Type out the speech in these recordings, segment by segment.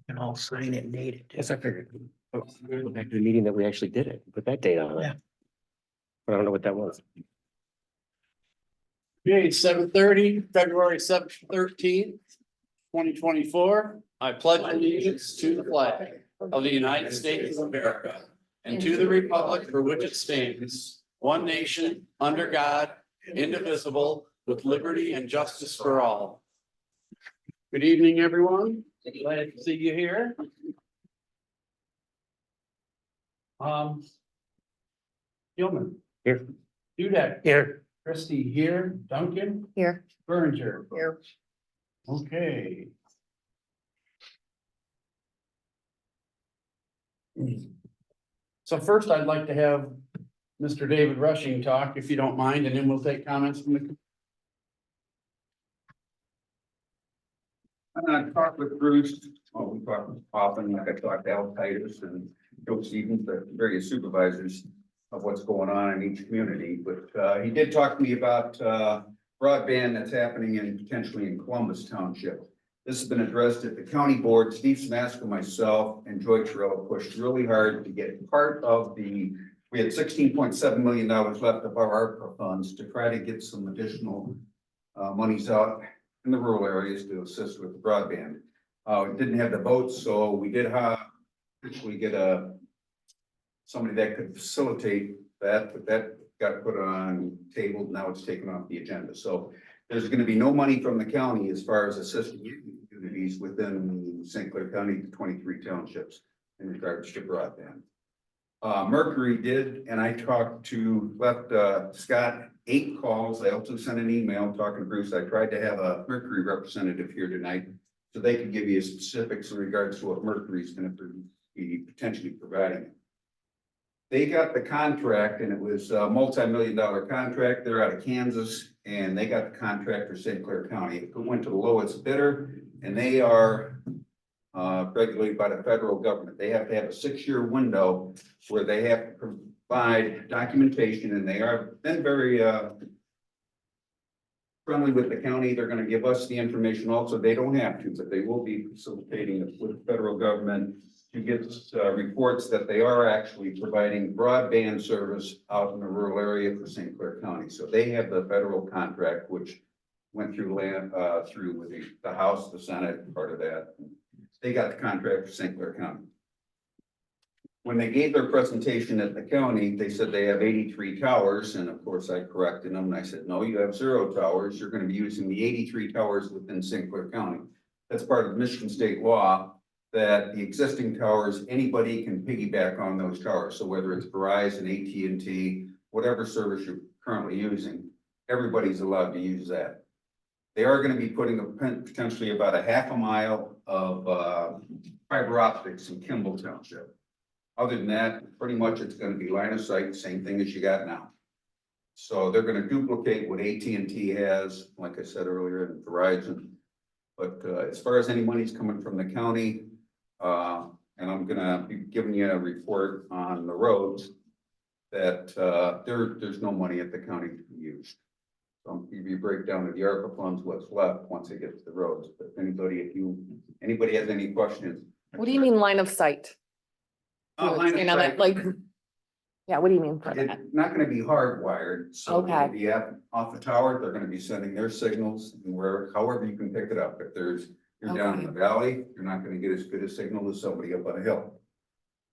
And I'll sign it and date it. Yes, I figured. Oh, go back to the meeting that we actually did it, put that date on Yeah. it. But I don't know what that was. Okay, 7:30, February 13th, 2024. I pledge allegiance to the flag of the United States of America and to the republic for which it stands, one nation, under God, indivisible, with liberty and justice for all. Good evening, everyone. Glad to see you here. Gilman. Here. Dudek. Here. Christie here. Duncan. Here. Berenger. Here. Okay. So first, I'd like to have Mr. David Rushing talk, if you don't mind, and then we'll take comments from the. I talked with Bruce, we talk often, like I talked to Al Titus and Joe Stevens, the various supervisors of what's going on in each community, but he did talk to me about broadband that's happening in potentially in Columbus Township. This has been addressed at the county board. Steve Smasko, myself, and Joy Torello pushed really hard to get part of we had $16.7 million left of our ARPA funds to try to get some additional monies out in the rural areas to assist with broadband. We didn't have the votes, so we did actually get somebody that could facilitate that, but that got put on table. Now it's taken off the agenda. So there's going to be no money from the county as far as assisting communities within St. Clair County, the 23 townships in regards to broadband. Mercury did, and I left Scott 8 calls. I also sent an email talking to Bruce. I tried to have a Mercury representative here tonight so they could give you specifics in regards to what Mercury is going to be potentially providing. They got the contract, and it was a multi-million-dollar contract. They're out of Kansas, and they got the contract for St. Clair County. It went to the lowest bidder, and they are regulated by the federal government. They have to have a 6-year window where they have to provide documentation, and they are then very friendly with the county. They're going to give us the information also. They don't have to, but they will be facilitating it with the federal government to get reports that they are actually providing broadband service out in the rural area for St. Clair County. So they have the federal contract, which went through with the House, the Senate, part of that. They got the contract for St. Clair County. When they gave their presentation at the county, they said they have 83 towers. And of course I corrected them. And I said, no, you have 0 towers. You're going to be using the 83 towers within St. Clair County. That's part of Michigan state law that the existing towers, anybody can piggyback on those towers. So whether it's Verizon, AT&T, whatever service you're currently using, everybody's allowed to use that. They are going to be putting potentially about a half a mile of fiber optics in Kimball Township. Other than that, pretty much it's going to be line of sight, same thing as you got now. So they're going to duplicate what AT&T has, like I said earlier, and Verizon. But as far as any money's coming from the county, and I'm going to be giving you a report on the roads that there's no money at the county to be used. So I'll give you a breakdown of the ARPA funds, what's left once it gets to the roads. But if anybody has any questions. What do you mean line of sight? Line of You know, that, sight. like, yeah, what do you mean for that? It's not gonna be hardwired, so Okay. it'll be off the tower, they're gonna be sending their signals and however you can pick it up. If you're down in the valley, you're not gonna get as good a signal as somebody up on a hill.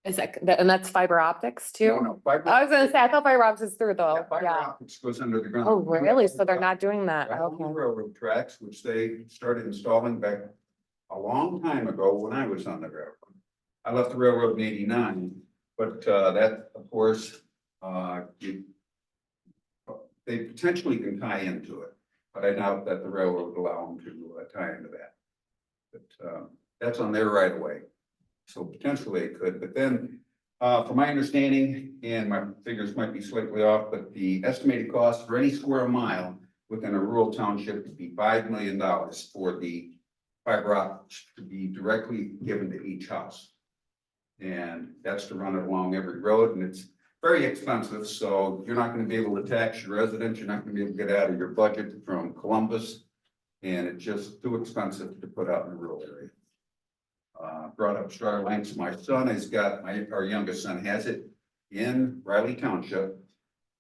Is that, and that's fiber optics too? No, fiber. I was gonna say, I thought fiber optics is through though, Fiber yeah. optics goes under the ground. Oh, really? So they're not doing that, Right on the okay. railroad tracks, which they started installing back a long time ago when I was on the railroad. I left the railroad in '89, but that, of course, they potentially can tie into it, but I doubt that the railroad would allow them to tie into that. But that's on their right of way, so potentially it could. But then, from my understanding, and my figures might be slightly off, but the estimated cost for any square mile within a rural township would be $5 million for the fiber optics to be directly given to each house. And that's to run it along every road, and it's very expensive, so you're not gonna be able to tax your residents, you're not gonna be able to get out of your budget from Columbus, and it's just too expensive to put out in the rural area. brought up Starlinks. My son has got, our youngest son has it in Riley Township.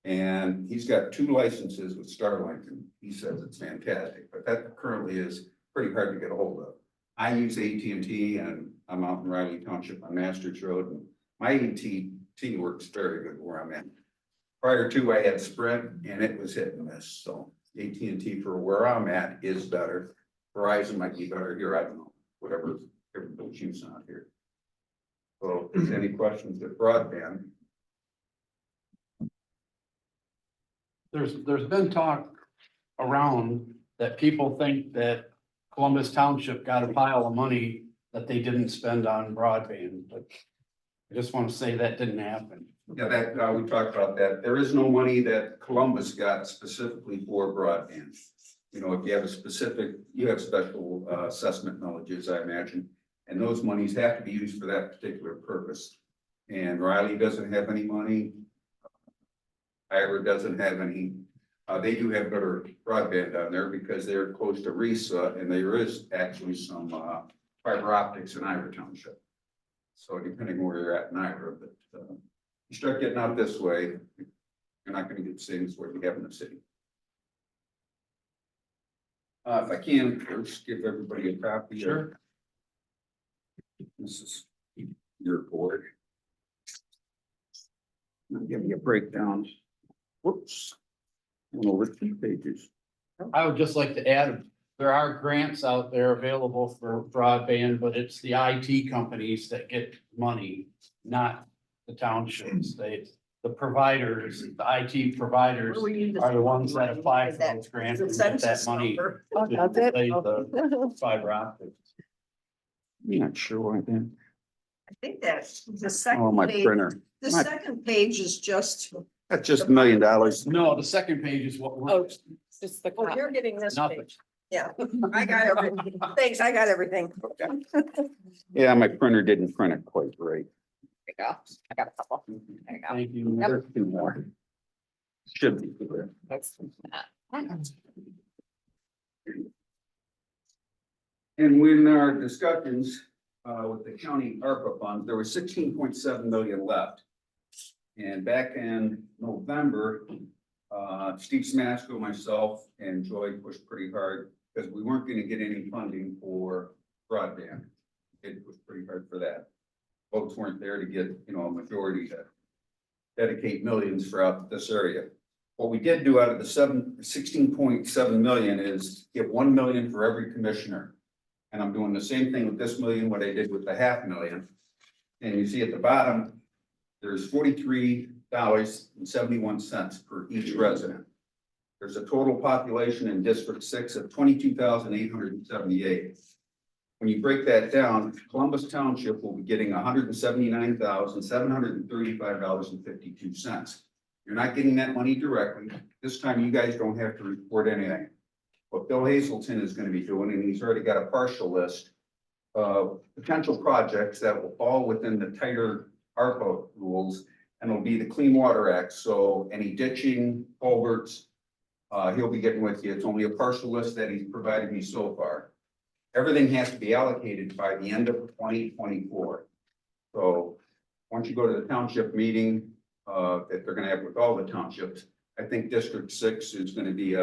And he's got 2 licenses with Starlink, and he says it's fantastic, but that currently is pretty hard to get a hold of. I use AT&T and I'm out in Riley Township on Masters Road, and my AT&T works very good where I'm at. Prior to, I had Sprint and it was hit and miss, so AT&T for where I'm at is better. Verizon might be better here, I don't know, whatever everybody's using out here. So if there's any questions with broadband? There's been talk around that people think that Columbus Township got a pile of money that they didn't spend on broadband, but I just want to say that didn't happen. Yeah, that, we talked about that. There is no money that Columbus got specifically for broadband. You know, if you have a specific, you have special assessment millages, I imagine, and those monies have to be used for that particular purpose. And Riley doesn't have any money. Ira doesn't have any. They do have better broadband down there because they're close to Risa, and there is actually some fiber optics in Ira Township. So depending where you're at in Ira, but you start getting out this way, you're not going to get the same as what you have in the city. If I can, first give everybody a copy. Sure. This is your board. I'll give you a breakdown. Whoops. Went over 2 pages. I would just like to add, there are grants out there available for broadband, but it's the IT companies that get money, not the townships. The providers, the IT providers are the ones that apply for those grants and get that money. Oh, to that's it? replace Oh. the fiber optics. I'm not sure why then. I think that's the Oh, second my page. printer. The my- second page is just, That's just $1 million. No, the second page is what Oh, we're, just the. oh, you're getting this nothing. page. Yeah, I got everything. Thanks, I got everything. Yeah, my printer didn't print it quite right. There you go. I got a couple. There you go. Thank you. Yep. There's 2 more. Should be there. That's- And when our discussions with the county ARPA funds, there was 16.7 million left. And back in November, Steve Smasko, myself, and Joy pushed pretty hard because we weren't going to get any funding for broadband. It was pretty hard for that. Folks weren't there to get, you know, a majority to dedicate millions throughout this area. What we did do out of the 16.7 million is give 1 million for every commissioner. And I'm doing the same thing with this million, what I did with the $500,000. And you see at the bottom, there's $43.71 per each resident. There's a total population in District 6 of 22,878. When you break that down, Columbus Township will be getting $179,735.52. You're not getting that money directly. This time you guys don't have to report anything. What Bill Hazelton is going to be doing, and he's already got a partial list of potential projects that will fall within the tighter ARPA rules, and it'll be the Clean Water Act. So any ditching, culverts, he'll be getting with you. It's only a partial list that he's provided me so far. Everything has to be allocated by the end of 2024. So once you go to the township meeting, that they're gonna have with all the townships, I think District 6 is gonna be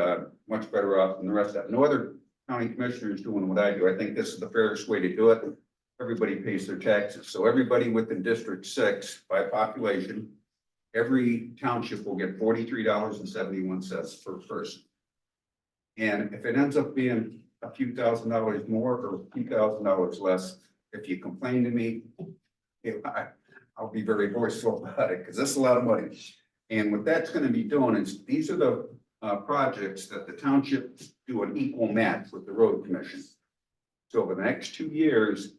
much better off than the rest of it. No other county commissioner is doing what I do. I think this is the fairest way to do it. Everybody pays their taxes. So everybody within District 6 by population, every township will get $43.71 per person. And if it ends up being a few $1,000s more or a few $1,000s less, if you complain to me, I'll be very forceful about it because that's a lot of money. And what that's going to be doing is these are the projects that the townships do an equal match with the road commission. So over the next 2 years,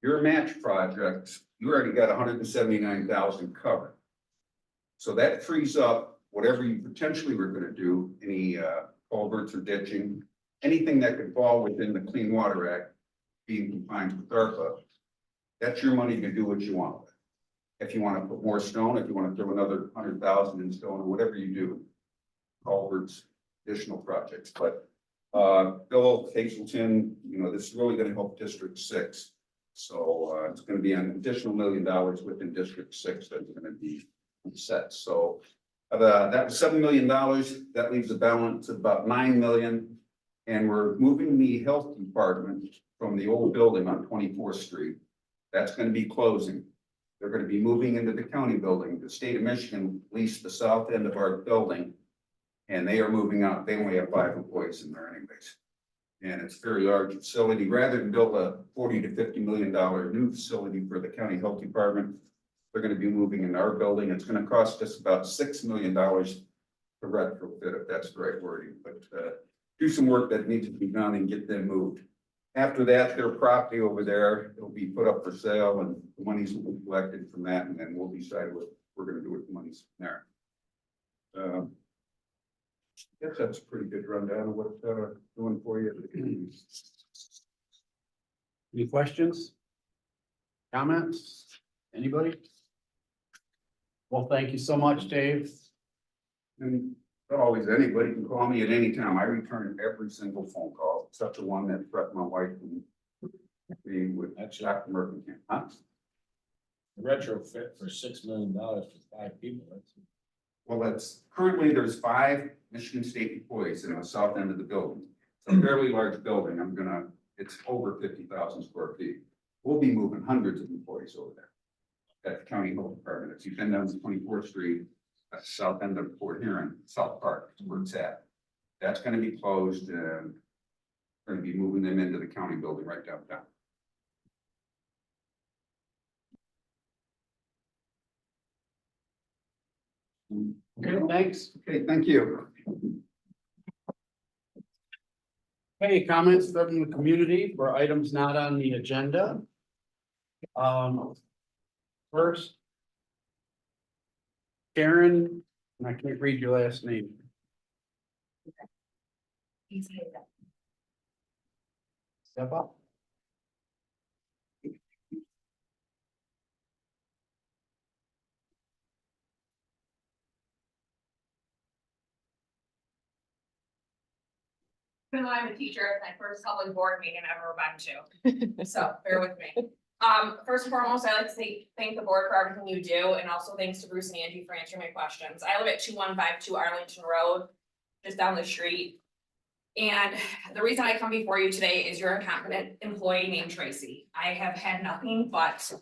your match projects, you already got 179,000 covered. So that frees up whatever you potentially were going to do, any culverts or ditching, anything that could fall within the Clean Water Act, being compliant with ARPA. That's your money to do what you want with. If you want to put more stone, if you want to throw another 100,000 in stone, or whatever you do, culverts, additional projects. But Bill Hazelton, you know, this is really going to help District 6. So it's gonna be an additional $1 million within District 6 that's gonna be set. So that was $7 million. That leaves a balance of about 9 million. And we're moving the health department from the old building on 24th Street. That's gonna be closing. They're gonna be moving into the county building. The state of Michigan leased the south end of our building. And they are moving out. They only have 5 employees in there anyways. And it's a very large facility. Rather than build a $40 to $50 million new facility for the county health department, they're gonna be moving in our building. It's gonna cost us about $6 million to retrofit, if that's the right wording, but do some work that needs to be done and get them moved. After that, their property over there, it'll be put up for sale and the monies will be collected from that, and then we'll decide what we're gonna do with the monies from there. I guess that's a pretty good rundown of what doing for you. Any questions? Comments? Anybody? Well, thank you so much, Dave. And always, anybody can call me at any time. I return every single phone call, except the one that threatened my wife and me with Dr. Merkin. Huh? Retrofit for $6 million for 5 people. Well, that's currently there's 5 Michigan State employees in the south end of the building. It's a fairly large building. It's over 50,000 square feet. We'll be moving hundreds of employees over there at the county health department. If you've been down to 24th Street, that's the south end of Port Huron, South Park, is where it's at. That's gonna be closed and we're gonna be moving them into the county building right downtown. Okay, thanks. Okay, thank you. Hey, comments from the community for items not on the agenda. First. Karen, and I can't read your last name. Step up. Even though I'm a teacher, it's my first public board meeting I've ever been to, so bear with me. First and foremost, I'd like to thank the board for everything you do, and also thanks to Bruce and Angie for answering my questions. I live at 2152 Arlington Road, just down the street. And the reason I come before you today is you're a incompetent employee named Tracy. I have had nothing but,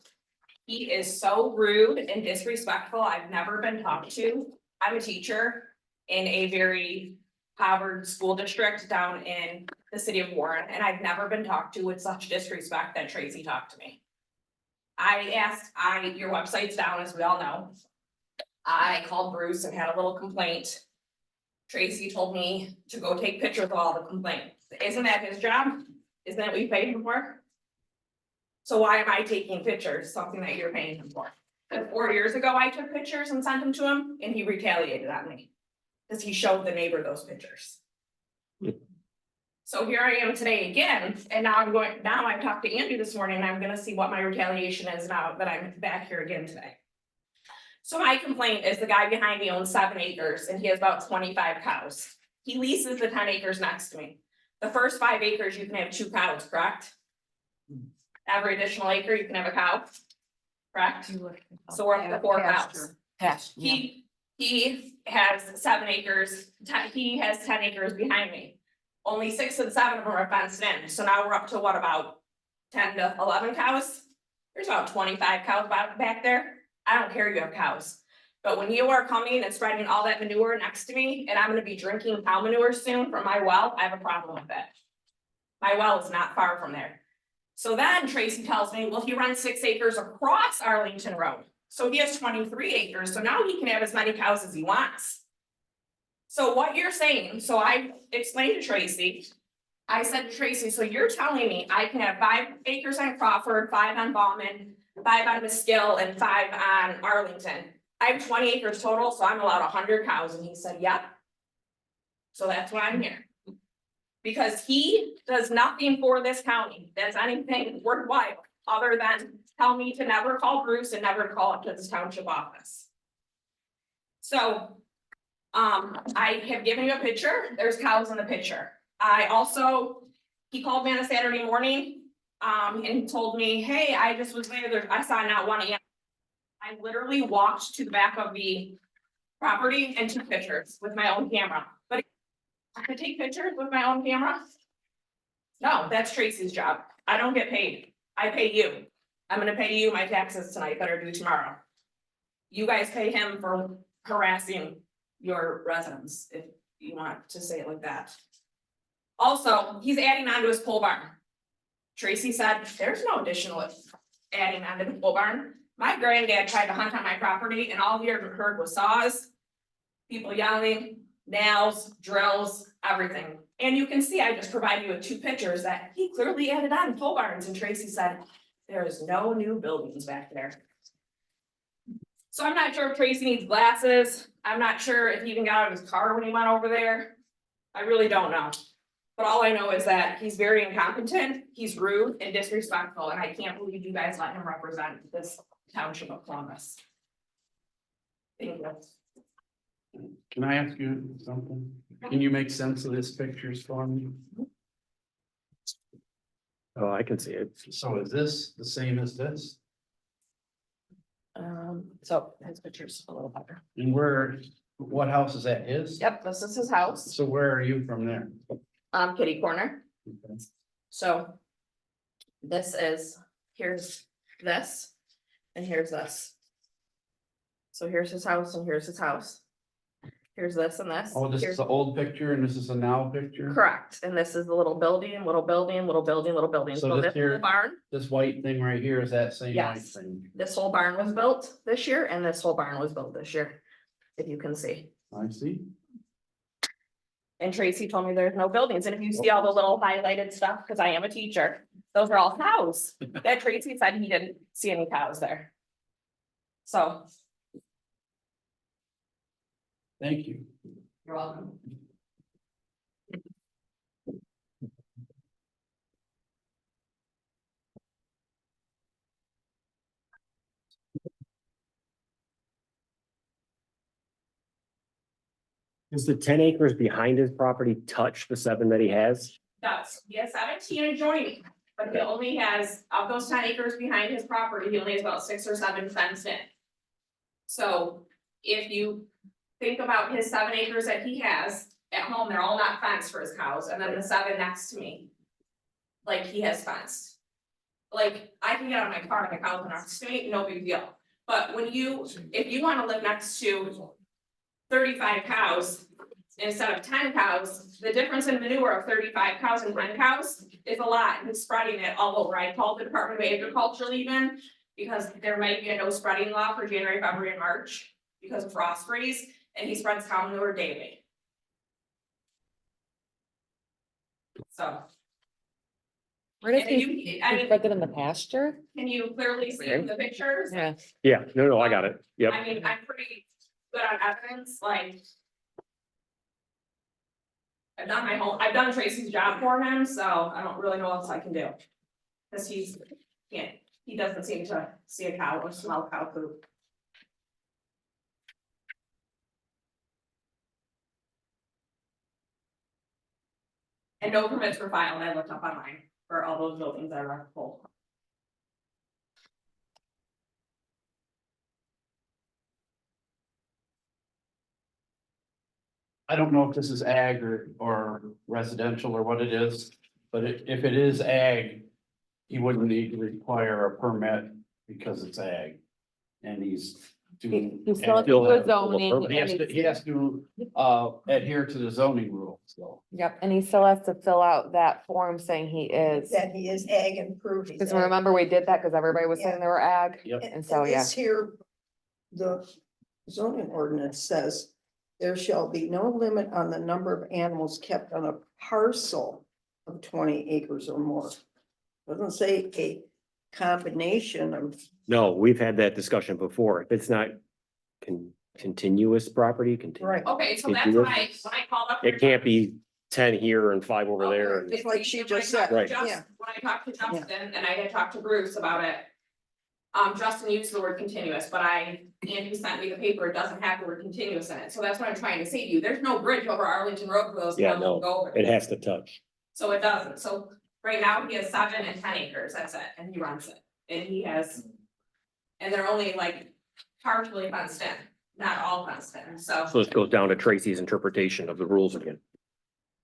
he is so rude and disrespectful. I've never been talked to. I'm a teacher in a very Harvard school district down in the city of Warren, and I've never been talked to with such disrespect that Tracy talked to me. Your website's down, as we all know. I called Bruce and had a little complaint. Tracy told me to go take pictures of all the complaints. Isn't that his job? Isn't that what you paid him for? So why am I taking pictures, something that you're paying him for? And 4 years ago, I took pictures and sent them to him, and he retaliated on me. Because he showed the neighbor those pictures. So here I am today again, and now I talked to Andy this morning, and I'm gonna see what my retaliation is now that I'm back here again today. So my complaint is the guy behind me owns 7 acres and he has about 25 cows. He leases the 10 acres next to me. The first 5 acres, you can have 2 cows, correct? Every additional acre, you can have a cow, correct? So we're up to 4 cows. He has 7 acres, he has 10 acres behind me. Only 6 and 7 of them are fenced in, so now we're up to what, about 10 to 11 cows? There's about 25 cows back there. I don't care you have cows. But when you are coming and spreading all that manure next to me, and I'm gonna be drinking cow manure soon from my well, I have a problem with it. My well is not far from there. So then Tracy tells me, well, he runs 6 acres across Arlington Road. So he has 23 acres, so now he can have as many cows as he wants. So what you're saying, so I explained to Tracy, I said to Tracy, so you're telling me I can have 5 acres on Crawford, 5 on Bauman, 5 on Mesquite, and 5 on Arlington. I have 20 acres total, so I'm allowed 100 cows, and he said, yep. So that's why I'm here. Because he does nothing for this county, that's anything worthwhile, other than tell me to never call Bruce and never call up to this township office. So, I have given you a picture, there's cows in the picture. He called me on a Saturday morning, And told me, hey, I just was there, I saw not one animal. I literally walked to the back of the property and took pictures with my own camera, but I could take pictures with my own camera? No, that's Tracy's job. I don't get paid. I pay you. I'm gonna pay you my taxes tonight, better do tomorrow. You guys pay him for harassing your residents, if you want to say it like that. Also, he's adding on to his pole barn. Tracy said, there's no additional adding on to the pole barn. My granddad tried to hunt on my property and all he ever heard was saws, people yelling, nails, drills, everything. And you can see, I just provided you with 2 pictures that he clearly added on pole barns, and Tracy said, there is no new buildings back there. So I'm not sure if Tracy needs glasses. I'm not sure if he even got out of his car when he went over there. I really don't know. But all I know is that he's very incompetent, he's rude and disrespectful, and I can't believe you guys let him represent this township of Columbus. Thank you. Can I ask you something? Can you make sense of these pictures for me? Oh, I can see it. So is this the same as this? So his picture's a little better. And what house is that, his? Yep, this is his house, So where are you from there? kitty corner. Okay. So this is, here's this, and here's this. So here's his house and here's his house. Here's this and this. Oh, this Here's- is the old picture and this is a now picture? Correct, and this is the little building, little building, little building, little building. So So this this here- whole barn, This white thing right here is that same white Yes. thing? this whole barn was built this year, and this whole barn was built this year. If you can see. I see. And Tracy told me there's no buildings, and if you see all the little highlighted stuff, because I am a teacher, those are all cows. That Tracy said he didn't see any cows there. So, Thank you. you're welcome. Does the 10 acres behind his property touch the 7 that he has? He has 17 adjoining, but he only has, of those 10 acres behind his property, he only has about 6 or 7 fenced in. So if you think about his 7 acres that he has at home, they're all not fenced for his cows, and then the 7 next to me. Like he has fenced. Like I can get out of my car and the cows are next to me, no big deal. But when if you wanna live next to 35 cows instead of 10 cows, the difference in manure of 35 cows and 10 cows is a lot, and spreading it all over. I called the Department of Agriculture even, because there might be a no spreading law for January, February, and March because of frost freeze, and he spreads cow manure daily. So. Where does And he, you, I he mean, spread it in the pasture? can you clearly see in the pictures? Yeah. Yeah, no, I got it. Yep. I mean, I'm pretty good on evidence, like. I've done Tracy's job for him, so I don't really know what else I can do. Cause he doesn't seem to see a cow or smell cow poop. And no permits were filed, I looked up online for all those buildings that are full. I don't know if this is ag or residential or what it is, but if it is ag, he wouldn't need to require a permit because it's ag. And he's doing. He still has to Still do a have to pull a zoning. permit. He has to adhere to the zoning rules, so. Yep, and he still has to fill out that form saying he is. That he is ag and proof. he's Cause ag. remember, we did that, cause everybody was saying they were ag, Yep. and so, yeah. This here, the zoning ordinance says there shall be no limit on the number of animals kept on a parcel of 20 acres or more. Doesn't say a combination of, No, we've had that discussion before. If it's not continuous property, right, Okay, so that's Continuous. why, when I called up. it can't be 10 here and 5 over there. and- It's like she When I just talked said, to right. Justin- yeah. When I talked to Justin and I had talked to Bruce about it. Justin used the word continuous, but Andy sent me the paper, it doesn't have the word continuous in it, so that's what I'm trying to say to you, there's no bridge over Arlington Road for those Yeah, cows to no, go over. It has to touch. So it doesn't, so Right now, he has 7 and 10 acres, that's it, and he runs it, and he has. And they're only like partially fenced in, not all fenced in, so, So this goes down to Tracy's interpretation of the rules again.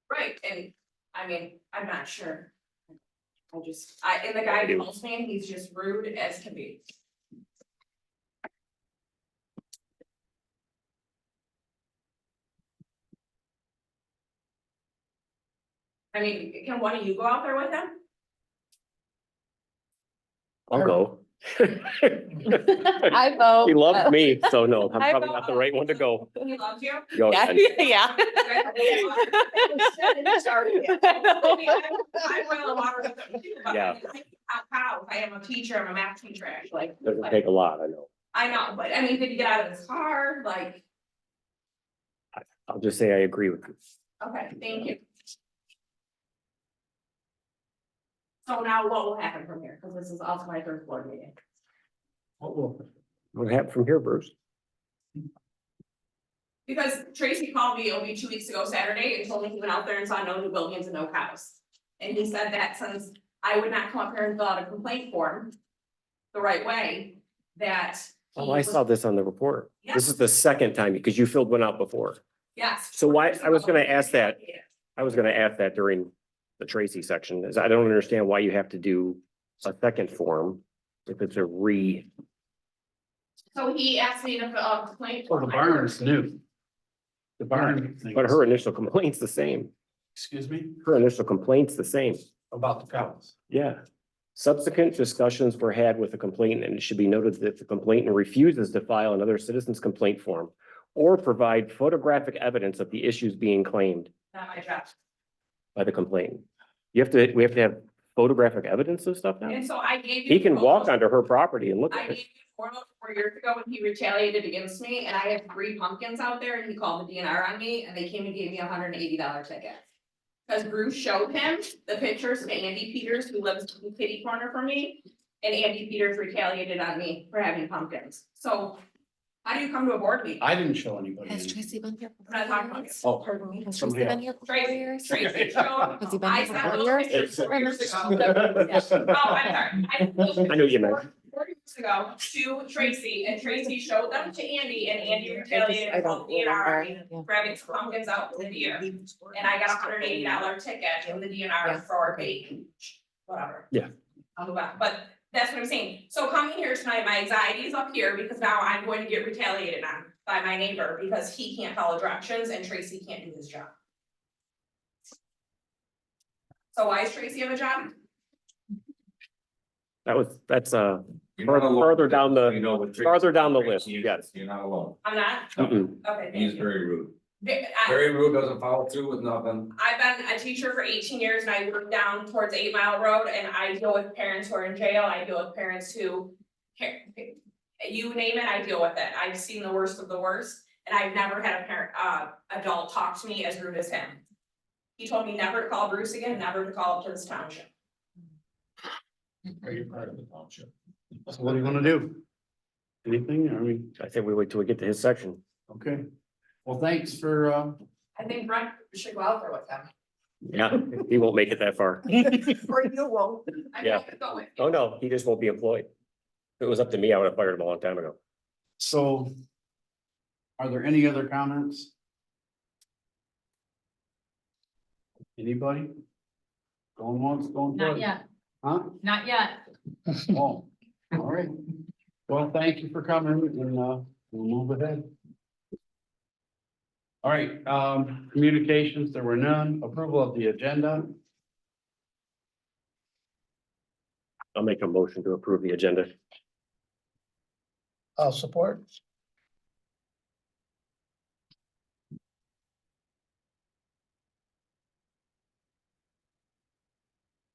right, and I mean, I'm not sure. And the guy who calls me, he's just rude as can be. I mean, can one of you go out there with him? I'll go. I vote. He loves me, so no, I'm I probably vote. not the right one to go. He loves you? Yo, Yeah, and- yeah. I boil the water with him too, but Yeah. I have cows. I am a teacher, I'm a math teacher, actually. Doesn't take a lot, I know. I know, but I mean, did he get out of his car? Like, I'll just say I agree with you. okay, thank you. So now what will happen from here? Because this is also my third board meeting. What happened from here, Bruce? Because Tracy called me, it'll be 2 weeks ago Saturday, and told me he went out there and saw no new buildings and no cows. And he said that since I would not come up here and fill out a complaint form the right way, that. Oh, he I was- saw this on the report. Yeah. This is the second time because you filled one out before. Yes. So why- I was gonna ask that. I was gonna ask that during the Tracy section, is I don't understand why you have to do a second form if it's a re. So he asked me to fill out a complaint. Well, the form. barn is new. The barn. thing But is- her initial complaint's the same. Excuse me, Her initial complaint's the same. about the cows. Yeah. Subsequent discussions were had with the complainant, and it should be noted that the complainant refuses to file another citizen's complaint form or provide photographic evidence of the issues being claimed Not my job. by the complainant. We have to have photographic evidence of stuff now? And so I gave you. He can walk photos- onto her property and look I at gave it. you photos 4 years ago when he retaliated against me, and I had 3 pumpkins out there, and he called the DNR on me, and they came and gave me $180 ticket. Cause Bruce showed him the pictures to Andy Peters, who lives in the kitty corner from me, and Andy Peters retaliated on me for having pumpkins. So how do you come to a board meeting? I didn't show anybody. Has any. Tracy been here? I'm not talking about you. Oh, Pardon me. Has Tracy somebody been here for 4 Tracy, years? Tracy showed. Has he been I here for sent 4 those years? pictures 4 years ago. Oh, I'm sorry. I know you meant. 4 years ago to Tracy, and Tracy showed them to Andy, and Andy retaliated I and don't called the DNR on me remember. for having pumpkins out in the deer. And I got $180 ticket from the Yeah. DNR for bait, whatever. Yeah. I'll move on, but that's what I'm saying. So coming here tonight, my anxiety is up here because now I'm going to get retaliated on by my neighbor because he can't follow directions and Tracy can't do his job. So why does Tracy have a job? That's You're not alone. Further down the- You know, with Tracy- farther down the Tracy list, is- yes. You're not alone. I'm not, mm-mm. okay, He's thank you. very rude. I- Very rude, doesn't follow through with nothing. I've been a teacher for 18 years and I work down towards 8 Mile Road and I deal with parents who are in jail, I deal with parents who. You name it, I deal with it, I've seen the worst of the worst, and I've never had a parent, adult talk to me as rude as him. He told me never to call Bruce again, never to call up to this township. Are you part of the township? So what are you gonna do? Anything, I mean, I think we wait till we get to his section. okay, well, thanks for, I think Brent should go out there with them. Yeah, he won't make it that far. Or you won't. I Yeah. could go with. Oh, no, he just won't be employed. If it was up to me, I would have fired him a long time ago. so. Are there any other comments? Anybody? Going once, going Not twice? yet, Huh? not yet. Oh, all right. Well, thank you for coming and we'll move ahead. All right, communications, there were none. Approval of the agenda. I'll make a motion to approve the agenda. I'll support.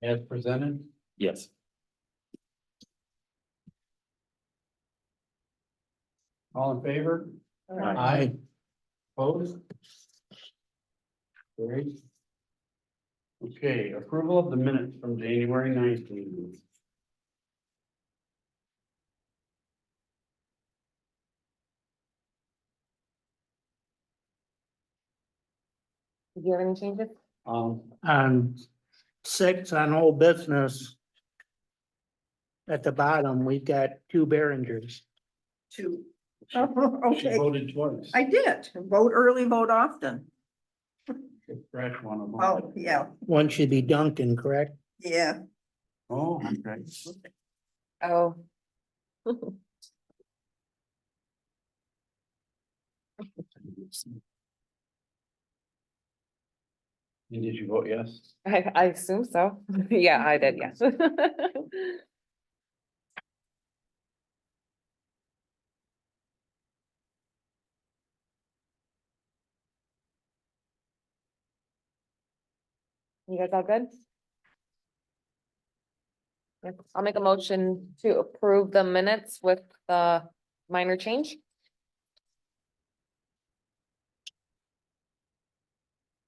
As presented. Yes. All in favor? Aye. Opposed? Carried. Okay, approval of the minutes from January 9th meeting. Did you have any changes? On 6 on old business. At the bottom, we've got 2 Behringers. Two. She Okay, voted twice. I did. Vote early, vote often. Scratch one of them. Oh, yeah, One should be Duncan, correct? yeah. Oh, okay. Oh, And did you vote yes? I assume so. Yeah, I did, yes. You guys all good? Yeah, I'll make a motion to approve the minutes with the minor change.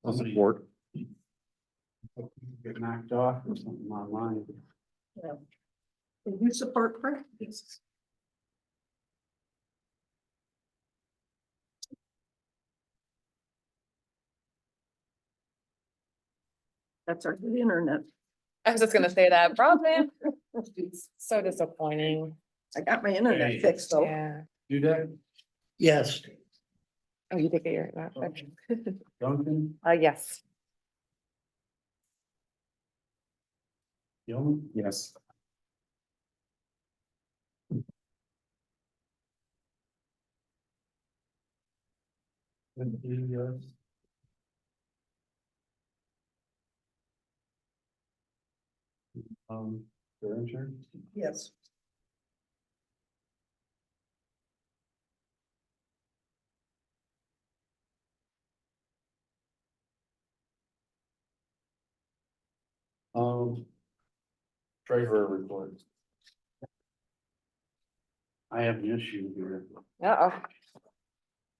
I'll support. Get knocked off or something online. Did you support Frank? Yes. That's our good internet. I was just gonna say that, broadband. So disappointing. I got my internet Hey. fixed though. Yeah. Do that, Yes. Oh, you think you're, Duncan, yes. Gilman, Yes. yes. Berenger, Yes. treasurer report. I have an issue here. Uh-oh.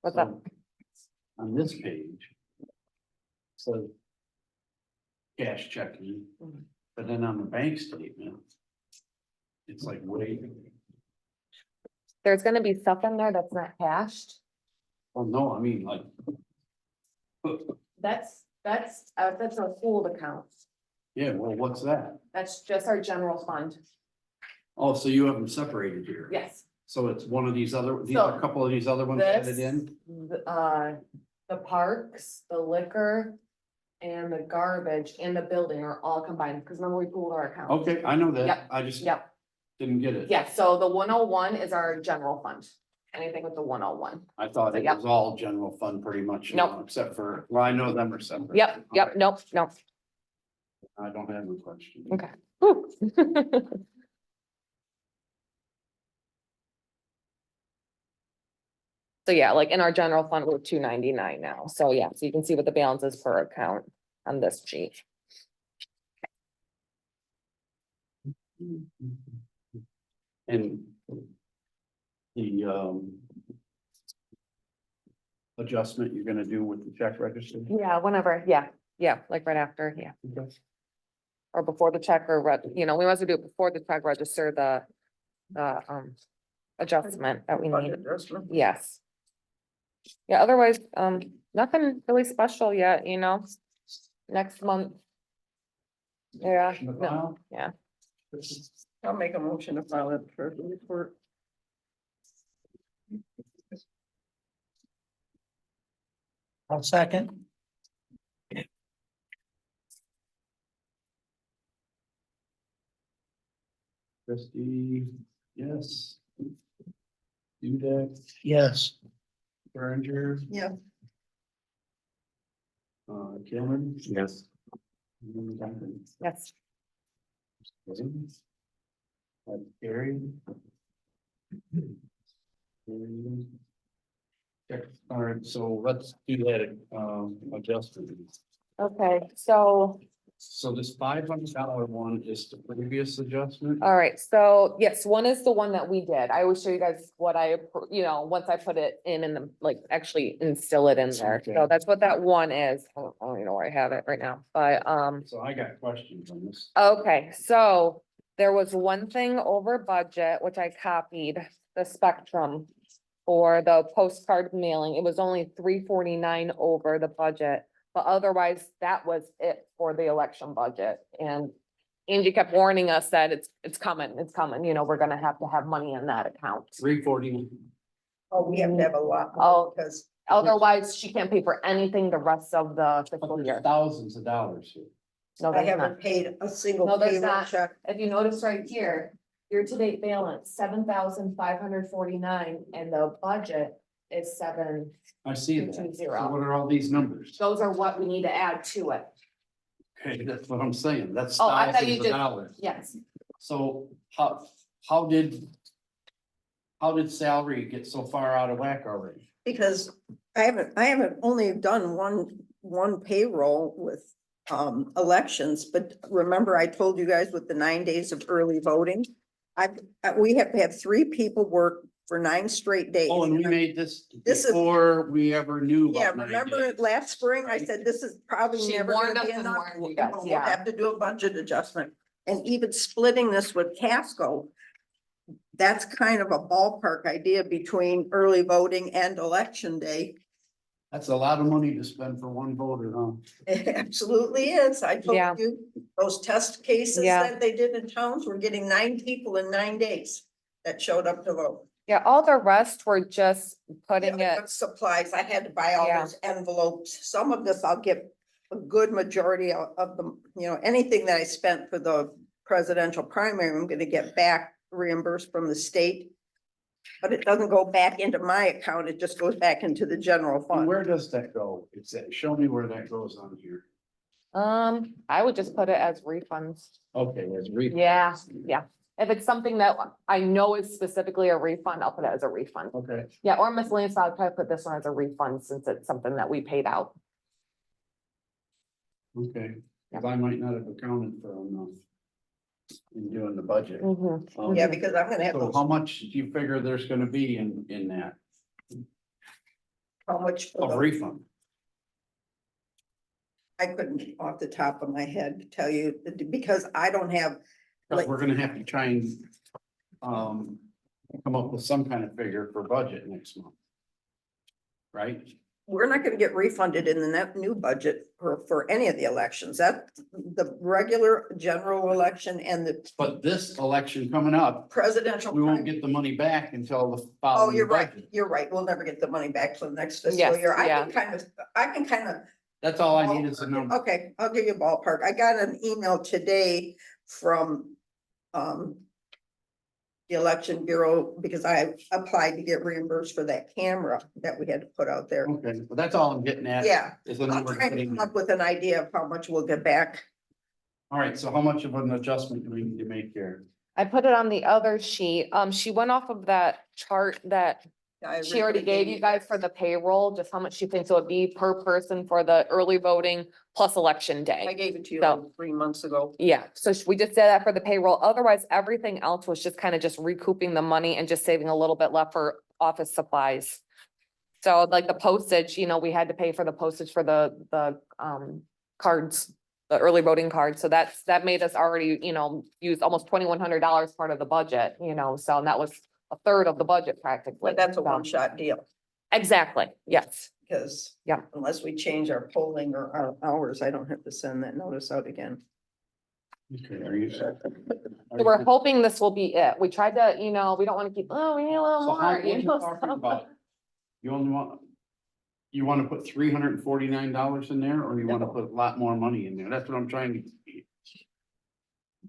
What's up? So, on this page. So. Cash checking, but then on the bank statement. It's like wait, There's gonna be stuff in there that's not cashed. well, no, I mean like. That's our pooled account. Yeah, well, what's that? That's just our general fund. Oh, so you have them separated here? Yes. So it's one of these other, these So, are a couple of these other ones added in? The parks, the liquor, and the garbage and the building are all combined, because remember we pooled our accounts. Okay, I know that, Yep, I just Yep, didn't get it. yeah, so the 101 is our general fund, anything with the 101. I thought it Yep. was all general fund pretty much, Nope. except for, well, I know them are separate. Yep, Okay, nope. I don't have a question. Okay. Whew. So yeah, like in our general fund, we're 299 now, so yeah, so you can see what the balance is per account on this sheet. And the adjustment you're gonna do with the check register? Yeah, whenever, yeah, like right after, yeah. Okay. Or before the check or, we must do it before the check register, the adjustment that we need, Budget adjustment. yes. Yeah, otherwise, nothing really special yet, next month. Yeah, In the no, file? yeah, I'll make a motion to file it for the report. I'll second. Trustee, yes. Dudek, Yes. Berenger, Yeah, Gilman. Yes. and Duncan. yes. Gary. All right, so let's do that, adjustment. Okay, so, So this $500 one is the previous adjustment? all right, so, yes, one is the one that we did. I always show you guys what once I put it in and actually instill it in there. Okay. So that's what that one is. I don't even know where I have it right now, but, So I got questions on this. okay, so there was one thing over budget, which I copied, the spectrum for the postcard mailing. It was only $349 over the budget. But otherwise, that was it for the election budget. And Angie kept warning us that it's coming, you know, we're gonna have to have money in that account. 340. Oh, we have to have a lot Oh. more because Otherwise, she can't pay for anything the rest of the fiscal year. Thousands of dollars here. No, I there's haven't not. paid a single No, there's payroll not. check. If you notice right here, year-to-date balance, 7,549, and the budget is 7. I see that. 220. So what are all these numbers? Those are what we need to add to it. Okay, that's what I'm saying. That's Oh, I thought you thousands of just- dollars. Yes. So how did salary get so far out of whack already? Because I haven't only done one payroll with elections, but remember I told you guys with the 9 days of early voting. We have to have 3 people work for 9 straight days. Oh, and we made this This is- before we ever knew Yeah, about 9 remember days. last spring, I said, this is probably She never warned gonna be us and enough. warned you guys, We'll yeah. have to do a budget adjustment. And even splitting this with Casco, that's kind of a ballpark idea between early voting and election day. That's a lot of money to spend for one voter, huh? It absolutely is. I Yeah. told you, those test cases Yeah. that they did in towns, were getting 9 people in 9 days that showed up to vote. Yeah, all the rest were just putting Yeah, it, supplies, I had to buy all Yeah. those envelopes. Some of this I'll get a good majority of them, you know, anything that I spent for the presidential primary, I'm gonna get back reimbursed from the state. But it doesn't go back into my account, it just goes back into the general And fund. where does that go? Show me where that goes on here. I would just put it as refunds. Okay, that's Yeah, yeah. If it's something that I know is specifically a refund, I'll put it as a refund. Okay, Yeah, or miscellaneous, I'll try to put this one as a refund since it's something that we paid out. okay. 'Cause I might not have accounted for enough in doing the budget. Mhm. Yeah, because I'm gonna have, So how much do you figure there's gonna be in that how much, for of the- refund? I couldn't off the top of my head tell you, because I don't have, Cause we're gonna have to try and come up with some kind of figure for budget next month. Right? we're not gonna get refunded in the new budget for any of the elections. That, the regular general election and the But this election coming up, presidential. we won't primary- get the money back until the Oh, following you're right, budget. you're right. We'll never get the money back till the next fiscal Yes, year. yeah. I can kind of. That's all I need is a number. Okay, I'll give you a ballpark. I got an email today from the election bureau because I applied to get reimbursed for that camera that we had to put out there. Okay, but that's all I'm getting at. Yeah, Is the I'm number. to trying put to in come there. up with an idea of how much we'll get back. All right, so how much of an adjustment do we need to make here? I put it on the other sheet. She went off of that chart that I she already originally gave you guys for the payroll, just how much she thinks it would be per person for the early voting plus election I day. gave it to you So- like 3 months ago. Yeah, so we just did that for the payroll. Otherwise, everything else was just kind of just recouping the money and just saving a little bit left for office supplies. So like the postage, you know, we had to pay for the postage for the cards, the early voting cards. So that made us already, you know, use almost $2,100 part of the budget, you know, so and that was a third of the budget practically. But that's a So- one-shot deal, Exactly, yes. because. Yeah. Unless we change our polling or our hours, I don't have to send that notice out again. Okay, are you set? So we're hoping this will be it. We tried to, you know, we don't want to keep, oh, we need a little So how, more, what are you you know. talking so- about? You only want, you wanna put $349 in there, or you wanna No. put a lot more money in there? That's what I'm trying to.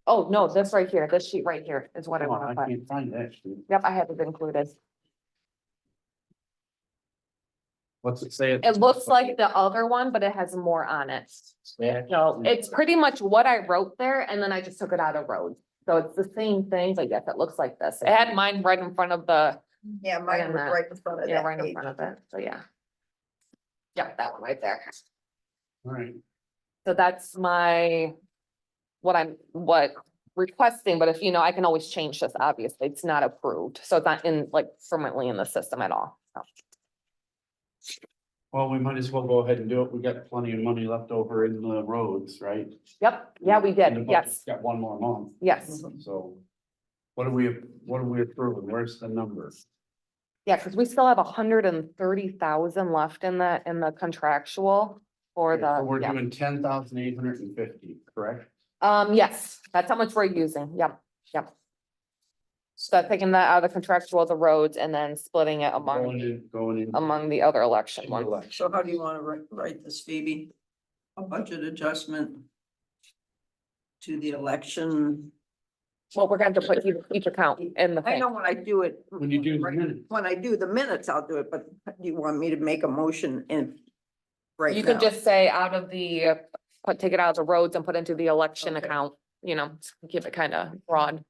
Oh, no, this right here, this sheet right here is what I Oh, want I to put. can't find that. Stu. Yep, I have it included. What's it say? It looks like the other one, but it has more on it. So it's pretty much what I wrote there and then I just took it out of road. So it's the same thing, I guess it looks like this. It had mine right in front of the, Yeah, mine was that. right in front of yeah, that right in page. front of it, so yeah. Yeah, that one right there. All right, So that's my, what requesting, but if, you know, I can always change this, obviously, it's not approved, so it's not in, like, permanently in the system at all, so. well, we might as well go ahead and do it. We got plenty of money left over in the roads, right? Yep, yeah, we And the did, budget's yes, Got one more month, yes, so. What are we approving? Where's the number? yeah, because we still have 130,000 left in the contractual. for So we're the, yeah. doing 10,850, correct? Yes, that's how much we're using. Yep, yep. So taking that out of the contractual, the roads, and then splitting it Going in. among the other election ones. So how do you wanna write this, Phoebe? A budget adjustment to the election? Well, we're going to put each account in the I thing. know when I do it. When you do the minutes. When I do the minutes, I'll do it, but do you want me to make a motion in? Right You could now? just say out of the, take it out of the roads and put into the election Okay. account, you know, keep it kind of broad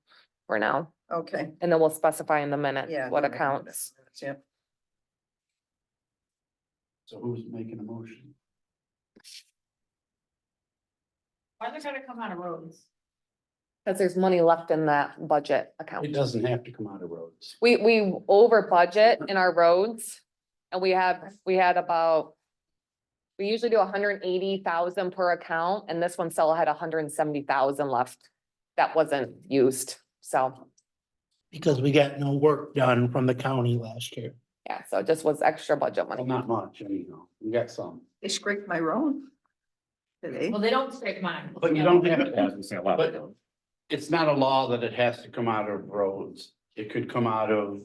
for now. Okay. And then we'll specify in the minute Yeah. what then I can put accounts. that in minutes, So who's making a motion? Why are they gonna come out of roads? Cause there's money left in that budget It account. doesn't have to come out of roads. We over budget in our roads. And we had about. We usually do 180,000 per account, and this one still had 170,000 left. That wasn't used, so, Because we got no work done from the county last year. yeah, so it just was extra budget Well, money. not much, anyhow. We got some. They scraped my road today. Well, they don't scrape mine. But you don't have, I was gonna say a lot. But- it's not a law that it has to come out of roads. It could come out of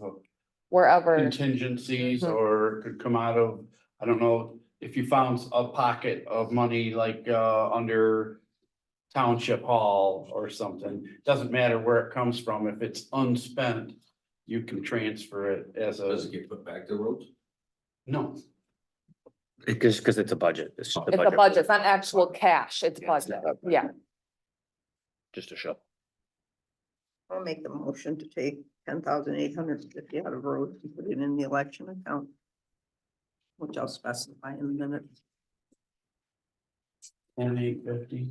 Wherever, contingencies, Mhm. or it could come out of, I don't know, if you found a pocket of money like under Township Hall or something, doesn't matter where it comes from, if it's unspent, you can transfer it as Does it a, get put back to roads? no. Because it's a budget. It's just it's a budget, it's not actual cash, it's budget, yeah. Just a show. I'll make the motion to take 10,850 out of roads and put it in the election account. Which I'll specify in a minute. And 850.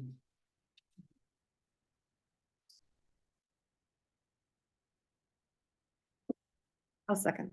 I'll second.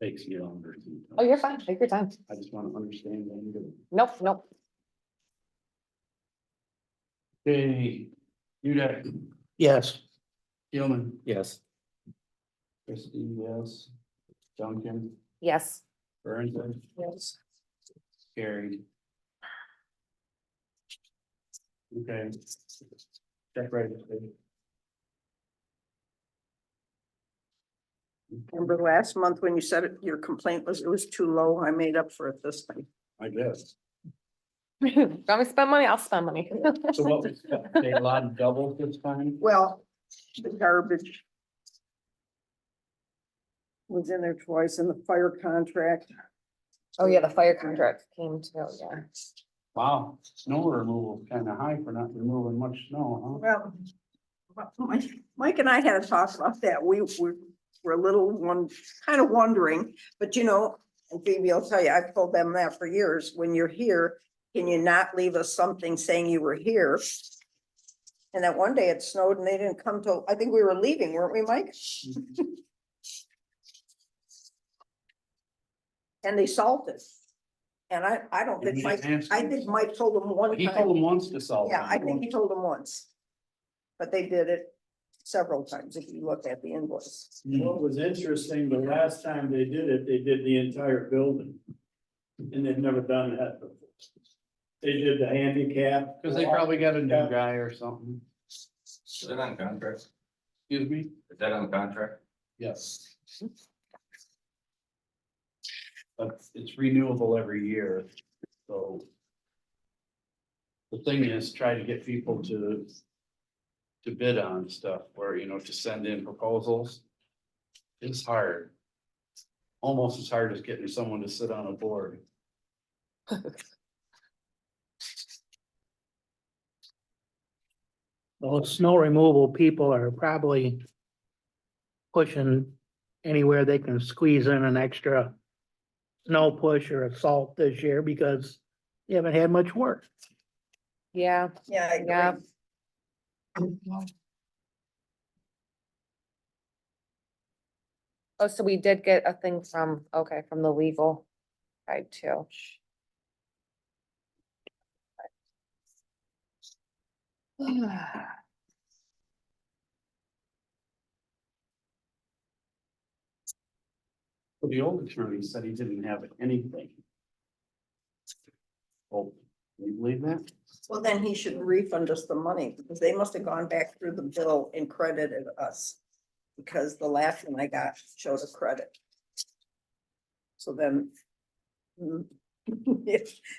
Takes you longer. Oh, you're fine, take your time. I just want to understand. what I'm doing. Nope, nope. Okay, you got Yes, Gilman, Yes. Christie, yes. Duncan, Yes. Burns, Yes. carried. Okay. Check register. Remember last month when you said your complaint was, it was too low, I made up for it this time. I guess. Want me to spend money? I'll spend money. So what was, they allowed double this time? Well, the garbage. Was in there twice in the fire contract. Oh, yeah, the fire contract came too, yeah. Wow, snow removal kind of high for not removing much snow, Well, Mike and I had a talk about that. We were a little kind of wondering, but you know, and Phoebe will tell you, I've told them that for years. When you're here, can you not leave us something saying you were here? And that one day it snowed and they didn't come till, I think we were leaving, weren't we, Mike? And they salted. And I don't think And Mike, he didn't I ask think him. Mike told them one huh? He time. told them once to salt. Yeah, I think he told them once. But they did it several times if you look at the invoice. What was interesting, the last time they did the entire building. And they've never done that before. They did the handicap. Cause they probably got a new guy or something. Is that on contract? Excuse me? Is that on contract? Yes. But it's renewable every year, so. The thing is, try to get people to bid on stuff where, you know, to send in proposals. It's hard. Almost as hard as getting someone to sit on a board. Those snow removal people are probably pushing anywhere they can squeeze in an extra snow push or assault this year because they haven't had much work. Yeah, Yeah, I Yeah. agree. oh, so we did get a thing from, okay, from the legal side too. The old attorney said he didn't have anything. Oh, can you believe that? Well, then he should refund us the money because they must have gone back through the bill and credited us. Because the last one I got showed a credit. So then.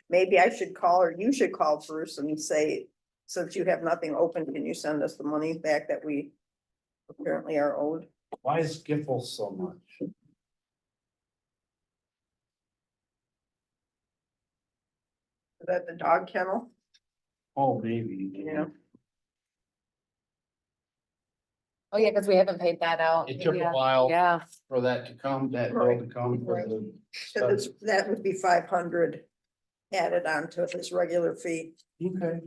Maybe I should call, or you should call Bruce and say, since you have nothing open, can you send us the money back that we apparently are owed? Why is Giffel so much? Is that the dog kennel? Oh, maybe. Yeah. Oh, yeah, because we haven't paid that out. It took a Yeah. while Yeah, for that to come, that bill to come for the. So that would be 500 added on to his regular fee. Okay.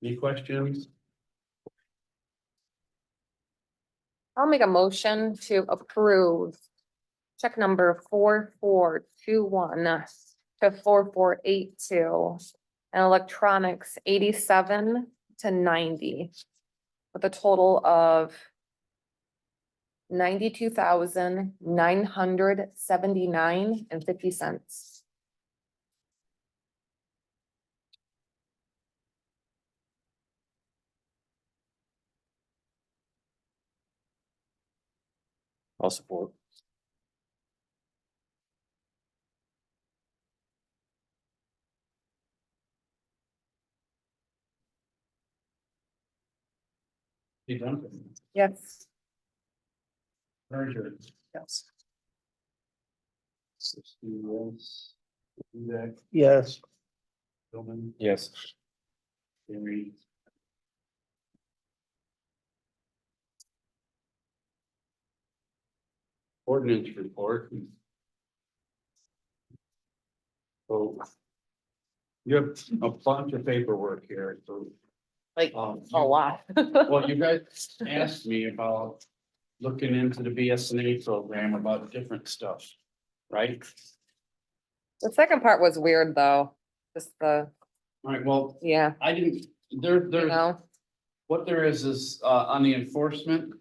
Any questions? I'll make a motion to approve check number 4421 to 4482 and electronics 87 to 90 with a total of 92,979 and 50 cents. I'll support. You done? Yes. Very good. Yes. Yes. Zach, Yes, Tillman, Yes. Henry. Ordinance report. So. You have a bunch of paperwork here, so. Like um, a lot. Well, you guys asked me about looking into the BSNA program about different stuff, right? The second part was weird, though. Just the, All right, well, yeah, I didn't, there, you there's, know, what there is, on the enforcement.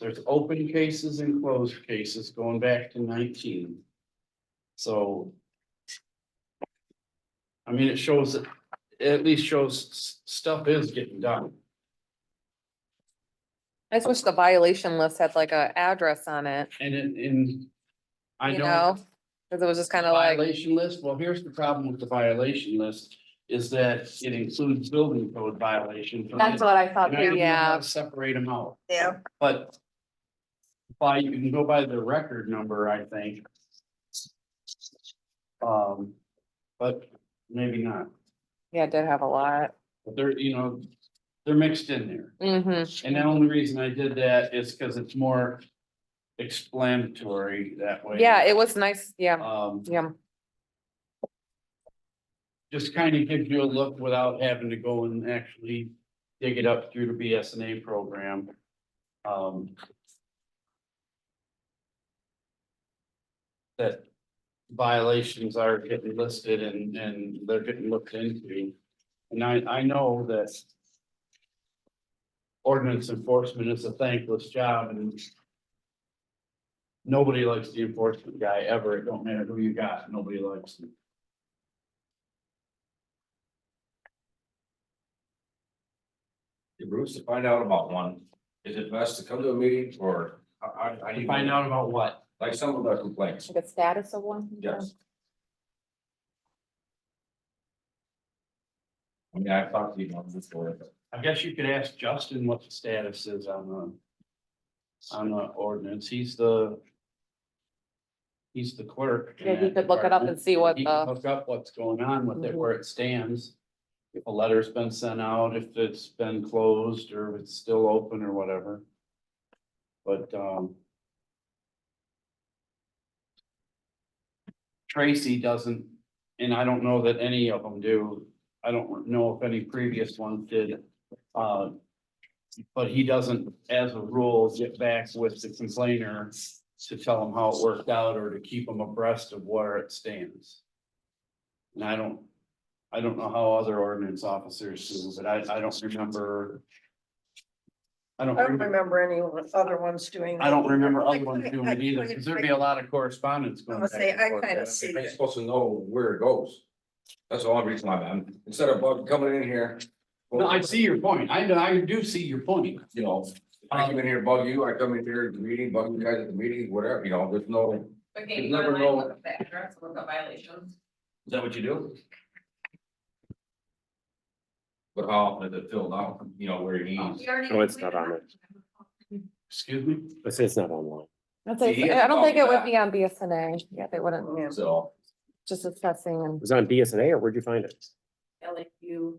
There's open cases and closed cases going back to 19. So. I mean, it shows that, it at least shows stuff is getting done. I just wish the violation list had like a address on it, And in. I you know. know? Cause it was just kind of like, Violation list, well, here's the problem with the violation list, is that it includes building code violations. that's what I thought, And I too, don't know how yeah. to separate them out, Yeah, but. You can go by the record number, I think. But maybe not, Yeah, it did have a lot. but they're, they're mixed in there. Mm-hmm. And the only reason I did that is because it's more explanatory that way. Yeah, it was nice. Yeah, Um, yeah. just kind of gives you a look without having to go and actually dig it up through the BSNA program. That violations are getting listed and they're getting looked into. And I know that ordinance enforcement is a thankless job and nobody likes the enforcement guy ever. It don't matter who you got, nobody likes him. Hey, Bruce, to find out about one, is it best to come to a meeting or I To find out about what? like some of the complaints? The status of one? Yes. I mean, I've talked to you about this before, but I guess you could ask Justin what the status is on the ordinance. He's the clerk. in Yeah, he that could look it up and department. see what He can the, look up what's going on with it, Mhm. where it stands. if a letter's been sent out, if it's been closed or if it's still open or whatever. But, Tracy doesn't, and I don't know that any of them do. I don't know if any previous ones did. But he doesn't, as a rule, get back with the complainer to tell them how it worked out or to keep them abreast of where it stands. And I don't know how other ordinance officers do, but I don't remember. I don't I don't remember, remember any other ones doing that. I don't remember other I- ones doing I- it either, because there'd be a lot of correspondence I'm going gonna back say, and I forth. kind of see You're it. supposed to know where it goes. That's the only reason instead of coming in here. No, I see your point. I do see your point. You know, I come in here, bug you, I come in here at the meeting, bug you guys at the meeting, whatever, you know, there's no, Okay, You you never never know. know. Look up the address, look up violations. is that what you do? But how often is it filled out, you know, where he needs? No, it's not on it. Excuse me? Let's say it's not online. I'd say- He is I don't think it would about be on BSNA. Yeah, they wouldn't, Yeah. So, just assessing It and. was on BSNA or where'd you find it? Yeah, like you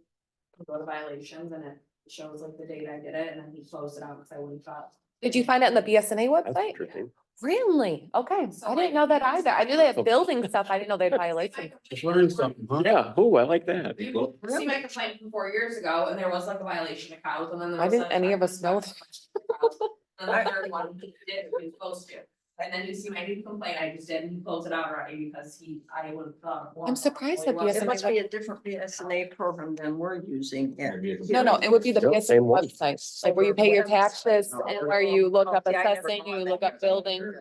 go to violations and it shows like the date I did it and then he closed it out because I wouldn't thought. Did you find it in the BSNA That's website? interesting. Really? Okay, So, I like, didn't know that either. I knew they had So- building stuff. I didn't know they had violations. Just learned something, huh? Yeah, oh, I like that. You see my complaint from 4 years ago and there was like a violation of cows and then there Why was. didn't a any of us know second stuff. And the third one, he did, what he was supposed to. And then you see my new complaint, I just didn't close it out already because I would have thought. I'm surprised that It BSNA must be a different BSNA program than we're using. Yeah. maybe it's- No, it would be the Nope, BSNA same one. website, like where you pay your taxes and where you look up Yeah, I never assessing, thought you that. look up building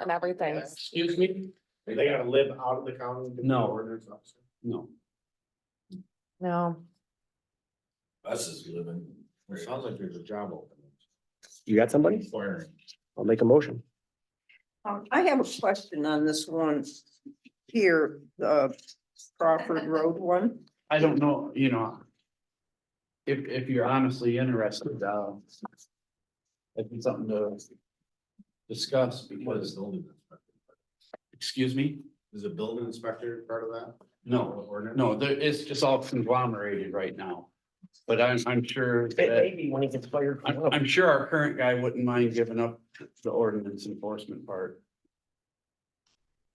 and everything. Excuse me? They gotta live out of the county? No. No. No, Us is living. It sounds like there's a job opening. You got somebody? Firing. I'll make a motion. I have a question on this one here, the Crawford Road one. I don't know, you know. If you're honestly interested, it'd be something to discuss What is because, building? excuse me? Is a building inspector part of that? No, it's just all conglomerated right now. But I'm sure that, when he gets fired. I'm sure our current guy wouldn't mind giving up the ordinance enforcement part.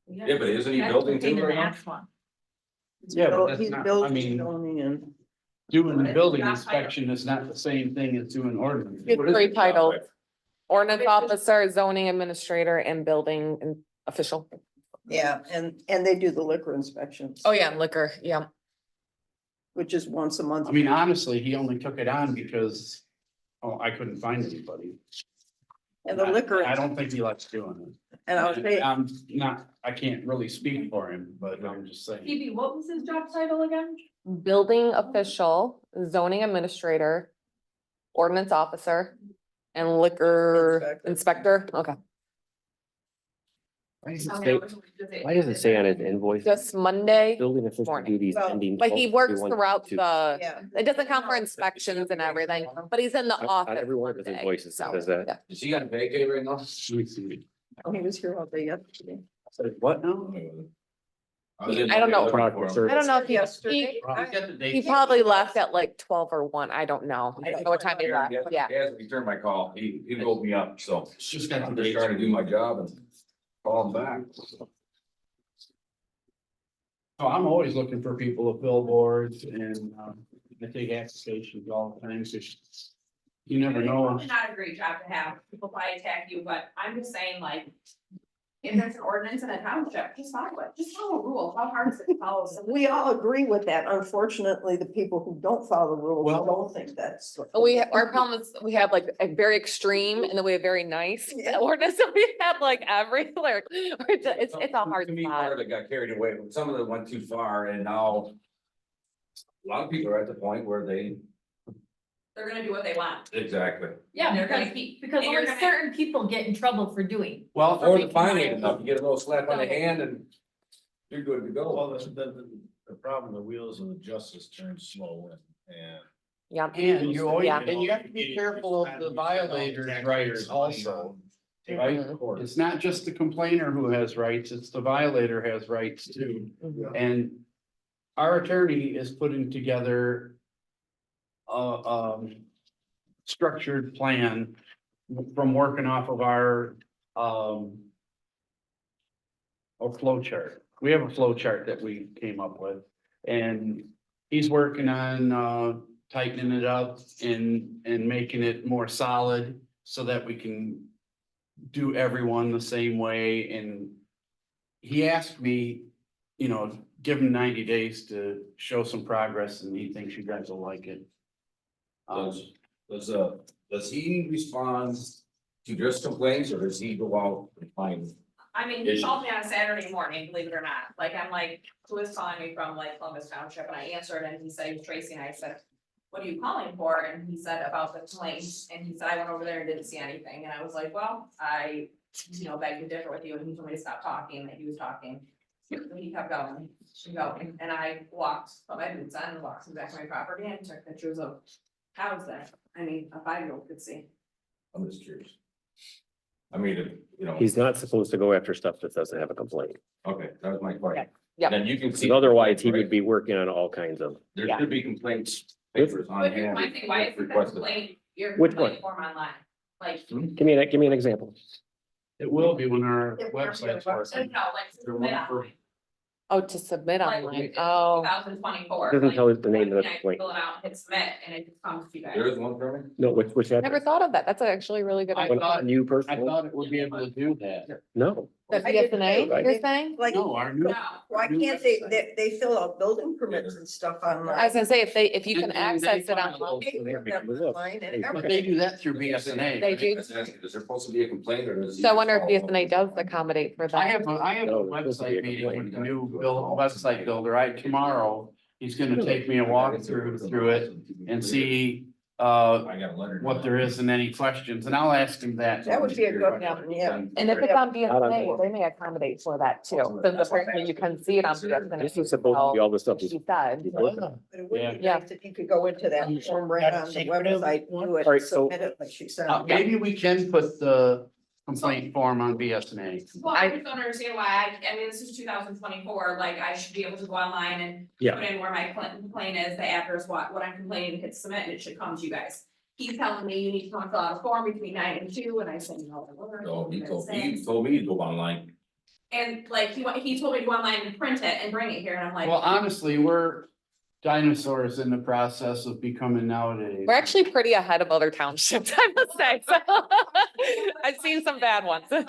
Yeah, but isn't he building too right now? Yeah, but that's He's not, I building, mean, zoning, and doing the building inspection is not the same thing as doing ordinance. it's What is three the job titles, title? ordinance officer, zoning administrator and building and official. yeah, and they do the liquor inspections. Oh, yeah, and liquor, yeah. Which is once a month. I mean, honestly, he only took it on because, I couldn't find anybody. And the liquor, I don't think he likes doing it. and I was saying, I'm not, I can't really speak for him, but I'm just saying. Phoebe, what was his job title again? Building official, zoning administrator, ordinance officer, and liquor inspector, okay. Why does it Okay, say, which one did why does it say on his invoice? Just Monday, Building official morning. duties Well, ending. but he works 12/31/22. throughout the, yeah, it doesn't count for inspections and everything, but he's in the On office. every one of his Monday, invoices, it so, says that. yeah. Is he on vacay right now? he was here all day yesterday. What now? I don't know. I don't know if Yesterday. he probably left at like 12 or 1, I don't know. I don't know what time he left, but yeah. He hasn't returned my call. He woke me up, so. Just got I'm the just trying to do my job and call him back. So I'm always looking for people with billboards and, I take applications all the time, so you never know. Probably not a great job to have, people probably attack you, but I'm just saying like. If there's an ordinance in a township, just follow it, just follow rules, how hard is it to follow? We all agree with that. Unfortunately, the people who don't follow the rules Well- don't think that's. Our problem is, we have like a very extreme and then we have very nice Yeah. ordinance, so we have like every, like, it's a hard To me, spot. part of it got carried away, but some of it went too far and now. A lot of people are at the point where they, They're gonna do what they want. exactly, Yeah, they're gonna keep. Because and you're only gonna- certain people get in trouble for doing. Well, or the fine ain't enough, you get a little slap on the hand and. You're good to Well, go. the problem, the wheels of the justice turn slow and. Yeah. and you always, Yeah. and you have to be careful of the violators' rights also. Right? It's not just the complainer who has rights, it's the violator has rights too. Mhm. And our attorney is putting together structured plan from working off of our, a flow chart. We have a flow chart that we came up with, and he's working on, tightening it up and making it more solid so that we can do everyone the same way. And he asked me, you know, give him 90 days to show some progress, and he thinks you guys will like it. Does he respond to just complaints, or does he go out and find? I mean, he called me on a Saturday morning, believe it or not, like, I'm like, who is calling me from like Columbus Township, and I answered, and he said, it was Tracy, and I said, what are you calling for? And he said about the complaints, and he said, I went over there and didn't see anything, and I was like, well, I, beg to differ with you, and he told me to stop talking, that he was talking. And he kept going, and I walked, put my boots on, and walked to the back of my property and took pictures of cows that, I mean, a 5-year-old could see. I'm just curious. I mean, you know, He's not supposed to go after stuff that doesn't have a complaint. okay, that was my question. Yep. Then you can see. Because otherwise, he would be working on all kinds of, There Yeah. should be complaints papers on But here's hand. my thing, why is the requested. complaint, your Which complaint form online? Like, give me an example. It will be when our It will be website's on the working. no, like, They're submit one for- online. Oh, to submit Like, online, it's oh, 2024. Doesn't like, tell us the name of the I complaint. Fill it out, hit submit, and it just comes to you guys. There is one for me? No, which never happened? thought of that, that's actually a really good I idea. thought- You I personally? thought it would be able to do that. No. The I did BSNA, too, you're saying? Like, No, our new. No, why can't they fill out building permits and stuff online? I was gonna say, if you can And access they it find online, They put them online and But everything. they do that through BSNA. They do. Is there supposed to be a complaint, or does? he so I wonder if follow up? BSNA does accommodate for I that. have a No, it's supposed to be a website meeting complaint. with the new website builder. Tomorrow, he's gonna take me a walk through it and see, I got a letter. what there is and any questions, and I'll ask him that. That would be a good one, yeah. And if it's on BSNA, they may accommodate for that too, since apparently you can see it on This BSNA. is supposed to be all the stuff he's. She said, But it would be Yeah. nice if you could go into that form right on the website, do it, Alright, so- submit it like she said. Maybe we can put the complaint form on BSNA. well, I just don't understand why, I mean, this is 2024, like, I should be able to go online and Yeah. put in where my complaint is, the address, what I'm complaining, hit submit, and it should come to you guys. He's telling me you need to fill out a form between 9 and 2, and I said, no. No, he told me to go online. And like, he told me to go online and print it and bring it here, and I'm like. Well, honestly, we're dinosaurs in the process of becoming nowadays. we're actually pretty ahead of other townships, I must say, so. I've seen some bad ones. As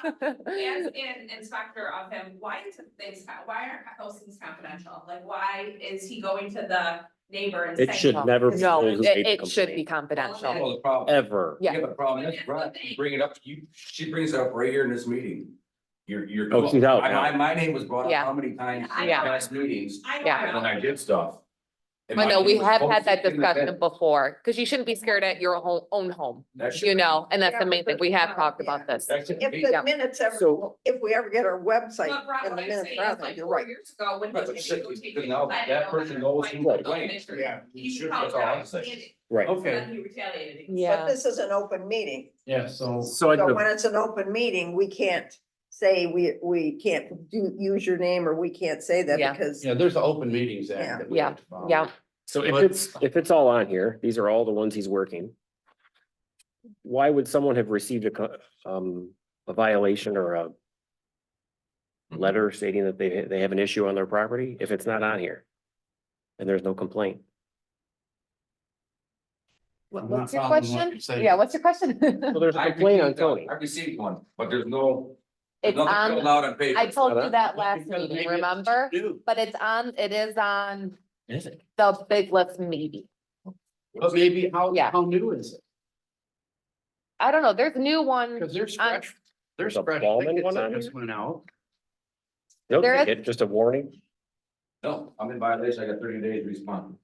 an inspector of him, why aren't those things confidential? Like, why is he going to the neighbor and saying? It should never. be No, told who made the it should be complaint. confidential. Well, the problem. Ever. Yeah. Yeah, but the problem is, right, you bring it up, she brings it up right here in this meeting. You're. Oh, she's out I- now. My name was brought up Yeah. how many times in Yeah. past meetings, I know, Yeah. and when I did stuff. And I my know, we name was have had that posted in the discussion bed. before, because you shouldn't be scared at your own home, That should you be- know, and that's Yeah, the main but thing, we have the- talked yeah. about this. That should If be- the Yeah. minutes ever, So- if we ever get our website But Rob, and the what I'm minutes saying are is out there, like you're 4 right. years ago, when. But he you said- was taking because now pictures, I that didn't know person there knows was who like the complaint. pictures. Yeah, He should- called that's all I'm out, saying. and Right. Okay, then he retaliated. But Yeah, this is an open meeting. yeah, so. So I, So when it's an open meeting, we can't say we can't use your name, or we can't say that Yeah. because. Yeah, there's an Open Meetings Yeah. Act. that we Yeah, have to follow. yeah, so But- if it's all on here, these are all the ones he's working. Why would someone have received a violation or a letter stating that they have an issue on their property if it's not on here? And there's no complaint. I'm not what's your following what question? you're saying. Yeah, what's your question? So there's a I complaint on received Tony. I received one, but there's no, It's nothing on, filled out on paper. I told you that That's last because maybe meeting, it's remember? new. But it is on Is it? the big list maybe. But maybe Yeah. how new is it? I don't know, there's a new one, Because there's On- fresh, there's There's a fresh Ballman tickets one that on just here? went out. No There is- ticket, just a warning. No, I'm in violation, I got 30 days to respond.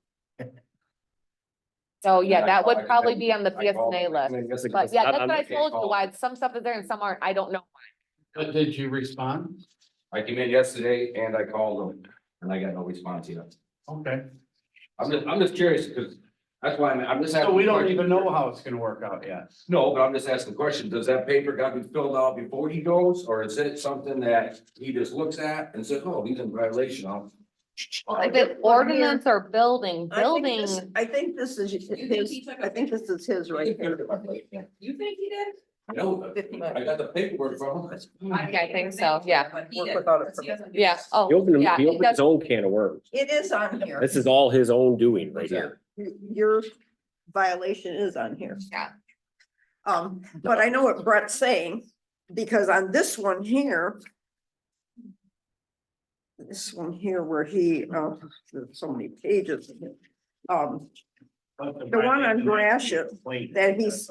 so yeah, I that call- would probably be on the I called- BSNA I list. mean, yes, it But goes- yeah, not that's on what I the told you, call. why some stuff is there and some aren't, I don't know. But did you respond? I came in yesterday and I called them, and I got no response yet. Okay. I'm just curious, because that's why I'm just. So asking we don't questions. even know how it's gonna work out yet. No, but I'm just asking questions. Does that paper got to be filled out before he goes, or is it something that he just looks at and says, oh, he's in violation of? If it's ordinance or building, I think this is his, I think this is his right here. You think he did? No, I got the paperwork from him. I think so, yeah. But he Work did. without it. He doesn't do Yeah, that. oh, He opened, yeah, he he opened his own can of worms. It is on here. This is all his own doing right here. Your violation is on here. Yeah. But I know what Brett's saying, because on this one here. This one here where he, there's so many pages. The one on Gratiot that he's.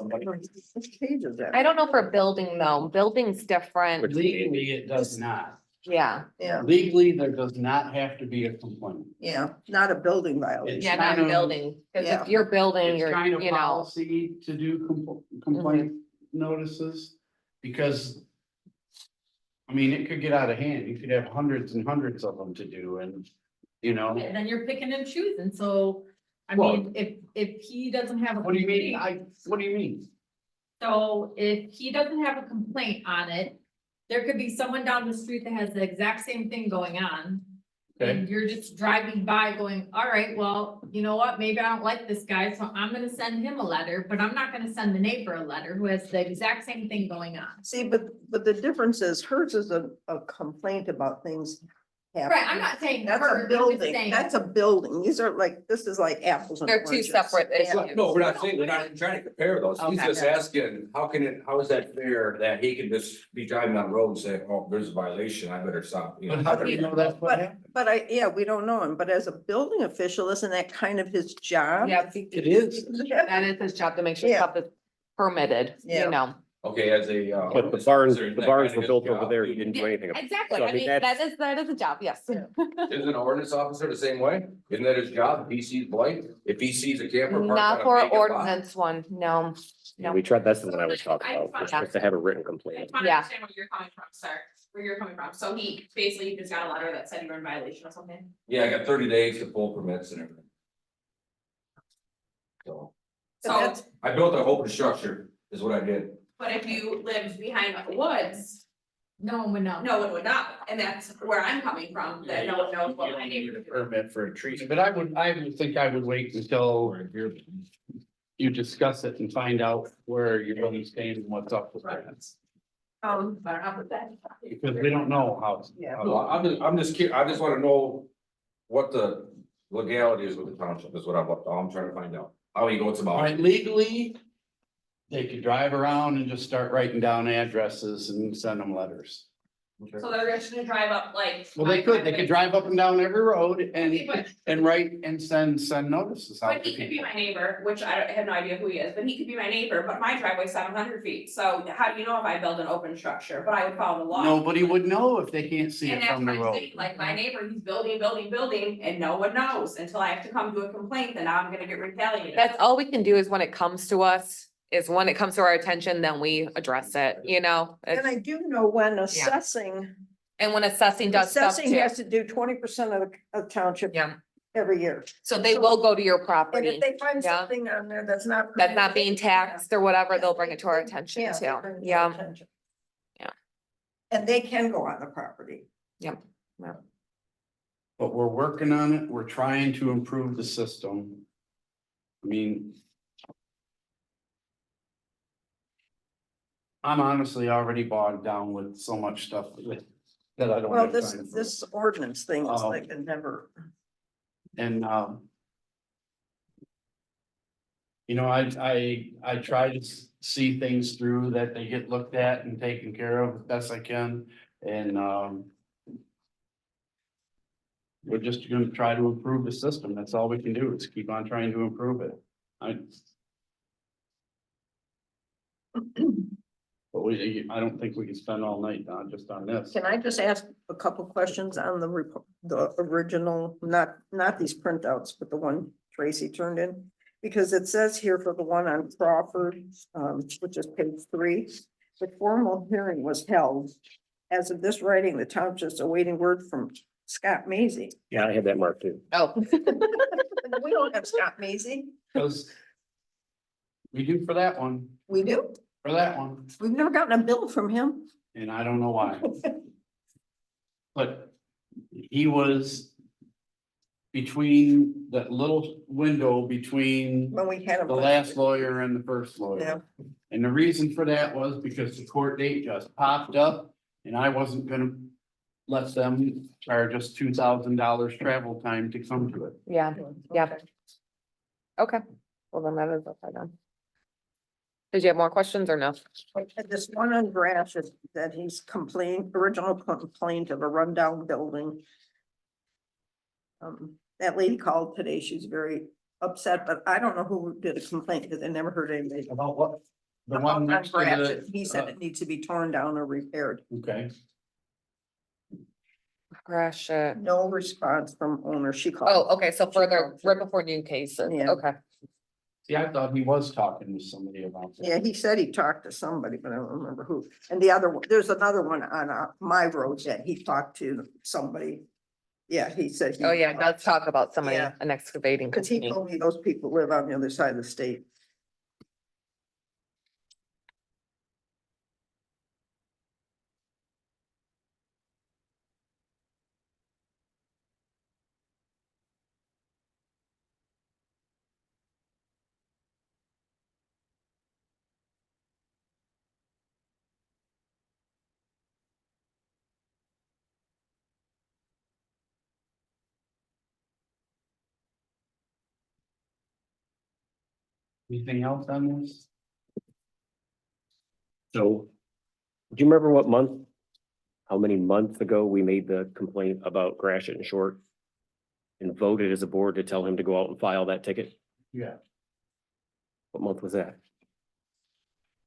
Which page is that? I don't know for building though, building's different, Legally, it does not. yeah, Yeah, Legally, there does not have to be a complaint. yeah, not a building violation. yeah, not kind of- building, cause Yeah. if you're building, It's you're, kind of you know. policy to do complaint notices, because. I mean, it could get out of hand. You could have hundreds and hundreds of them to do and, you know. And then you're picking and choosing, so, I Well- mean, if he doesn't have a. What do you mean? complaint- What do you mean? So if he doesn't have a complaint on it, there could be someone down the street that has the exact same thing going on. Okay. And you're just driving by going, all right, well, you know what, maybe I don't like this guy, so I'm gonna send him a letter, but I'm not gonna send the neighbor a letter who has the exact same thing going on. See, but the difference is hers is a complaint about things. Right, I'm not saying That's her, a I'm just building, saying. that's a building. These are like, this is like apples and They're two oranges. separate Yeah. issues. No, we're not saying, we're not even trying to compare those. He's Okay. just asking, how is that fair that he can just be driving on the road and say, oh, there's a violation, I better stop. You But know, how do you know that's what happened? But yeah, we don't know him, but as a building official, isn't that kind of his job? Yeah, It is. that is his job to make sure Yeah. stuff is permitted, Yeah. you know. Okay, as a. But the barns were built over there, he didn't do anything about it. Exactly, So, I I mean, mean, that's- that is a job, yes. Isn't an ordinance officer the same way? Isn't that his job? If he sees blight, if he sees a camper parked Not on a for vacant lot? ordinance one, no, Yeah, no. we tried, that's the one I was talking about, was just to have a written I complaint. just wanna Yeah. understand where you're coming from, sir, where you're coming from. So he basically just got a letter that said you were in violation or something. Yeah, I got 30 days to pull permits and everything. So, So, I built a whole structure, is what I did. but if you lived behind the woods, No one would know. no one would know, and that's where I'm coming from, that no one knows what my neighbor. Permit for a tree, but I would think I would wait until you discuss it and find out where you're really staying and what's up with that. But I'm not with that. Because we don't know how. Yeah. No, I'm just curious, I just wanna know what the legality is with the township, is what I'm trying to find out. How he goes All about right, it. legally, they could drive around and just start writing down addresses and send them letters. So they're just gonna drive up like. Well, they could drive up and down every road Okay, but- and write and send notices out But to he could be people. my neighbor, which I have no idea who he is, but he could be my neighbor, but my driveway's 700 feet, so how do you know if I build an open structure, but I would follow the law. Nobody would know if they can't see And it that's from what the I'm road. saying, like my neighbor, he's building, and no one knows until I have to come to a complaint, then now I'm gonna get retaliated. That's all we can do is when it comes to us, is when it comes to our attention, then we address it, you know? And It's- I do know when assessing, And when assessing does stuff assessing too, has to do 20% of the township yeah, every year. so they will go to your And property. if they find Yeah. something on there that's not. That's not being permitted, taxed or whatever, they'll bring it to our attention yeah, they too, bring it to our yeah, attention. Yeah. And they can go on the property. yep. But we're working on it. We're trying to improve the system. I mean. I'm honestly already bogged down with so much stuff that I don't Well, have this, time for. this ordinance thing is Oh. like a never, And, you know, I try to see things through that they get looked at and taken care of as best I can, and, we're just gonna try to improve the system. That's all we can do, is keep on trying to improve it. But I don't think we can spend all night on just on this. can I just ask a couple questions on the original, not these printouts, but the one Tracy turned in? Because it says here for the one on Crawford, which is page 3, the formal hearing was held. As of this writing, the township is awaiting word from Scott Mazie. Yeah, I had that marked too. Oh, We don't have Scott Mazie. Because we do for that one, We do. for that one, We've never gotten a bill from him. and I don't know why. But he was between that little window between When we had. the last lawyer and the first lawyer. Yeah. And the reason for that was because the court date just popped up and I wasn't gonna let them charge us $2,000 travel time to come to it. Yeah, yeah. Okay, well then that is okay then. Did you have more questions or no? And this one on Grash is that he's original complaint of a rundown building. That lady called today, she's very upset, but I don't know who did a complaint, because I never heard anybody. About what? The Up one on next to Gratiot, the. he said it needs to be torn down or repaired. Okay, Crash. No response from owner, she called. Oh, okay, so further, right before new cases, Yeah. okay. see, I thought he was talking to somebody about that. Yeah, he said he talked to somebody, but I don't remember who. And the other one, there's another one on my road that he talked to somebody. Yeah, he said. Oh, yeah, it does talk about somebody, Yeah. an excavating Cause he company. told me those people live on the other side of the state. Anything else on this? So, do you remember what month? How many months ago we made the complaint about Gratiot and Short? And voted as a board to tell him to go out and file that ticket? Yeah. What month was that?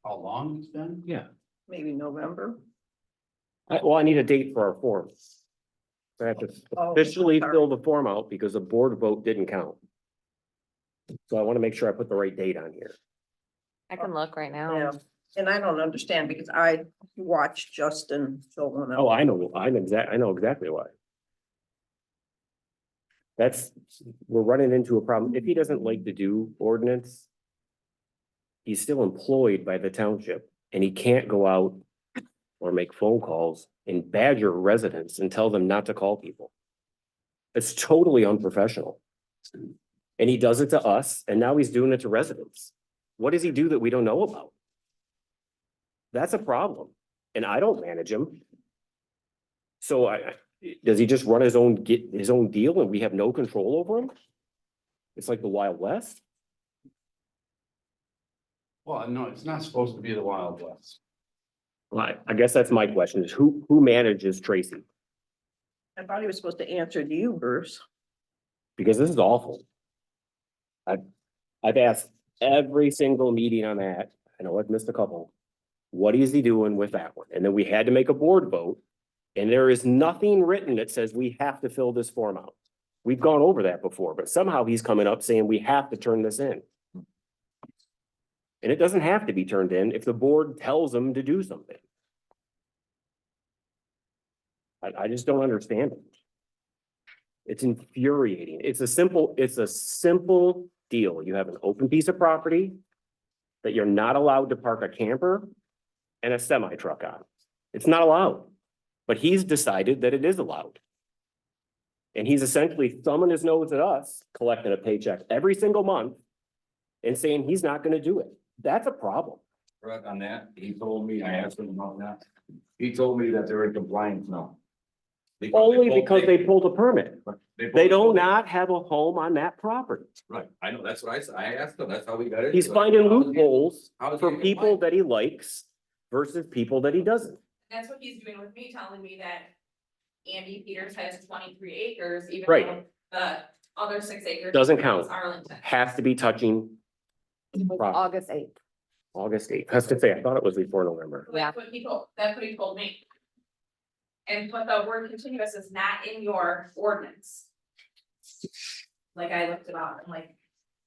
How long it's been? Yeah. Maybe November. Well, I need a date for our form. I have to Oh, officially sorry. fill the form out because the board vote didn't count. So I want to make sure I put the right date on here. I can look right now. Yeah, and I don't understand because I watched Justin fill one Oh, out. I know, I know exactly why. We're running into a problem. If he doesn't like to do ordinance, he's still employed by the township and he can't go out or make phone calls and badger residents and tell them not to call people. It's totally unprofessional. And he does it to us and now he's doing it to residents. What does he do that we don't know about? That's a problem. And I don't manage him. So does he just run his own deal and we have no control over him? It's like the Wild West. Well, no, it's not supposed to be the Wild West. Well, I guess that's my question is who manages Tracy? I thought he was supposed to answer to you, Bruce. Because this is awful. I've asked every single meeting on that. I know I've missed a couple. What is he doing with that one? And then we had to make a board vote. And there is nothing written that says we have to fill this form out. We've gone over that before, but somehow he's coming up saying we have to turn this in. And it doesn't have to be turned in if the board tells him to do something. I just don't understand it. It's infuriating. It's a simple deal. You have an open piece of property that you're not allowed to park a camper and a semi truck on. It's not allowed, but he's decided that it is allowed. And he's essentially thumbing his nose at us, collecting a paycheck every single month and saying he's not gonna do it. That's a problem. Right on that, he told me, I asked him about that, he told me that they're in compliance now. Only because they pulled a permit. They don't pulled- not have a home on that property. Right, I know, that's what I said, I asked him, that's how we got it. He's finding loopholes How is he for in people compliance? that he likes versus people that he doesn't. That's what he's doing with me, telling me that Andy Peters has 23 acres, even Right. though the other 6 acres. Doesn't is count. Arlington. Has to be touching August 8th. August 8th. Has to say, I thought it was before November. That's what he told me. And but the word continuous is not in your ordinance. Like I looked it up and like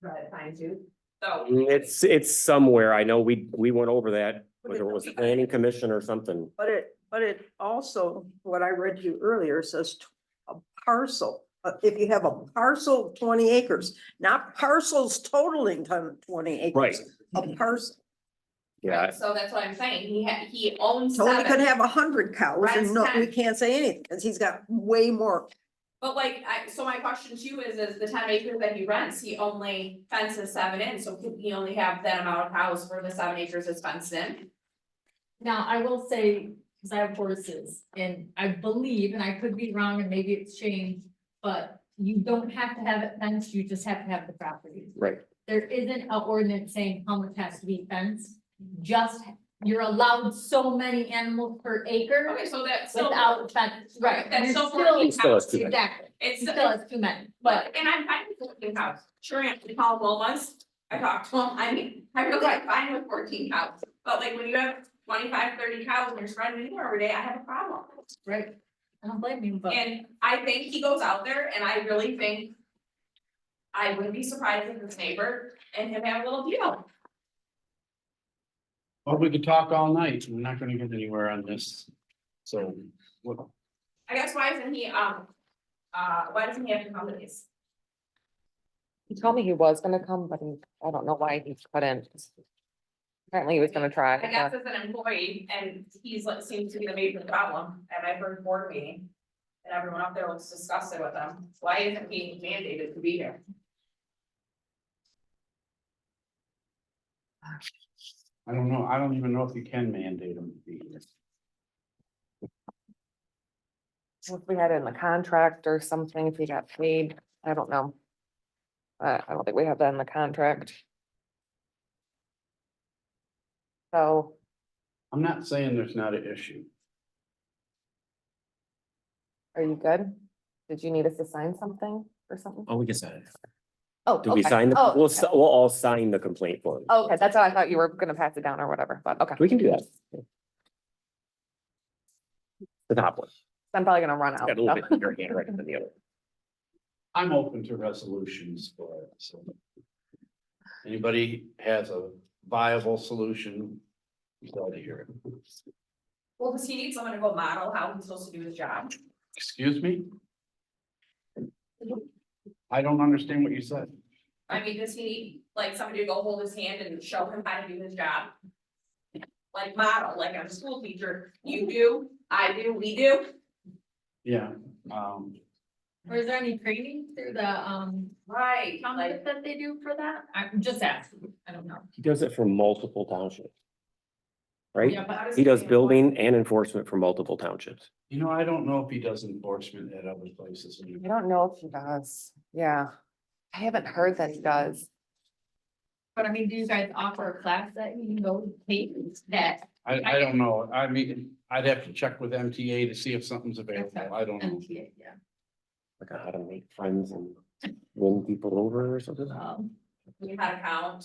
read it fine too, so. It's somewhere. I know we went over that, whether it was planning commission or something. But it also, what I read to you earlier says a parcel. If you have a parcel of 20 acres, not parcels totaling 20 acres. Right. A parcel. Yeah, So that's what I'm saying, he owns Tony could 7, have 100 cows and Rents no, we 10. can't say anything because he's got way more. But like, so my question to you is the 10 acres that he rents, he only fences 7 in, so could he only have that amount of cows for the 7 acres is fenced in? Now, I will say, because I have horses, and I believe, and I could be wrong, and maybe it's changed, but you don't have to have it fenced, you just have to have the property. Right. There isn't an ordinance saying how much has to be fenced, just, you're allowed so many animals per acre Okay, so that's still. without fence, right? That's You're still 14 Still has cows. too many. Exactly, It's he still, still has too many, but but, and I'm fine with 14 cows. Sure, we call them Lomas. I talked to them, I mean, I really am fine with 14 cows, but like when you have 25, 30 cows and you're spreading manure every day, I have a problem. right, I don't blame you, but. And I think he goes out there and I really think. I wouldn't be surprised if his neighbor and him have a little deal. Well, we could talk all night. We're not gonna get anywhere on this. So, what, I guess why isn't he, why doesn't he have to come to these? He told me he was gonna come, but I don't know why he couldn't. Apparently he was gonna try. I guess as an employee, and he's like, seems to be the major problem at my first board meeting. And everyone up there looks disgusted with him. Why isn't he mandated to be here? I don't know. I don't even know if you can mandate them to be here. If we had it in the contract or something, if he got paid, I don't know. I don't think we have that in the contract. So, I'm not saying there's not an issue. are you good? Did you need us to sign something or something? Oh, we can sign it. Oh, Do we okay. sign the, Oh, we'll, okay. we'll all sign the complaint form. Okay, that's how I thought you were gonna pass it down or whatever, but okay. We can do that. The top one. I'm probably gonna run out. Got a little so. bit bigger handwriting than the other. I'm open to resolutions for it, so. Anybody has a viable solution, I'm glad to hear it. Well, does he need someone to go model how he's supposed to do his job? Excuse me? I don't understand what you said. I mean, does he need like somebody to go hold his hand and show him how to do his job? Like model, like I'm a school teacher, you do, I do, we do. Yeah, Or is there any training through the, Right, township that they do for that? I'm just asking, I don't know. He does it for multiple townships. Right? Yeah, but He does building and enforcement for multiple townships. you know, I don't know if he does enforcement at other places. I don't know if he does. Yeah. I haven't heard that he does. But I mean, do you guys offer a class that you can go take that I don't know. I mean, I'd have to check with MTA to see if something's available. I don't know. MTA, yeah. Like how to make friends and win people over or something. We had a count.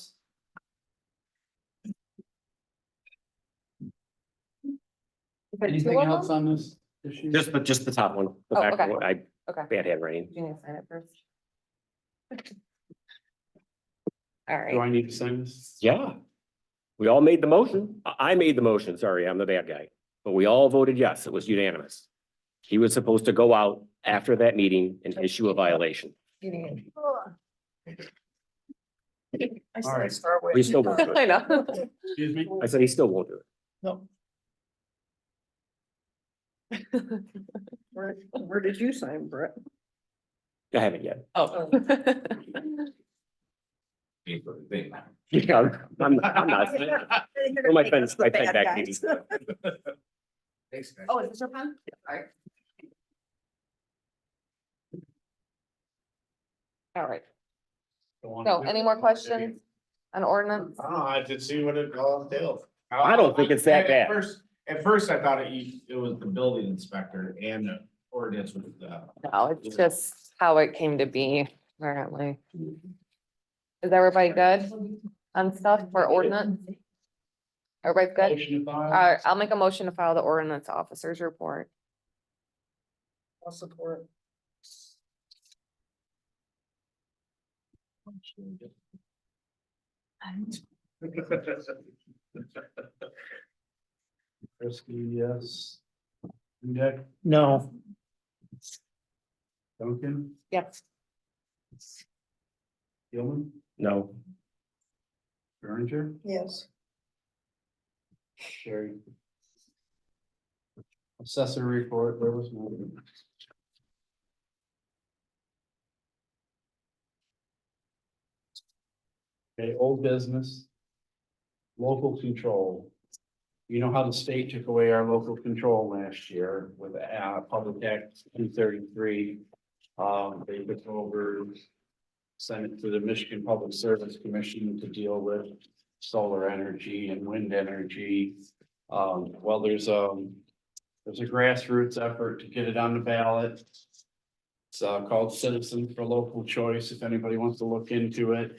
Is it two Anything of else them? on this issue? Just the top one. The Oh, back okay. one, I Okay. bad handwriting. You need to sign it first. All Do right. I need to sign this? Yeah. We all made the motion. I made the motion. Sorry, I'm the bad guy. But we all voted yes. It was unanimous. He was supposed to go out after that meeting and issue a violation. I All right. start with. We still won't do it. I know. Excuse me? I said he still won't do it. No. Where did you sign, Brett? I haven't yet. Oh. Yeah, I'm not. Throw my pen back, maybe. Thanks, guys. Oh, is this your pen? Sorry. All right. Don't want So to- any more questions on ordinance? Oh, I did see what it all entails. I don't think it's that bad. At first I thought it was the building inspector and the ordinance with the. No, it's just how it came to be, apparently. Is everybody good on stuff for ordinance? Everybody's good? Motion to file? All right, I'll make a motion to file the ordinance officer's report. I'll support. Krisky, yes. Dudek, No, Duncan, Yep. Gilman, No, Berenger, Yes. Sherry. Assessor report, there was no. Okay, old business. Local control. You know how the state took away our local control last year with Public Act 233. They took over. Sent it to the Michigan Public Service Commission to deal with solar energy and wind energy. Well, there's a grassroots effort to get it on the ballot. It's called Citizens for Local Choice, if anybody wants to look into it.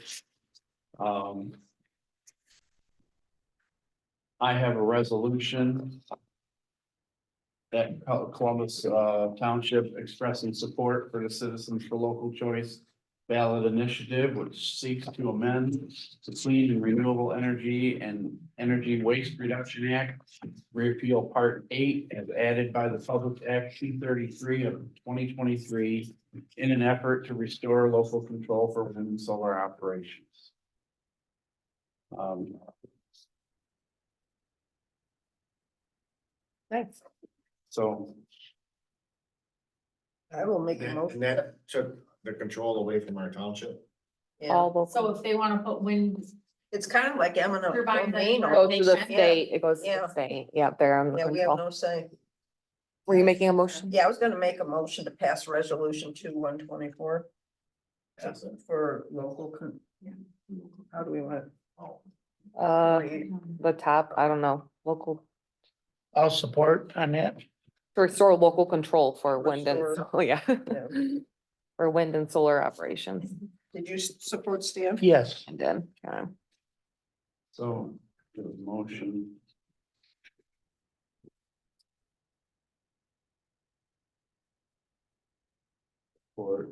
I have a resolution that Columbus Township expressing support for the Citizens for Local Choice ballot initiative, which seeks to amend the Clean and Renewable Energy and Energy Waste Reduction Act, repeal Part 8 as added by the Public Act 233 of 2023 in an effort to restore local control for wind and solar operations. Nice. So I will make a And motion. that took the control away from our township. Yeah, All those So if they wanna put wind, it's kind of like eminent Turbines domain. anywhere. go almost. to the Yeah. state, it goes to Yeah. the state, yeah, they're on the Yeah, we have control. no say. Were you making a motion? Yeah, I was gonna make a motion to pass resolution 2124. For local how do we want? The top, I don't know, local, I'll support on that. to restore local control for wind and, Restore. oh, yeah. Yeah. For wind and solar operations. Did you support Stan? Yes, And then, yeah. So, the motion. For.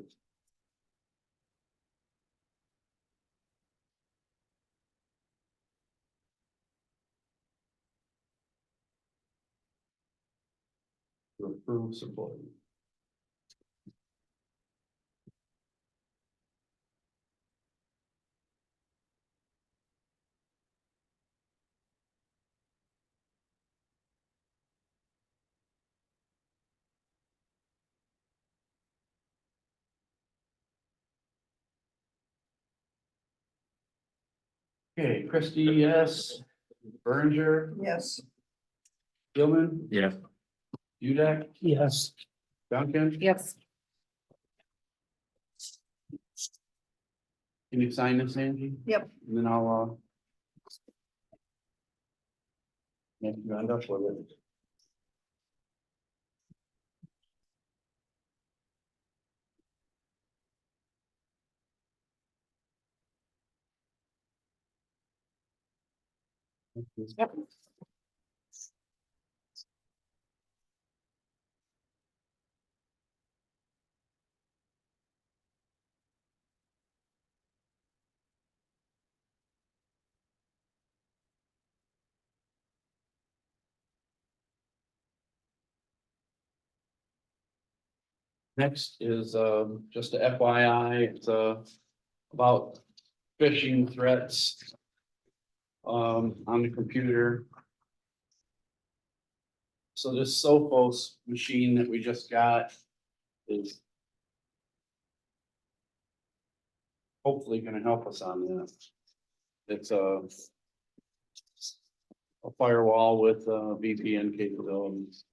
To approve support. Okay, Christie, yes. Berenger, Yes. Gilman, Yeah. Hudak, yes. Duncan. Yes. Can you sign this, Angie? Yep. And then I'll, make you end up with it. Yep. Next is just a FYI, it's about phishing threats. On the computer. So this Sophos machine that we just got is. Hopefully gonna help us on this. It's a firewall with VPN capabilities.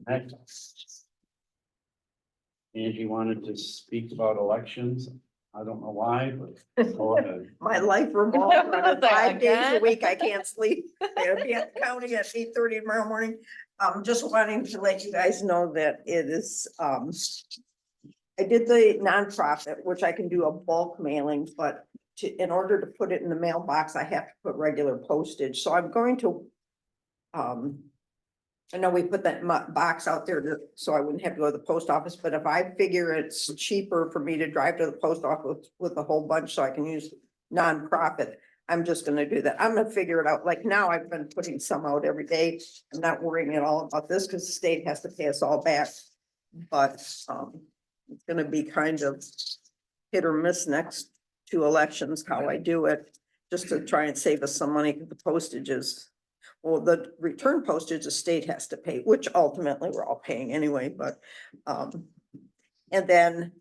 Next. Angie wanted to speak about elections. I don't know why, but go ahead. My life revolves around it. 5 days a Again? week. I can't sleep. I'll be at the county at 8:30 tomorrow morning. Just wanting to let you guys know that it is, I did the nonprofit, which I can do a bulk mailing, but in order to put it in the mailbox, I have to put regular postage. So I'm going to, I know we put that box out there so I wouldn't have to go to the post office, but if I figure it's cheaper for me to drive to the post office with a whole bunch so I can use nonprofit, I'm just gonna do that. I'm gonna figure it out. Like now I've been putting some out every day. I'm not worrying at all about this because the state has to pay us all back. But it's gonna be kind of hit or miss next 2 elections, how I do it, just to try and save us some money. The postage is, Well, the return postage the state has to pay, which ultimately we're all paying anyway, but, and then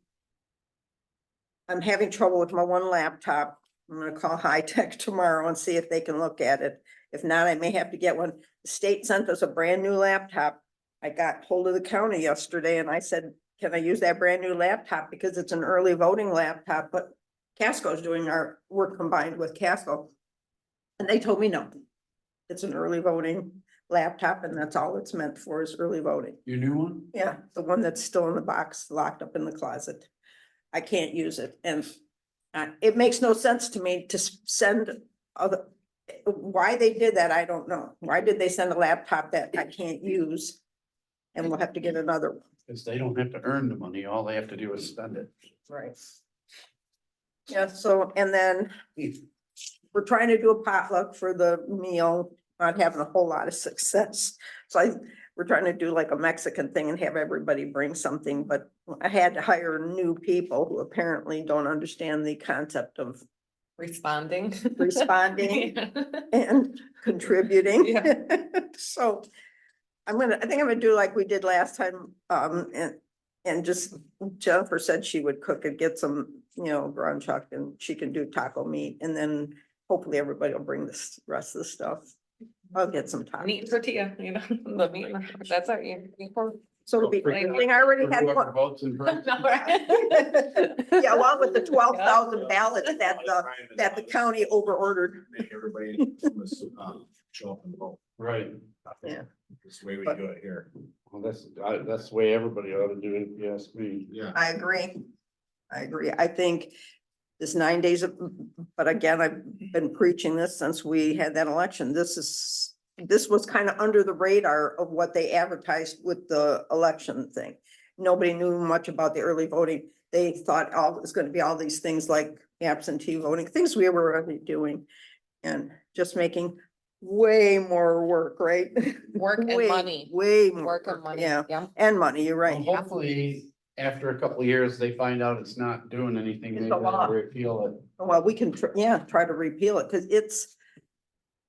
I'm having trouble with my one laptop. I'm gonna call High Tech tomorrow and see if they can look at it. If not, I may have to get one. The state sent us a brand new laptop. I got hold of the county yesterday and I said, can I use that brand new laptop? Because it's an early voting laptop, but Casco's doing our work combined with Casco. And they told me no. It's an early voting laptop and that's all it's meant for is early voting. Your new one? Yeah, the one that's still in the box, locked up in the closet. I can't use it and it makes no sense to me to send other, why they did that, I don't know. Why did they send a laptop that I can't use? And we'll have to get another one. Because they don't have to earn the money, all they have to do is spend it. Right. Yeah, so, and then we're trying to do a potluck for the meal, not having a whole lot of success. So we're trying to do like a Mexican thing and have everybody bring something, but I had to hire new people who apparently don't understand the concept of Responding. responding Yeah. and contributing. Yeah. So I think I'm gonna do like we did last time, and just Jennifer said she would cook and get some, ground chuck and she can do taco meat and then hopefully everybody will bring this rest of the stuff. I'll get some Meat and tacos. tortilla, the meat, that's our. So it'll be, I already had one. Votes in person. Yeah, along with the 12,000 ballots that the county over ordered. Make everybody show up and vote. Right. Yeah. This way we do it here. Well, that's the way everybody ought to do it, if you ask me. Yeah. I agree. I think this 9 days of, but again, I've been preaching this since we had that election. This was kind of under the radar of what they advertised with the election thing. Nobody knew much about the early voting. They thought it was going to be all these things like absentee voting, things we were already doing. And just making way more work, right? Work and Way, money. Way more. Work and money, Yeah, yeah. and money, you're right. Well, hopefully, after a couple of years, they find out it's not doing anything, It's maybe a law. they'll repeal it. Well, we can, try to repeal it, because it's,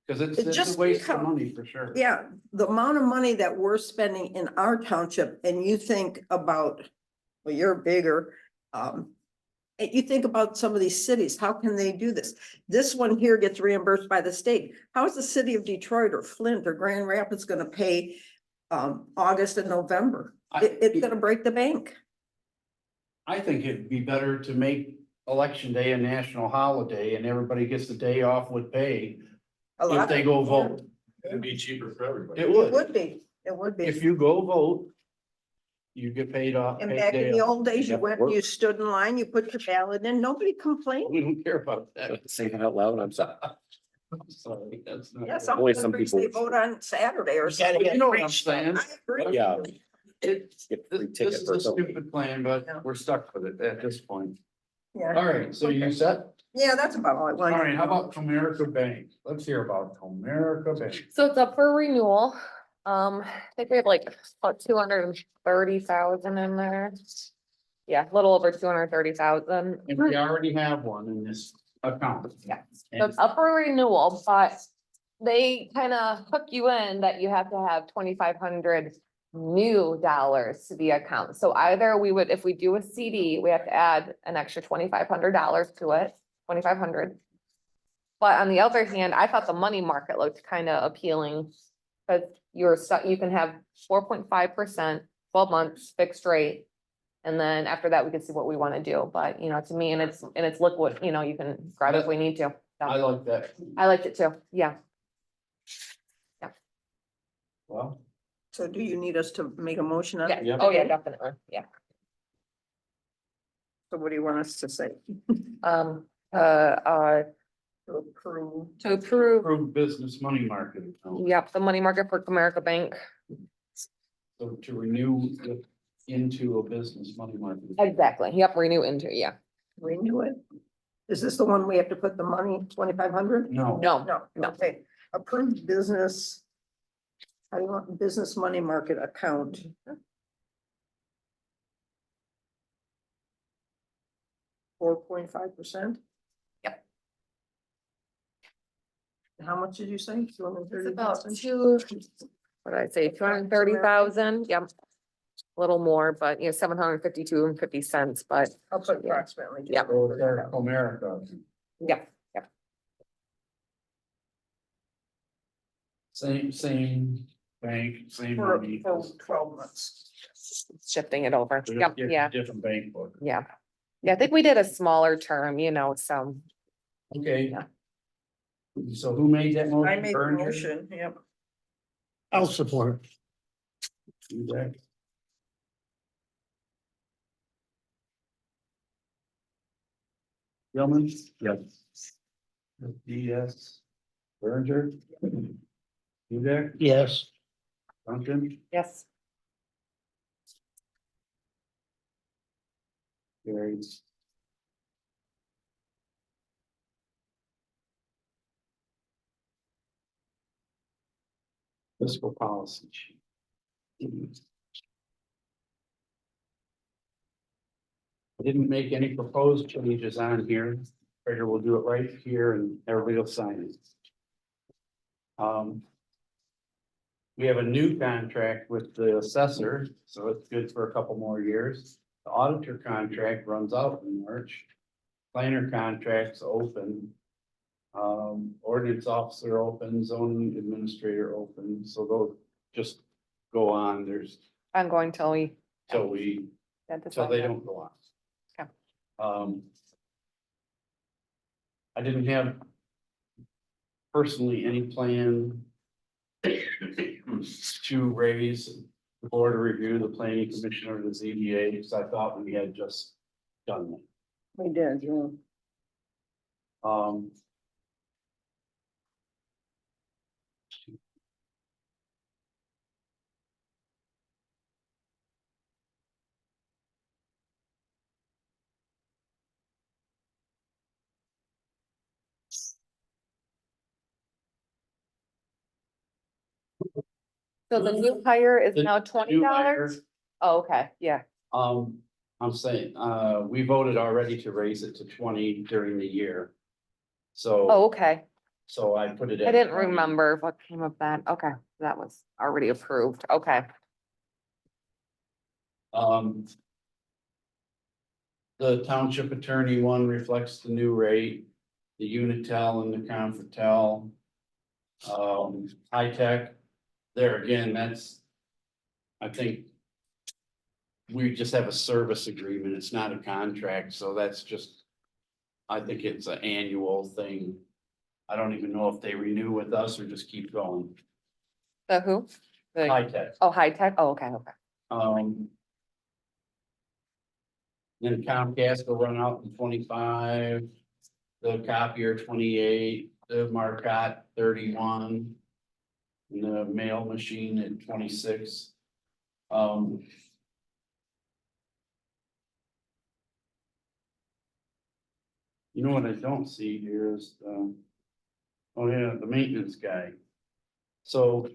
Cause It it's just a waste of become- money for sure. yeah, the amount of money that we're spending in our township, and you think about, well, you're bigger, and you think about some of these cities, how can they do this? This one here gets reimbursed by the state. How is the city of Detroit or Flint or Grand Rapids gonna pay August and November? It's gonna break the bank. I think it'd be better to make election day a national holiday and everybody gets the day off with pay A lot if they of- go vote. It'd be cheaper for everybody. It It would. would be, it would be. If you go vote, you get paid off. And paid back day in the off. old days, you Yep, went, work. you stood in line, you put your ballot in, nobody complained. We don't care about that. Say that out loud, I'm sorry. Sorry, that's not. Yeah, good. some Only some countries, people they would. vote on Saturday or You something. know what I'm saying? I agree. Yeah. It- Get free This ticket is for a something. stupid plan, but Yeah. we're stuck with it at this point. Yeah, All right, so you Okay. set? yeah, that's about all I All wanted. right, how about Comerica Bank? Let's hear about Comerica Bank. So it's up for renewal. I think we have like about 230,000 in there. Yeah, a little over 230,000. And we already have one in this account. Yeah. So And it's up for renewal, but they kind of hook you in that you have to have 2,500 new dollars to the account. So either we would, if we do a CD, we have to add an extra $2,500 to it, 2,500. But on the other hand, I thought the money market looked kind of appealing. Cause you're stuck, you can have 4.5%, 12 months fixed rate. And then after that, we can see what we want to do. But to me, and it's liquid, you can grab it if we need to. I So like that. I liked it too. Yeah. Well, So do you need us to make a motion on it? Yeah. Oh, yeah, definitely. Yeah. So what do you want us to say? Um, To approve. to approve, approved business money market account. yep, the money market for Comerica Bank. So to renew it into a business money market. Exactly. Yep, renew into, yeah. Renew it. Is this the one we have to put the money, 2,500? No. No, No, No. okay. Approved business. How do you want business money market account? 4.5%? Yep. How much did you say? It's about what did I say, 230,000, yep. A little more, but 752 and 50 cents, but I'll put approximately. Yeah. So it's our Comerica, yeah, same bank, same For, money. for 12 months. shifting it over. Just Yep, get yeah, Different bank book. yeah. Yeah, I think we did a smaller term, so Okay. Yeah. So who made that motion? I made the Berger? motion, yep. I'll support. Do that. Gilman? Yes. Yes. Berenger? You there? Yes. Duncan? yes. Carried. Fiscal policy. I didn't make any proposed changes on here. Figure we'll do it right here and everybody will sign it. We have a new contract with the assessor, so it's good for a couple more years. The auditor contract runs out in March. Planner contracts open. Ordinance officer open, zoning administrator open, so they'll just go on, there's, Ongoing till we. till we, get this till they on. don't go on. Okay. I didn't have personally any plan to raise the board to review the planning commission or the ZBA, because I thought we had just done that. We did, yeah. Um. So the new hire is The now new $20? hire, Oh, okay, yeah, I'm saying, we voted already to raise it to 20 during the year. oh, So, okay. so I put it. I at didn't 20. remember what came of that. Okay, that was already approved. Okay. Um. The township attorney one reflects the new rate, the Unitel and the Confortel. High tech, there again, that's. I think. We just have a service agreement, it's not a contract, so that's just. I think it's an annual thing. I don't even know if they renew with us or just keep going. The who? The, High tech, oh, high tech, oh, okay, okay. Then Comcast will run out in 25, the copier 28, the Marcotte 31. And the mail machine at 26. You know what I don't see here is, oh yeah, the maintenance guy. So.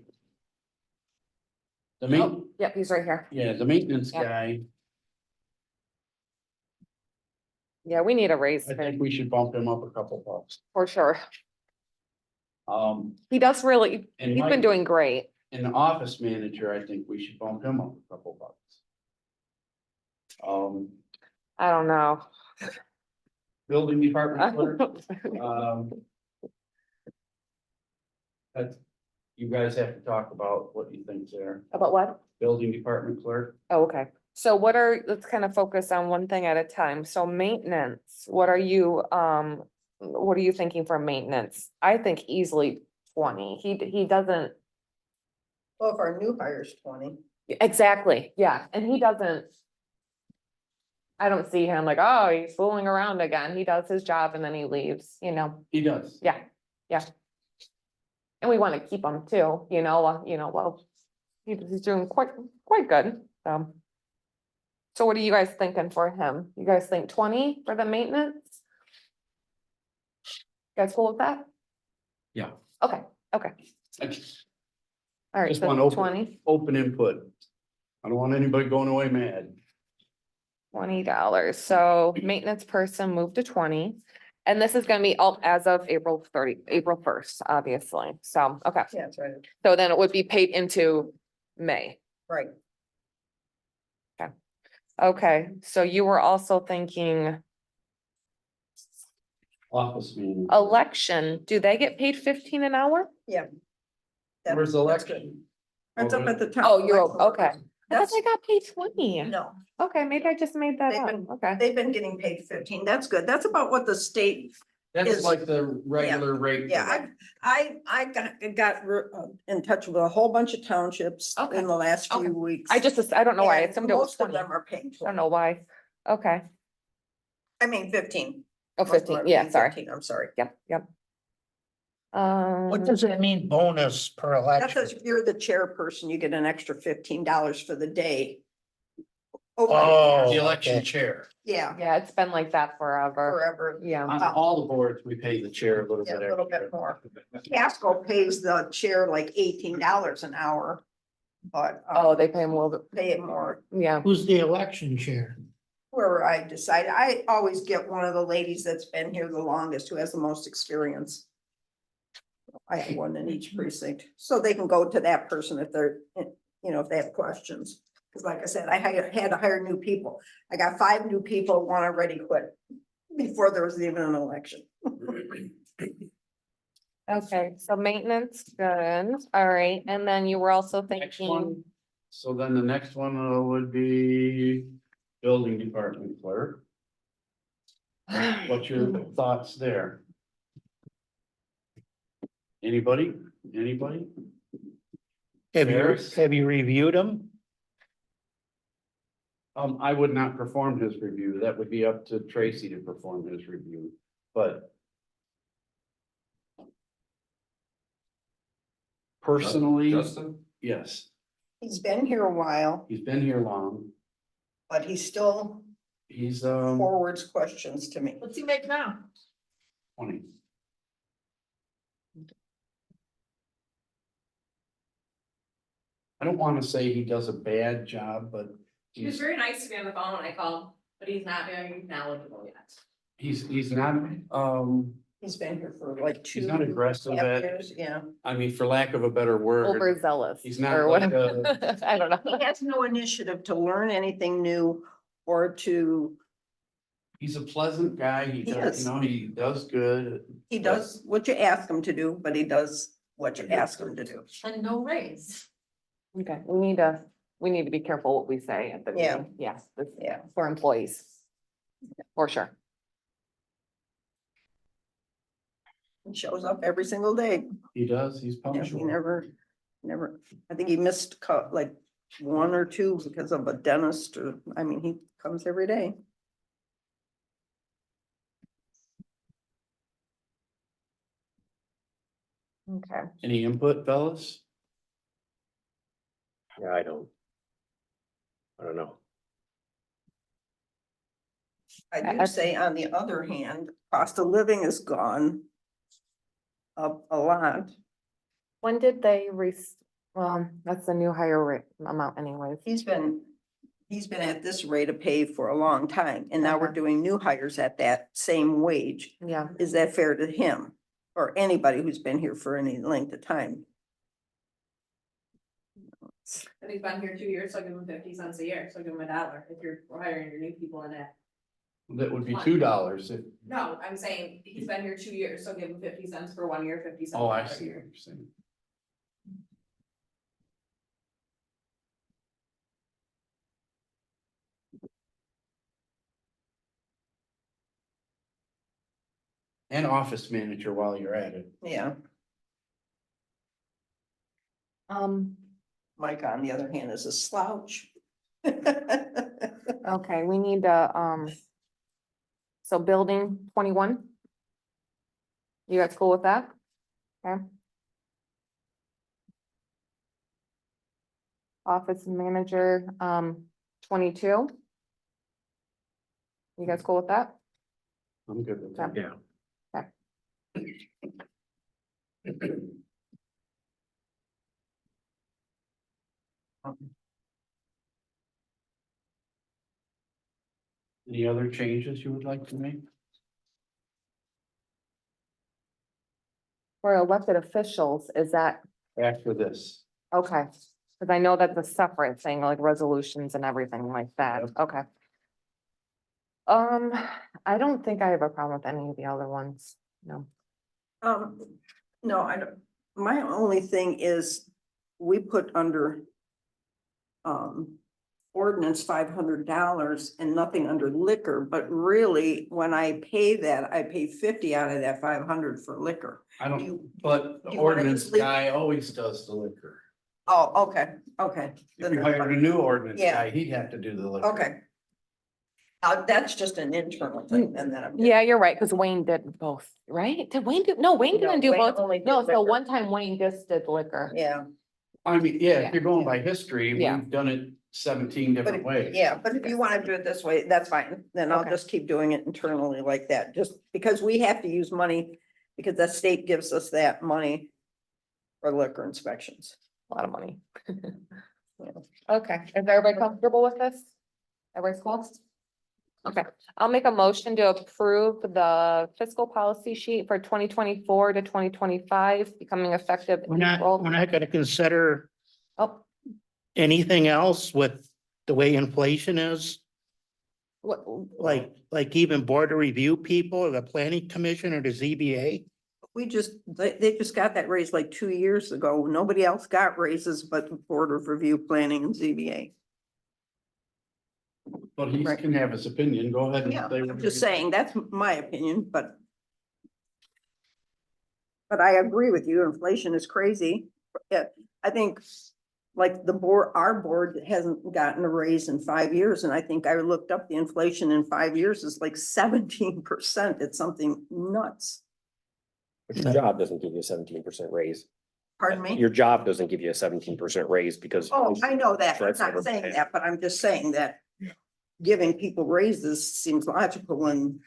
The main, Oh, yep, he's right here. yeah, the maintenance Yep. guy, Yeah, we need a raise I think we should bump him up a couple bucks. for sure. Um, He does really, and he's been Mike, doing great. and the office manager, I think we should bump him up a couple bucks. I don't know. Building department clerk, that's, you guys have to talk about what you think there, About what? building department clerk. Oh, okay. So what are, let's kind of focus on one thing at a time. So maintenance, what are you thinking for maintenance? I think easily 20. He doesn't, Well, if our new hire's 20, exactly, yeah, and he doesn't. I don't see him like, oh, he's fooling around again. He does his job and then he leaves, He does. yeah, yeah. And we want to keep him too, well, he's doing quite good, so. So what are you guys thinking for him? You guys think 20 for the maintenance? You guys cool with that? Yeah. Okay, okay, all right, Just so want open, 20. open input. I don't want anybody going away mad. $20, so maintenance person moved to 20. And this is gonna be all as of April 1st, obviously. So, okay. Yeah, that's right, So then it would be paid into May. right. Okay, so you were also thinking Office meeting. election, do they get paid 15 an hour? That- Where's the that's good. election? That's up at the top. Oh, you're, okay. I thought That's, they got paid 20. no, Okay, maybe I just made that They've up. been- Okay. they've been getting paid 15. That's good. That's about what the state, That's Is- like the regular rate. for yeah, that. I got in touch with a whole bunch of townships Okay. in the last Okay. few weeks. I don't know why. I and assumed it was Most of 20. them are paying. I don't know why. Okay. I mean, 15. Oh, Most of them 15. are Yeah, paying sorry. 15, I'm sorry. Yep, yep. What does that mean, bonus per That election? says if you're the chairperson, you get an extra $15 for the day. Oh, Oh. The election okay. chair. yeah, Yeah, it's been like that forever. forever. Yeah. On all the boards, we pay the chair a little Yeah, bit. a little bit extra. more. Casco pays the chair like $18 an hour, but. Oh, they pay them a little Pay it more. bit. Yeah. Who's the election chair? Where I decide, I always get one of the ladies that's been here the longest, who has the most experience. I have one in each precinct, so they can go to that person if they're, if they have questions. Cause like I said, I had to hire new people. I got 5 new people, one already quit before there was even an election. Okay, so maintenance, good. All right. And then you were also Next thinking, one. So then the next one would be building department clerk. What's your thoughts there? Anybody? Ferris? Have you reviewed them? I would not perform his review. That would be up to Tracy to perform his review, but. Personally, Justin? yes, He's been here a while, he's been here long. but he still He's, forwards questions to me. What's he make now? 20. I don't wanna say he does a bad job, but He was he's, very nice to me on the phone when I called, but he's not very knowledgeable yet. he's not, He's been here for like 2. he's not aggressive half at, years, yeah. I mean, for lack of a better word. overzealous. He's not or like whatever. I don't know. He has no initiative to learn anything new or to, He's a pleasant guy. He does, is. he does good. he does what you ask him to do, but he does what you ask him to do. And no raise. Okay, we need to be careful what we say at the Yeah. meeting. Yes, this- Yeah. for employees. For sure. He shows up every single day. He does, he's Yeah, he punctual. never, I think he missed like 1 or 2 because of a dentist or, I mean, he comes every day. Okay. Any input, fellas? Yeah, I don't know. I do I- say, on the other hand, cost of living is gone up a lot. When did they well, that's the new higher rate amount anyways. He's been at this rate of pay for a long time, and now we're Okay. doing new hires at that same wage. Yeah, Is that fair to him or anybody who's been here for any length of time? And he's been here 2 years, so I give him 50 cents a year, so I give him $1 if you're hiring your new people in it. That would be $2 if, No, I'm saying he's been here 2 years, so give him 50 cents for 1 year, 50 cents. oh, for I another see year. what you're saying. And office manager while you're at it. Yeah, Mike, on the other hand, is a slouch. okay, we need to, so building 21. You guys cool with that? Okay. Office manager, 22. You guys cool with that? I'm good with that. Yeah. Any other changes you would like to make? For elected officials, is that, After this. okay, cause I know that's a separate thing, like resolutions and everything like that, okay. I don't think I have a problem with any of the other ones, no. No, I don't, my only thing is, we put under. Ordinance $500 and nothing under liquor, but really, when I pay that, I pay 50 out of that 500 for liquor. I don't, You- but the you wanna ordinance just leave- guy always does the liquor. Oh, okay. If you hired a new ordinance Yeah. guy, he'd have to do the liquor. Okay. That's just an internal thing, and then I'm. Yeah, you're right, cause Wayne did both, right? Did Wayne do, no, Wayne No, didn't do Wayne both, only did no, so liquor. one time Wayne just did liquor. Yeah, I mean, yeah, if you're going by history, Yeah. we've done it 17 but, different ways. but if you wanna do it this way, that's fine, then I'll Okay. just keep doing it internally like that, just because we have to use money. Because the state gives us that money for liquor inspections. A lot of money. Okay, is everybody comfortable with this? Everybody's cool? Okay, I'll make a motion to approve the fiscal policy sheet for 2024 to 2025, becoming effective. We're not gonna consider Oh, anything else with the way inflation is, what, like even board of review people or the planning commission or the ZBA. They just got that raise like 2 years ago. Nobody else got raises but the Board of Review, Planning and ZBA. But he Right. can have his opinion, go ahead and Yeah, say. I'm just saying, that's my opinion, but. But I agree with you, inflation is crazy. I think, like our board hasn't gotten a raise in 5 years, and I think I looked up the inflation in 5 years is like 17%. It's something nuts. But your job doesn't give you a 17% raise. Pardon me? Your job doesn't give you a 17% raise because. Oh, I know that. I'm That's not never saying been- that, but I'm just saying that. Giving people raises seems logical and.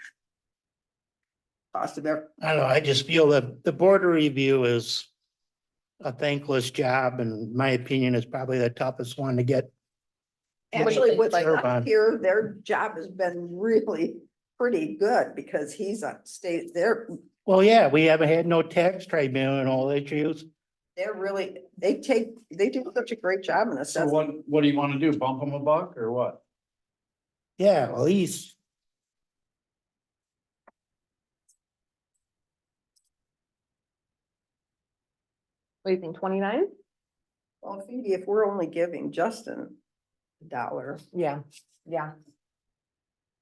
Cost of everything. I don't know, I just feel that the board of review is a thankless job, and in my opinion, is probably the toughest one to get. Actually, with Serve Scott on. here, their job has been really pretty good because he's on state, Well, yeah, we haven't had no tax tribunal issues. they're really, they do such a great job in So assessment. what do you want to do? Bump him a buck or what? Yeah, at least. what do you think, 29? Well, Phoebe, if we're only giving Justin $1, Yeah, yeah.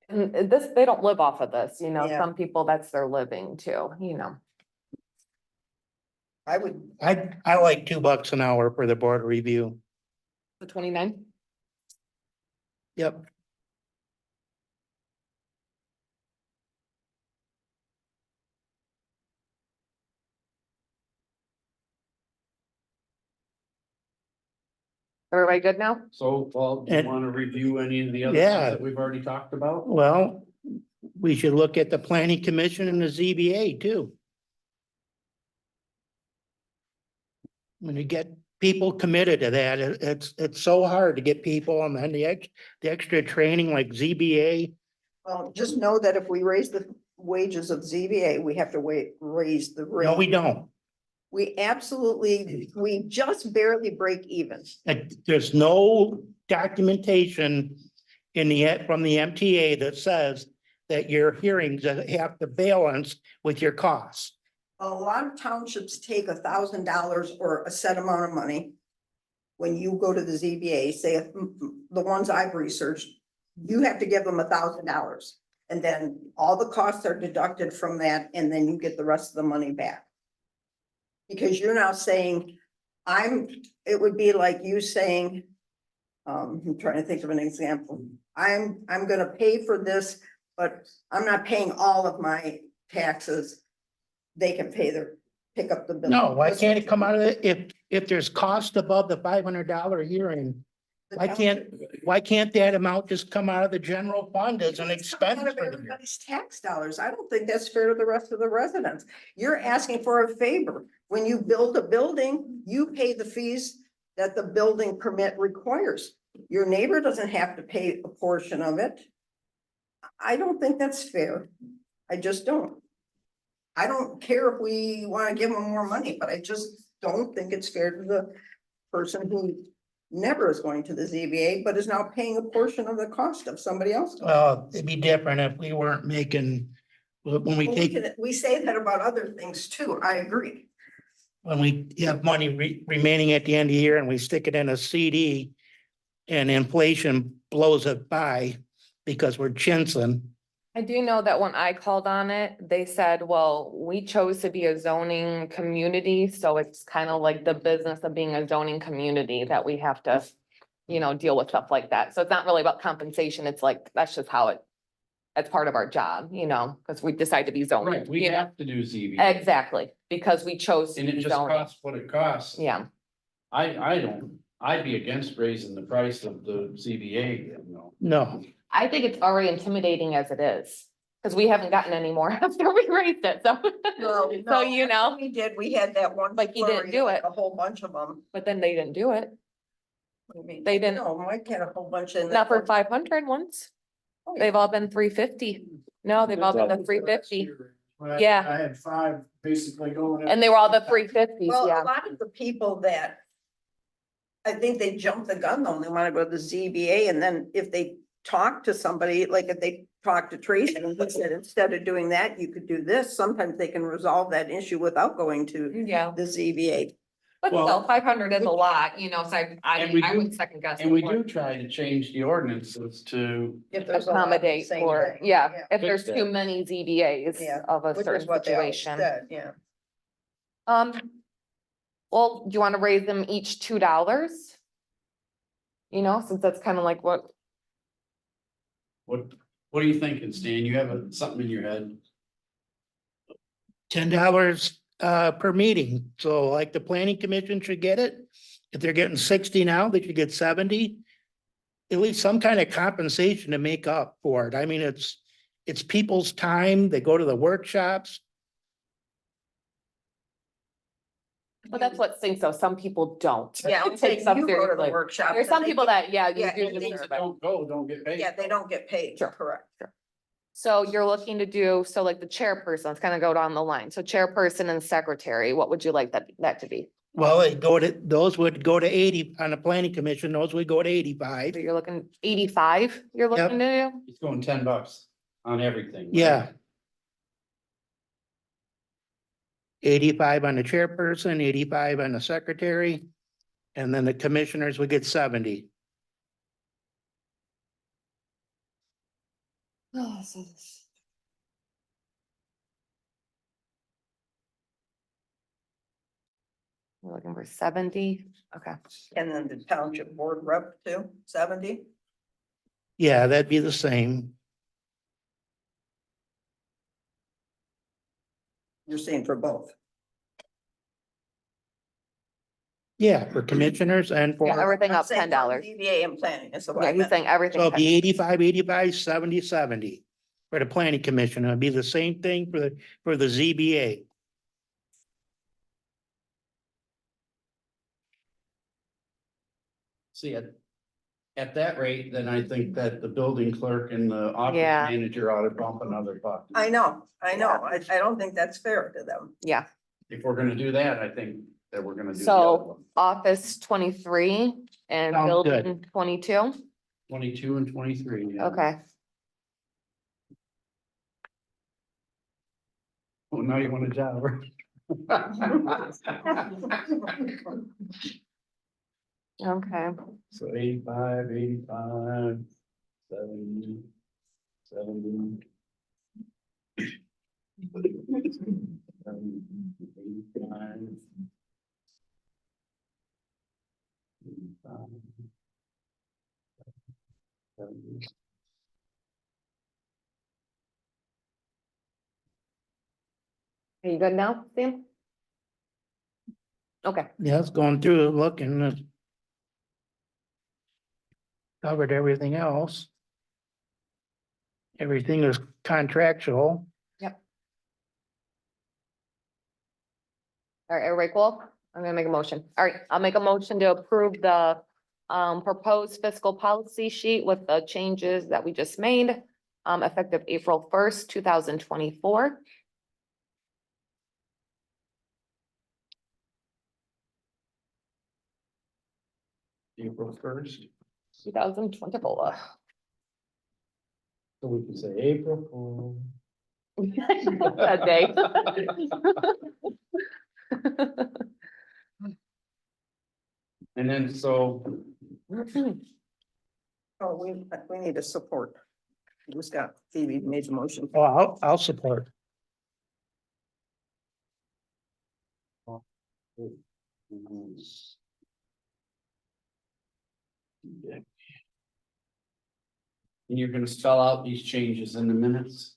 And this, they don't live off of this, you know, Yeah. some people, that's their living too, you know. I would, I like $2 an hour for the board of review. The 29? Yep. Everybody good now? So, well, do you And- want to review any of the other Yeah. ones that we've already talked about? Well, we should look at the planning commission and the ZBA too. When you get people committed to that, it's so hard to get people and then the extra training like ZBA. well, just know that if we raise the wages of ZBA, we have to raise the rate. No, we don't. We absolutely, we just barely break even. There's no documentation in from the MTA that says that your hearings have to balance with your costs. A lot of townships take $1,000 or a set amount of money. When you go to the ZBA, say, the ones I've researched, you have to give them $1,000. And then all the costs are deducted from that, and then you get the rest of the money back. Because you're now saying, it would be like you saying, I'm trying to think of an example. I'm gonna pay for this, but I'm not paying all of my taxes. They can pick up the bill. No, why can't it come out of it? If there's cost above the $500 hearing, why can't that amount just come out of the general fund as an expense Out of for the year? everybody's tax dollars. I don't think that's fair to the rest of the residents. You're asking for a favor. When you build a building, you pay the fees that the building permit requires. Your neighbor doesn't have to pay a portion of it. I don't think that's fair. I just don't. I don't care if we wanna give them more money, but I just don't think it's fair to the person who never is going to the ZBA, but is now paying a portion of the cost of somebody else. Well, it'd be different if we weren't making, when we take, We say that about other things too, I agree. when we have money remaining at the end of the year and we stick it in a CD and inflation blows it by because we're chinsing. I do know that when I called on it, they said, well, we chose to be a zoning community, so it's kind of like the business of being a zoning community that we have to, you know, deal with stuff like that. So it's not really about compensation. It's like, that's just how it's part of our job, you know, because we decide to be zoning. Right, we you know? have to do ZB. Exactly, because we chose to And it be just zoning. costs what it costs. Yeah, I'd be against raising the price of the ZBA, you know. No, I think it's already intimidating as it is, because we haven't gotten any more after we raised it, so. So, you know, We did, we had that one. Like, you didn't flurry, do like it. A whole bunch of them. but then they didn't do it, They didn't- No, Mike had a whole bunch in. not for 500 once. They've all been 350. No, they've all been the 350. Yeah. I had 5 basically going. in. And they were all the 350s, Well, yeah. a lot of the people that. I think they jump the gun though, they wanna go to the ZBA, and then if they talk to somebody, like if they talk to Tracy and he said, instead of doing that, you could do this, sometimes they can resolve that issue without going to Yeah, the ZBA. but Well- still, 500 is a lot, you know, so I And we do- would second guess. And we it do more. try to change the ordinances to, If there's a lot of the Accommodate same for, thing. yeah, if there's Fix too that. many ZBAs Yeah, of a Which is certain what they always situation. said, yeah. Well, do you want to raise them each $2? You know, since that's kind of like what, what are you thinking, Stan? You have something in your head? $10 per meeting. So like the planning commission should get it. If they're getting 60 now, they should get 70. At least some kind of compensation to make up for it. I mean, it's people's time. They go to the workshops. but that's what stinks though, some people don't. Yeah, I'll Take take stuff you go to seriously. the workshop. There's some people that, yeah, you Yeah, do and The ones deserve that it. don't go, don't get paid. Yeah, they don't get paid, Sure. correct. So you're looking to do, so like the chairperson, let's kind of go down the line. So chairperson and secretary, what would you like that to be? Well, those would go to 80 on the planning commission. Those would go to 85. So you're looking 85, you're looking to do? It's going $10 on everything. right? Yeah. 85 on the chairperson, 85 on the secretary, and then the commissioners would get 70. Oh, so this- We're looking for 70, okay. And then the township board rep too, 70. Yeah, that'd be the same. You're saying for both. Yeah, for commissioners and Yeah, for, everything I'm up saying for $10. ZBA and planning, that's what Yeah, I he's meant. saying everything. so it'd 10. be 85, 85, 70, 70. For the planning commission, it'd be the same thing for the ZBA. See, at that rate, then I think that the building clerk and the office Yeah. manager ought to bump another buck. I know. I don't think that's fair to them. Yeah, If we're gonna do that, I think that we're gonna do the other so one. office 23 and Sounds good. building 22, 22 and 23. yeah. okay. Well, now you want a job. Okay, So 85, 85, 70, 70. 85. 85, 70. are you good now, Sam? Okay, Yeah, it's going through, looking. Covered everything else. Everything is contractual. all right, everybody cool? I'm gonna make a motion. All right, I'll make a motion to approve the proposed fiscal policy sheet with the changes that we just made, effective April 1st, 2024. April first, 2024. so we can say April Fool. That day. And then, so, Oh, we need a support. Who's got, Phoebe made the motion. Oh, I'll support. and you're gonna spell out these changes in the minutes?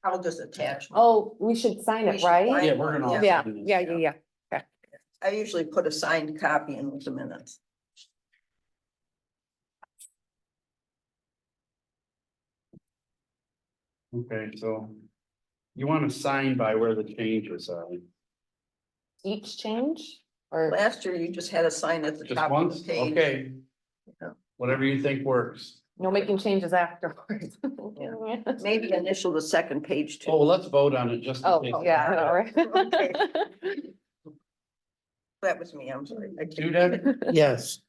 I'll just attach. Oh, we should sign We it, should right? sign Yeah, we're gonna all Yeah, sign this. yeah. I usually put a signed copy in with the minutes. Okay, so you wanna sign by where the changes are, Each change or? Last year, you just had a sign at the just top of once, the page. okay? Yeah. Whatever you think works. No making changes afterwards. Yeah. Maybe initial the second page Oh, too. let's vote on it just. in Oh, case. yeah, I know, right? Okay. That was me, I'm sorry. I Do can't- that, Yes,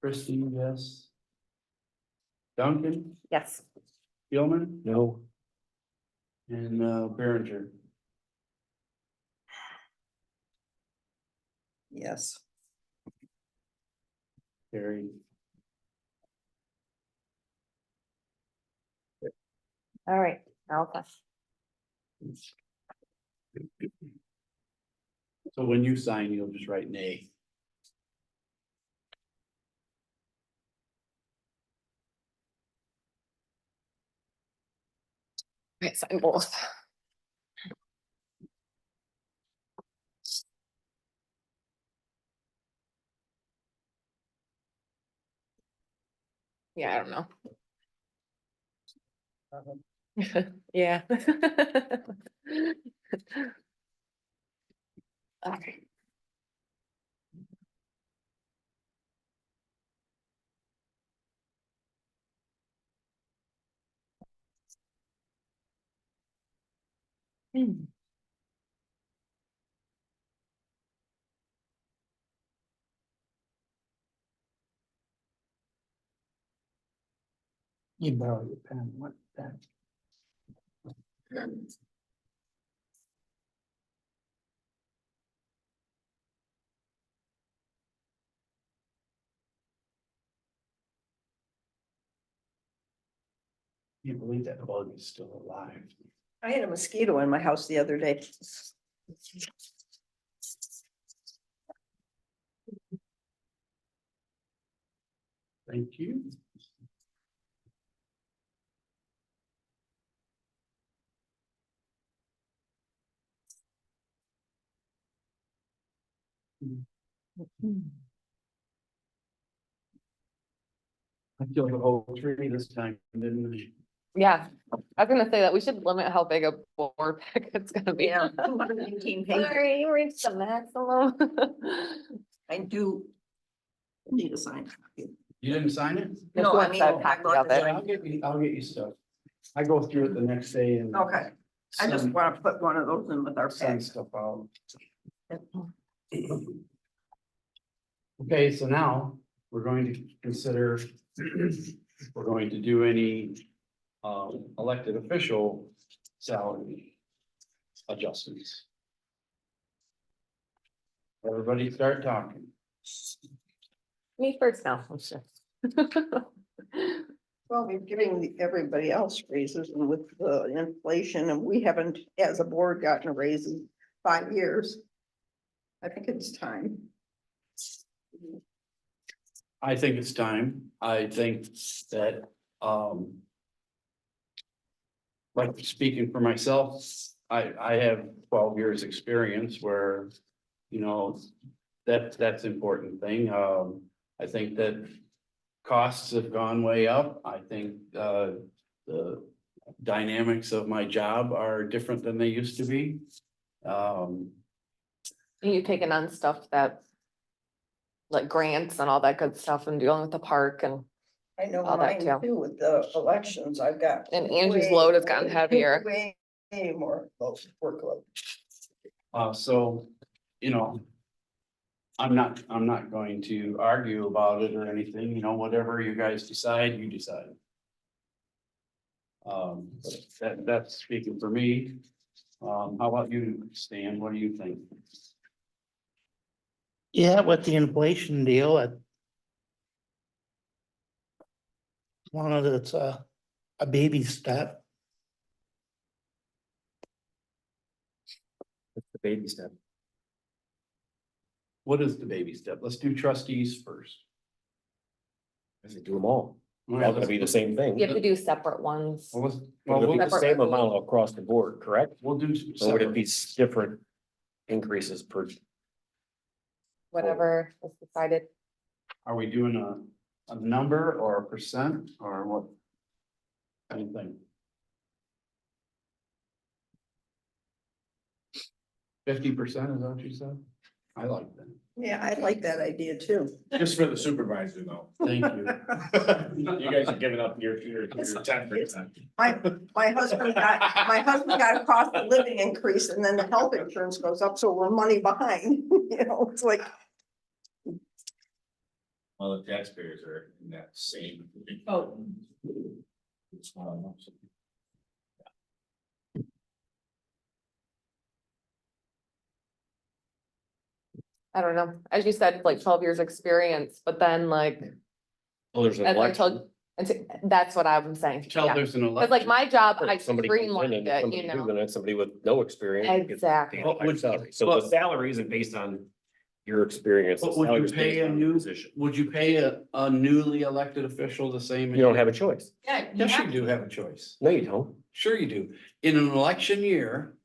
Christine, yes. Duncan, Yes. Gilman, No, and Berenger. Yes. Carried. All right, okay. So when you sign, you'll just write nay. Right, sign both. Yeah, I don't know. Yeah. Okay. you borrow your pen, what pen? Can't believe that bug is still alive. I had a mosquito in my house the other day. Thank you. I killed the whole tree this time, didn't I? Yeah, I was gonna say that we should limit how big a board pack it's gonna be. Yeah, 218 pages. Sorry, you reached the maximum. I do need a sign copy. You didn't sign it? If No, you I want mean, that I copy bought of the it. Yeah, I'll get you stuff. I go through it the next day and. Okay, I just send- want to put one of those in with our Send packs. stuff out. Okay, so now we're going to consider, we're going to do any elected official salary adjustments. Everybody start talking. Me first now. I'm sure. Well, we're giving everybody else raises and with the inflation and we haven't, as a board, gotten a raise in 5 years. I think it's time. I think it's time. I think that, like speaking for myself, I have 12 years' experience where, you know, that's an important thing. I think that costs have gone way up. I think, the dynamics of my job are different than they used to be. You taking on stuff that. Like grants and all that good stuff and dealing with the park and, I know All that mine too. too with the elections. I've got. and Angie's load has gotten heavier. Way more workload. So, you know, I'm not going to argue about it or anything, you know, whatever you guys decide, you decide. That's speaking for me. How about you, Stan? What do you think? Yeah, with the inflation deal, one of it's a baby step. It's the baby step. What is the baby step? Let's do trustees first. I say do them all. They're all gonna be the same thing. You have to do separate ones. Well, let's, Well, it'll be the Separate. same amount across the board, correct? we'll do. Or would it separate. be different increases per? Whatever is decided. Are we doing a number or a percent or what? Anything? 50%, is that what you said? I like that. Yeah, I like that idea too. Just for the supervisor though. Thank you. You guys are giving up your 10%. My husband got a cost of living increase and then the health insurance goes up, so we're money behind, you know, it's like. Well, the taxpayers are in that same. Oh. I don't know, as you said, like 12 years experience, but then like, Oh, there's an as I election. told, that's what I'm saying. Tell Yeah. there's an Cause election. like my job, I If somebody comes in streamlined and it, somebody you new, know, Then it's somebody with no experience. gets Exactly. paid a higher Would- salary. So but- the salary isn't based on your experience. But the would salary you is pay based a on the new, position. would you pay a newly elected official the same? as You don't have a choice. Yeah. Yes, you have do to. have a choice. No, you don't. Sure you do. In an election year,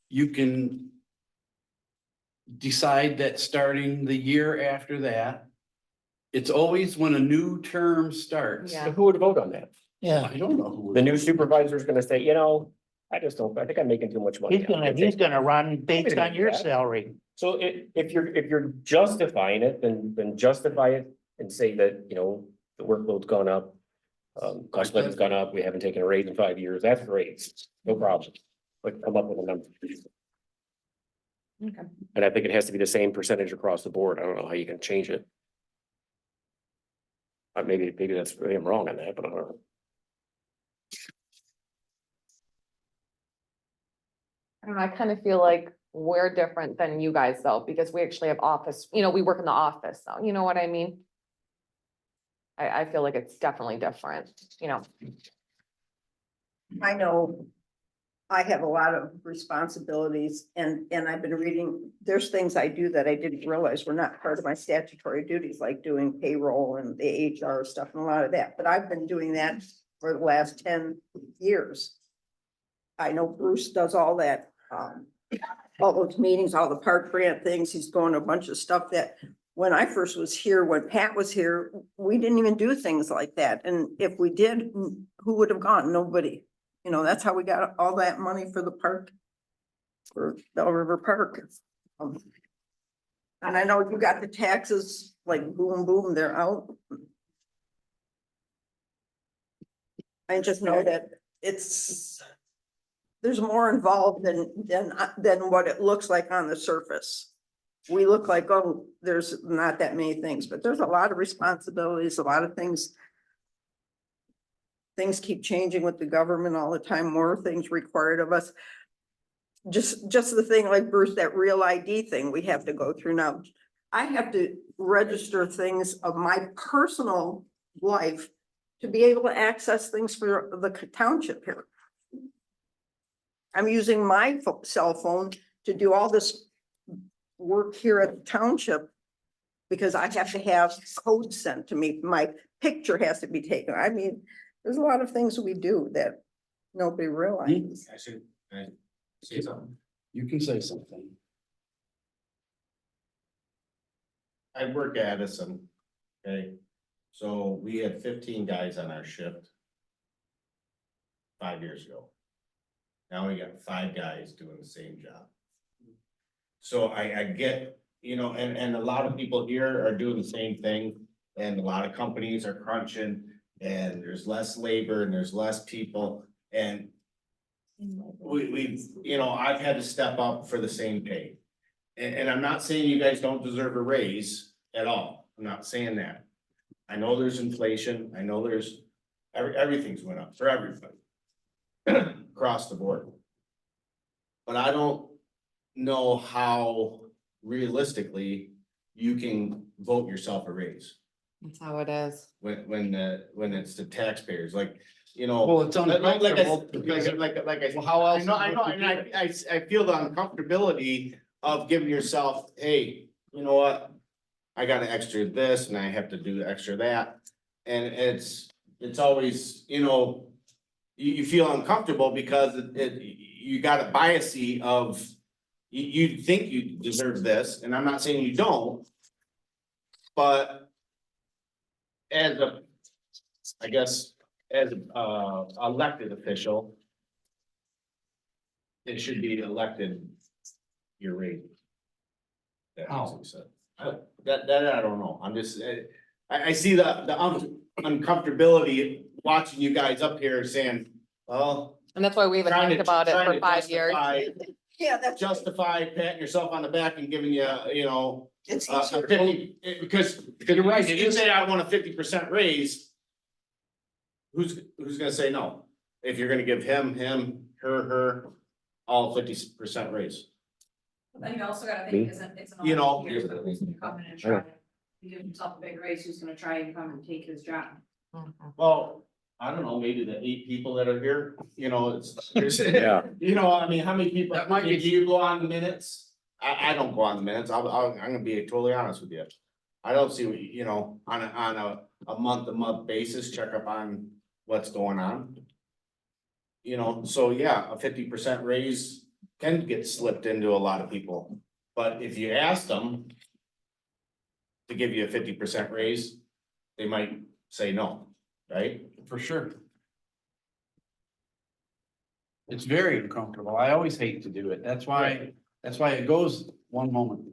you can decide that starting the year after that, it's always when a new term starts. Yeah. But who would vote on that? Yeah, I don't know who. would. The new supervisor is gonna say, you know, I think I'm making too much money. he's gonna run based on your salary. So if you're justifying it, then justify it and say that, you know, the workload's gone up. Cost of living's gone up, we haven't taken a raise in 5 years, that's great, no problem. But come up with a number. Okay. And I think it has to be the same percentage across the board, I don't know how you can change it. Maybe that's, maybe I'm wrong on that, but I don't know. I don't know, I kind of feel like we're different than you guys though, because we actually have office, you know, we work in the office, so you know what I mean? I feel like it's definitely different, you know. I know I have a lot of responsibilities and I've been reading, there's things I do that I didn't realize were not part of my statutory duties, like doing payroll and the HR stuff and a lot of that, but I've been doing that for the last 10 years. I know Bruce does all that, all those meetings, all the park grant things, he's going to a bunch of stuff that when I first was here, when Pat was here, we didn't even do things like that. And if we did, who would have gone? Nobody. You know, that's how we got all that money for the park. For Bell River Park. And I know you got the taxes, like boom, boom, they're out. I just know that there's more involved than what it looks like on the surface. We look like, oh, there's not that many things, but there's a lot of responsibilities, a lot of things. Things keep changing with the government all the time, more things required of us. Just the thing like Bruce, that real ID thing we have to go through now. I have to register things of my personal life to be able to access things for the township here. I'm using my cell phone to do all this work here at the township because I have to have codes sent to me. My picture has to be taken. I mean, there's a lot of things we do that nobody realizes. I should, I say something. You can say something. I work at Addison, okay, so we had 15 guys on our shift 5 years ago. Now we got 5 guys doing the same job. So I get, you know, and a lot of people here are doing the same thing, and a lot of companies are crunching, and there's less labor and there's less people, and we've, you know, I've had to step up for the same pay. And I'm not saying you guys don't deserve a raise at all. I'm not saying that. I know there's inflation. I know there's, everything's went up for everybody. Across the board. But I don't know how realistically you can vote yourself a raise That's how it is. when it's the taxpayers, like, you know. Well, it's uncomfortable. Like I said, Well, how else? I know, and I feel the uncomfortability of giving yourself, hey, you know what? I got an extra this and I have to do extra that, and it's always, you know. You feel uncomfortable because you got a biasy of, you think you deserve this, and I'm not saying you don't. But as a, I guess, as a elected official, it should be elected your rate. That makes How? sense. That I don't know, I'm just, I see the uncomfortability watching you guys up here saying, well. And that's why we even trying talked to- about it trying for to 5 years. justify- Yeah, that's. Justify patting yourself on the back and giving you, you know, It's a easier. 50, because You're right, it you is. say I want a 50% raise. Who's gonna say no? If you're gonna give him, her, all 50% raise. Then you also gotta Me? think, it's an. You know- Here's who's gonna come in and try to give himself a big raise, who's gonna try and come and take his job. Well, I don't know, maybe the 8 people that are here, you know, there's, Yeah. you know, I mean, how many people, That might be- do you go on the minutes? I don't go on the minutes, I'm gonna be totally honest with you. I don't see what, you know, on a month-to-month basis, check up on what's going on. You know, so yeah, a 50% raise can get slipped into a lot of people, but if you ask them to give you a 50% raise, they might say no, right? For sure. It's very uncomfortable. I always hate to do it. That's why it goes one moment.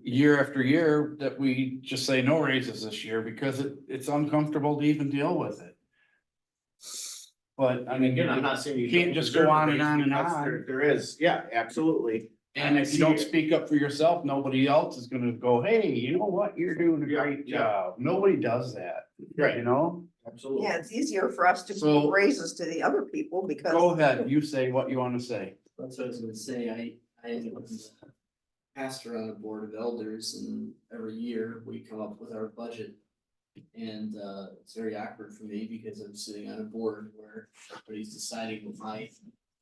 Year after year that we just say no raises this year because it's uncomfortable to even deal with it. But I mean, Again, I'm not saying you can't don't just deserve go a on and raise on and because on. There is, yeah, absolutely. and if you don't speak up for yourself, nobody else is gonna go, hey, you know what? You're doing a Yeah, great yeah. job. Nobody does that, Right. you know? Absolutely. Yeah, it's easier for us to So- give raises to the other people because. Go ahead, you say what you wanna say. That's what I was gonna say, I am a pastor on a board of elders, and every year we come up with our budget. And it's very awkward for me because I'm sitting on a board where everybody's deciding what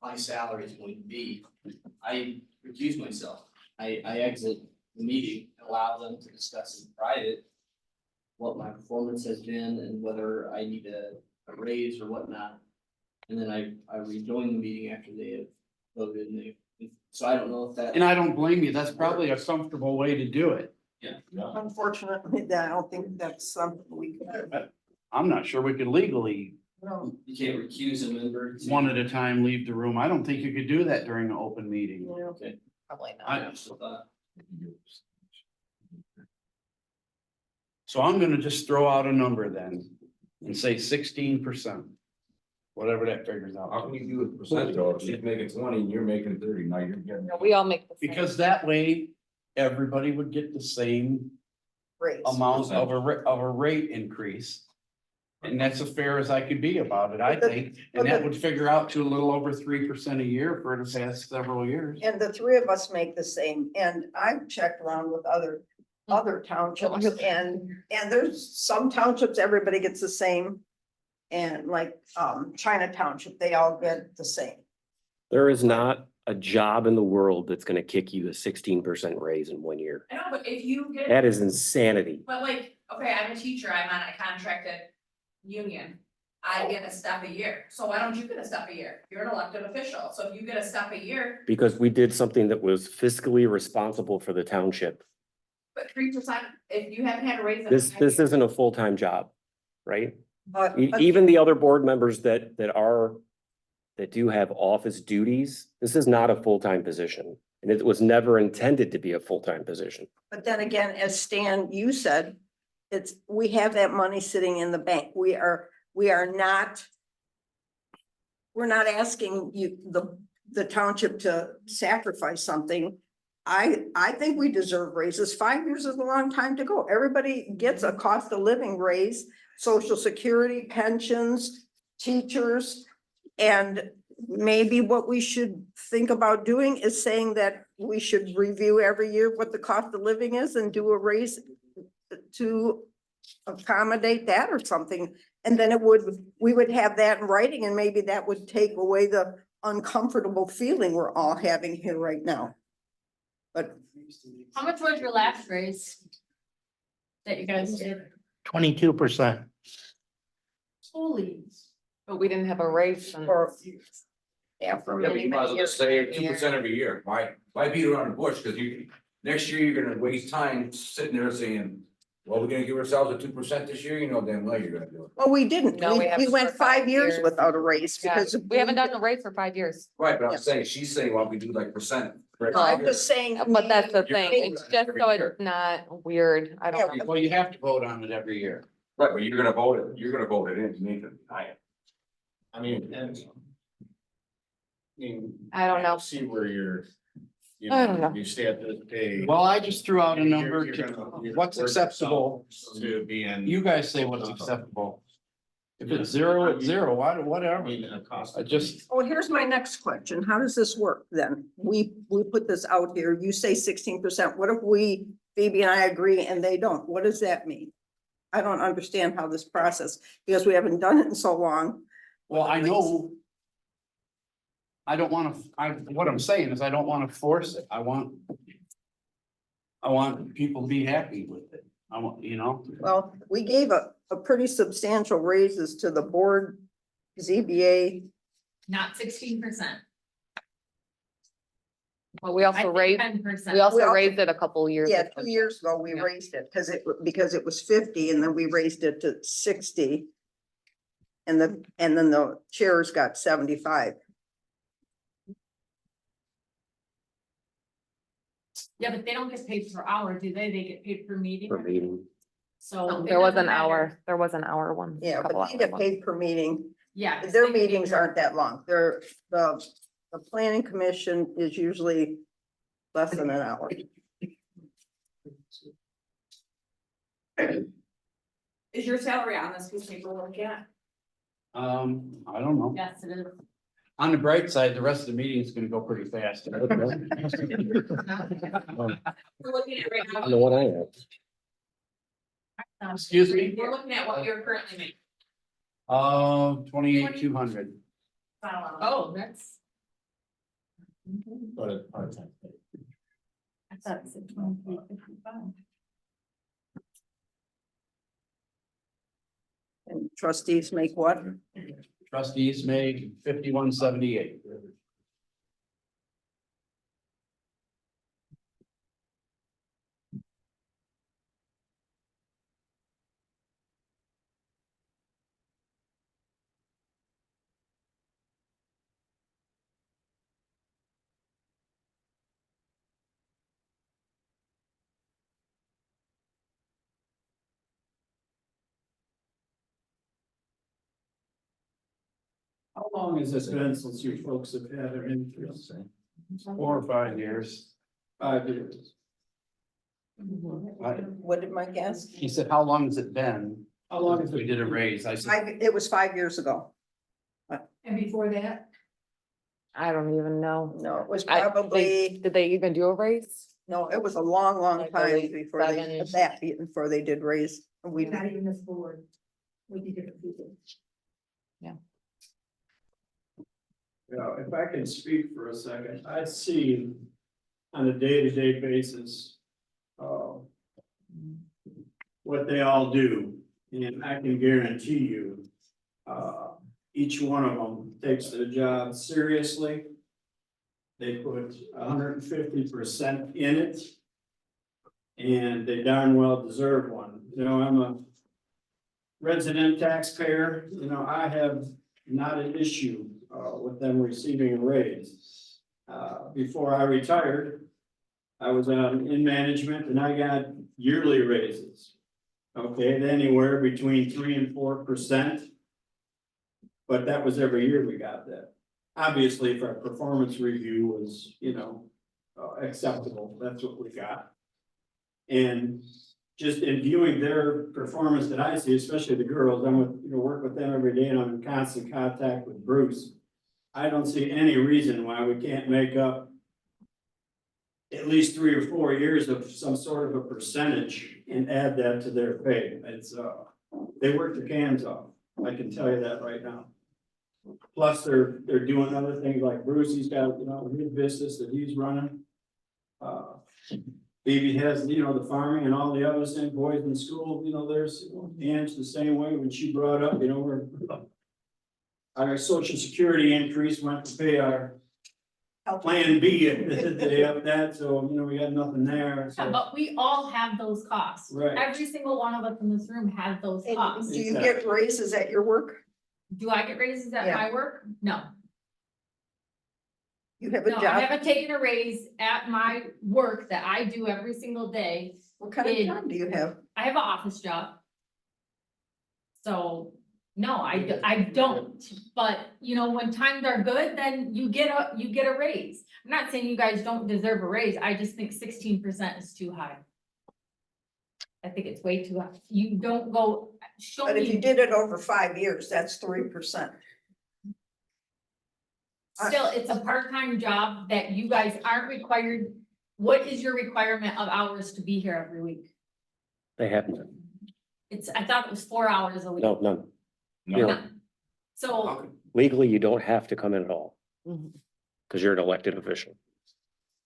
my salary is going to be. I recuse myself, I exit the meeting, allow them to discuss in private what my performance has been and whether I need a raise or whatnot. And then I rejoin the meeting after they have voted, and so I don't know if that. And I don't blame you. That's probably a comfortable way to do it. Unfortunately, I don't think that's something we can. I'm not sure we could legally, No. You can't recuse a member. to- one at a time, leave the room. I don't think you could do that during an open meeting. Okay. Probably not. I- So, So I'm gonna just throw out a number then and say 16%. Whatever that figures How out. can you do it percentage though? If she's making 20 and you're making 30, now you're getting. No, we all make the same. Because that way, everybody would get the same Raise. amount of a rate increase. And that's as fair as I could be about it, I think, and that would figure out to a little over 3% a year for the past several years. And the three of us make the same, and I've checked around with other townships, and there's some townships, everybody gets the same. And like, China Township, they all get the same. There is not a job in the world that's gonna kick you a 16% raise in 1 year. I know, but if you get. That is insanity. But like, okay, I'm a teacher, I'm on a contracted union. I get a step a year, so why don't you get a step a year? You're an elected official, so if you get a step a year, Because we did something that was fiscally responsible for the township. but 3%, if you haven't had a raise. in This 5 years- isn't a full-time job, right? But Even the other board members that do have office duties, this is not a full-time position. And it was never intended to be a full-time position. But then again, as Stan, you said, we have that money sitting in the bank. We are not. We're not asking you, the township to sacrifice something. I think we deserve raises. 5 years is a long time to go. Everybody gets a cost of living raise, social security, pensions, teachers. And maybe what we should think about doing is saying that we should review every year what the cost of living is and do a raise to accommodate that or something. And then we would have that in writing, and maybe that would take away the uncomfortable feeling we're all having here right now. But How much was your last raise? That you guys did? 22%. Holy. But we didn't have a raise. since- for, yeah, for Yeah, but many, you might as many well just years. say 2% every year, why beat around the bush, cause next year you're gonna waste time sitting there saying. Well, we're gonna give ourselves a 2% this year, you know damn well you're gonna do it. Well, we didn't. No, we We haven't went for 5 5 years years. without a raise Yeah, because. we haven't done a raise for 5 years. Right, but Yeah. I'm saying, she's saying, well, we do like percent. for No, I'm every year. just saying. But that's the You're thing, voting it's on it just every so year. it's not weird, I don't know. Well, you have to vote on it every year. Right, but you're gonna vote it in, you need to deny it. I mean, and. I mean. I don't know. See where you're, you I don't know, know. you stay at this pay. Well, I just threw out a number You're to gonna- what's work acceptable. yourself To be in. You guys say what's acceptable. If it's zero, it's zero, I whatever. mean, a cost. I just, Oh, here's my next question. How does this work then? We put this out here. You say 16%. What if Phoebe and I agree and they don't? What does that mean? I don't understand how this process, because we haven't done it in so long. well, I know. I don't wanna, what I'm saying is I don't wanna force it. I want people to be happy with it. I want, you know, Well, we gave a pretty substantial raises to the board, ZBA. Not 16%. But we also raised, 10%. we also We also- raised it a couple years. Yeah, ago. 2 years ago, we Yeah. raised it because it was 50 and then we raised it to 60. And then the chairs got 75. Yeah, but they don't get paid per hour, do they? They get paid per meeting. For meeting. So. it There was doesn't an matter. hour, one. Yeah, couple but they get hours. paid per meeting. Yeah. 'cause Their they get paid meetings per- aren't that long. The planning commission is usually less than an hour. Is your salary on this piece of paper we're looking at? I don't know. Yes, it is. On the bright side, the rest of the meeting is gonna go pretty fast. We're looking at right I now. know what I have. Excuse me? We're looking at what you're currently making. 28,200. Oh, that's. But it's part-time. I thought it said 23.55. And trustees make what? Trustees make 5178. How long has this been since you folks have had an increase? 4 or 5 years. 5 years. What did Mike ask? He said, how long has it been? How long has We it did a raise. I said, It was 5 years ago. And before that? I don't even know. No, it was I- probably, Did they even do a raise? no, it was a long, long Like time early before before they did raise. We, Not even this board. We did different people. Yeah, if I can speak for a second, I see on a day-to-day basis. What they all do, and I can guarantee you. Each one of them takes their job seriously. They put 150% in it. And they darn well deserve one. You know, I'm a resident taxpayer, you know, I have not an issue with them receiving a raise. Before I retired, I was in management and I got yearly raises. Okay, anywhere between 3% and 4%. But that was every year we got that. Obviously, if our performance review was, you know, acceptable, that's what we got. And just in viewing their performance that I see, especially the girls, I'm with, work with them every day and I'm in constant contact with Bruce. I don't see any reason why we can't make up at least 3 or 4 years of some sort of a percentage and add that to their pay. It's, they work their cans off. I can tell you that right now. Plus, they're doing other things like Bruce, he's got, his business that he's running. Phoebe has, the farming and all the other same boys in school, there's, Anne's the same way when she brought up, we're our social security increase went to pay our plan B, they up that, so, we got nothing there, Yeah, so. but we all have those costs. Right. Every single one of us in this room has those And costs. do you get raises at your work? Do I get raises at Yeah. my work? No. You have a No, I job? haven't taken a raise at my work that I do every single day. What kind of job do you have? I have an office job. So, no, I don't, but when times are good, then you get a raise. I'm not saying you guys don't deserve a raise, I just think 16% is too high. I think it's way too high. You don't go, show But if you me, did it over 5 years, that's 3%. still, it's a part-time job that you guys aren't required. What is your requirement of hours to be here every week? They haven't. I thought it was 4 hours a week. No, none. No. So, Legally, you don't have to come in at all. Mhm. Cause you're an elected official.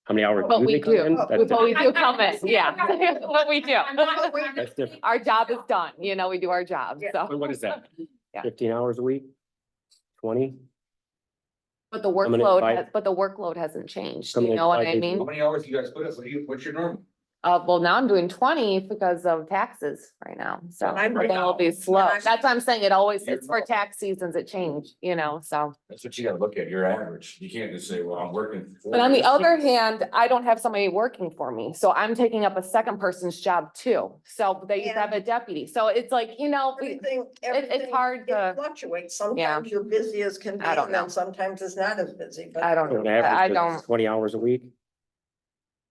How many hours? But we they come do. in? But That's But we do come in, yeah, but we do. I'm not- That's different. Our job is done, we do our job, Yeah. so. So what is that? Yeah. 15 hours a week? 20? But the Coming in five- workload hasn't changed, Coming you in know what 5 I days a mean? How many hours you guys put up? What's your norm? Well, now I'm doing 20 because of taxes right now, so And I'm right everything will now. be slow. And I'm- That's what I'm saying, it always, it's for tax seasons, it change, so. That's what you gotta look at, your average. You can't just say, well, I'm working. But on the other hand, I don't have somebody working for me, so I'm taking up a second person's job too. So they have a deputy, so it's like, Everything, everything. hard it to- fluctuates. Sometimes you're busy as can be, I don't and then know. sometimes it's not as busy, but. I don't So know, an I average of don't, 20 hours a week?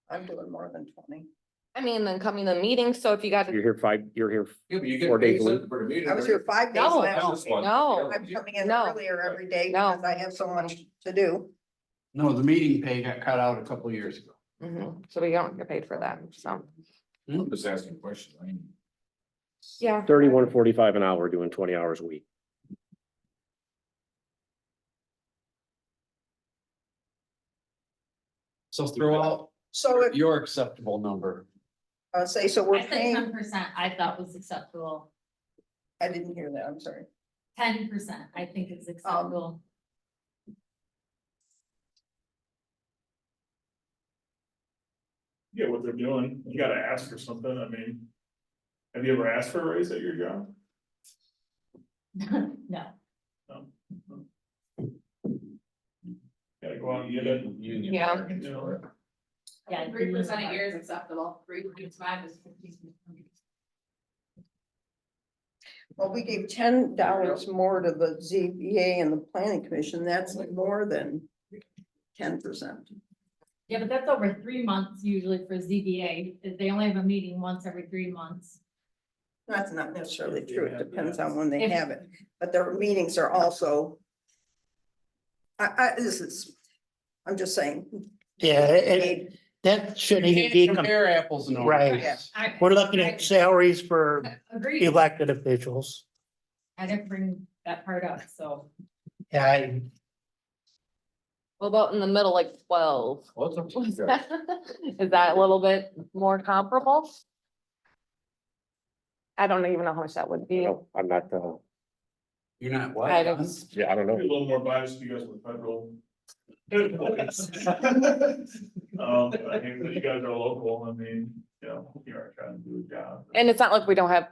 I'm doing more than 20. I mean, then coming to the meeting, so if you got, You're here. Yeah, but you get 4 days paid a week. something for the meeting. I was here 5 days No, last week. no. I'm coming in No. earlier every day No. because I have so much to do. No, the meeting pay got cut out a couple of years ago. so we don't get paid for that, so, I'm just asking a question. I mean, yeah. 31.45 an hour doing 20 hours a week. So throw out So if, your acceptable number. say, so we're I said paying, 10%, I thought was acceptable. I didn't hear that, I'm sorry. 10%, I think it's acceptable. Get what they're doing, you gotta ask for something, I mean. Have you ever asked for a raise at your job? No, Gotta go out and get it. union Yeah. bargains for it. yeah. 3% a year is acceptable, 3.5 is 15%. Well, we gave $10 more to the ZBA and the planning commission, that's more than 10%. Yeah, but that's over 3 months usually for ZBA, they only have a meeting once every 3 months. That's not necessarily true, it depends on when they If- have it, but their meetings are also. I'm just saying. Yeah, that shouldn't even be, Compare apples and Right. oranges. we're looking at salaries for Agreed, elected officials. I didn't bring that part up, so. Yeah, What about in the middle, like 12? What's up to you Is guys? that a little bit more comparable? I don't even know how much that would be. I'm not, You're not what? I don't- Don? yeah, I don't Maybe a know. little more biased to you guys with federal. I think that you guys are local, I mean, you are trying to do a job. And it's not like we don't have,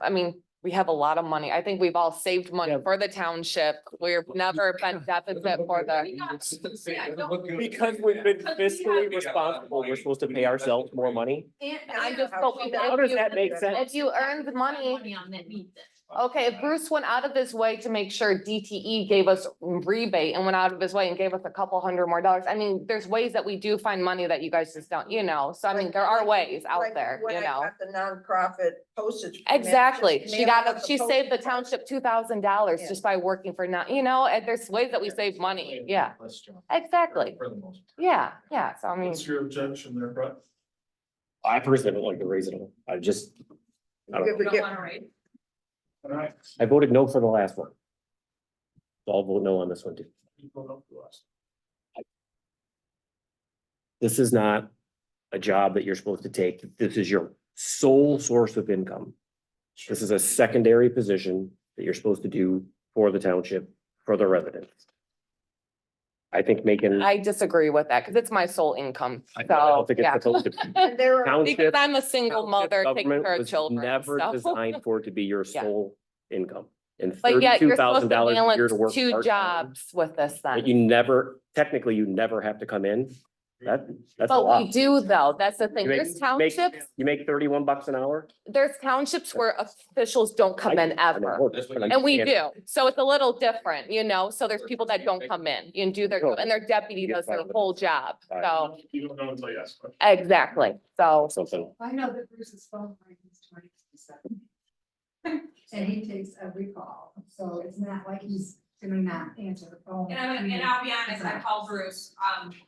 we have a lot of money. I think we've all saved money Yeah. for the township. We've never been deficit for the. Because we've been fiscally responsible, we're supposed to pay ourselves more money. And I'm just, but How does that make sense? if you earn the money, On that meets it. Okay, if Bruce went out of his way to make sure DTE gave us rebate and went out of his way and gave us a couple $100 more, I mean, there's ways that we do find money that you guys just don't, so I mean, there are ways out Like there, when I got the nonprofit postage. permit, Exactly. just She mail got, out the she saved the postage. township $2,000 Yeah. just by working for not, and there's ways that we save money. Yeah, exactly. For the most. Yeah, yeah. So I mean, What's your objection there, Brett? I personally don't like to raise it all. I just, I don't You know. We ever don't get- wanna raise. All right. I voted no for the last one. So I'll vote no on this one too. This is not a job that you're supposed to take. This is your sole source of income. This is a secondary position that you're supposed to do for the township, for the residents. I think making. I disagree with that because it's my sole income. I So, don't think it's yeah. supposed to be. And there are, Township- Because I'm a single Township mother taking government care of was children. Never so. designed for it to be your Yeah. sole income. And But yet $32,000 you're supposed to a year to work balance two part-time, jobs with this but then. you never, technically, you never have to come in. That's a But lot. we do though. That's the thing. You make- There's townships, You make $31 an hour? there's townships where officials don't come in ever. And we do. So it's a little different, So there's people that don't come in and do their, and their deputy does their whole job. So, You don't know until you ask questions. exactly. So, Something. I know that Bruce's phone line is 20%. And he takes every call, so it's not like he's gonna not answer the phone. And I'll be honest, I called Bruce,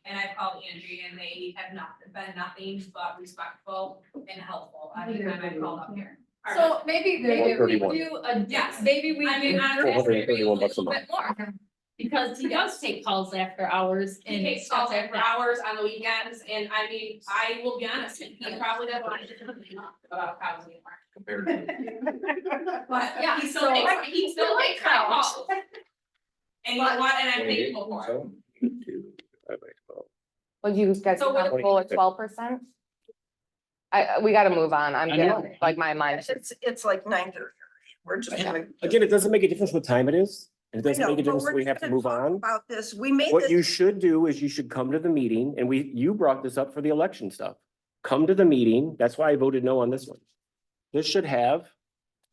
and I called Angie, and they have not been nothing but respectful and helpful every time I called up here. So maybe we 131. do a, Yes. maybe we I mean, do honestly, $431 a little month. bit more. Because he does take calls after hours He and takes stuff calls like after that. hours on the weekends, and I mean, I will be honest, he probably doesn't want to talk about cows anymore. Compared to. But Yeah, he still so- takes, he still takes my calls. And you know what, and I'm thankful for it. well, you guys So are comfortable at 12%? We gotta move on. I'm I know. getting, like, my mind. it's like 9:30. We're just gonna. Again, it doesn't make a difference what time it is. And it I doesn't know, make a but difference we're if we just have to gonna move talk on. About this, we made What you this, should do is you should come to the meeting and you brought this up for the election stuff. Come to the meeting. That's why I voted no on this one. This should have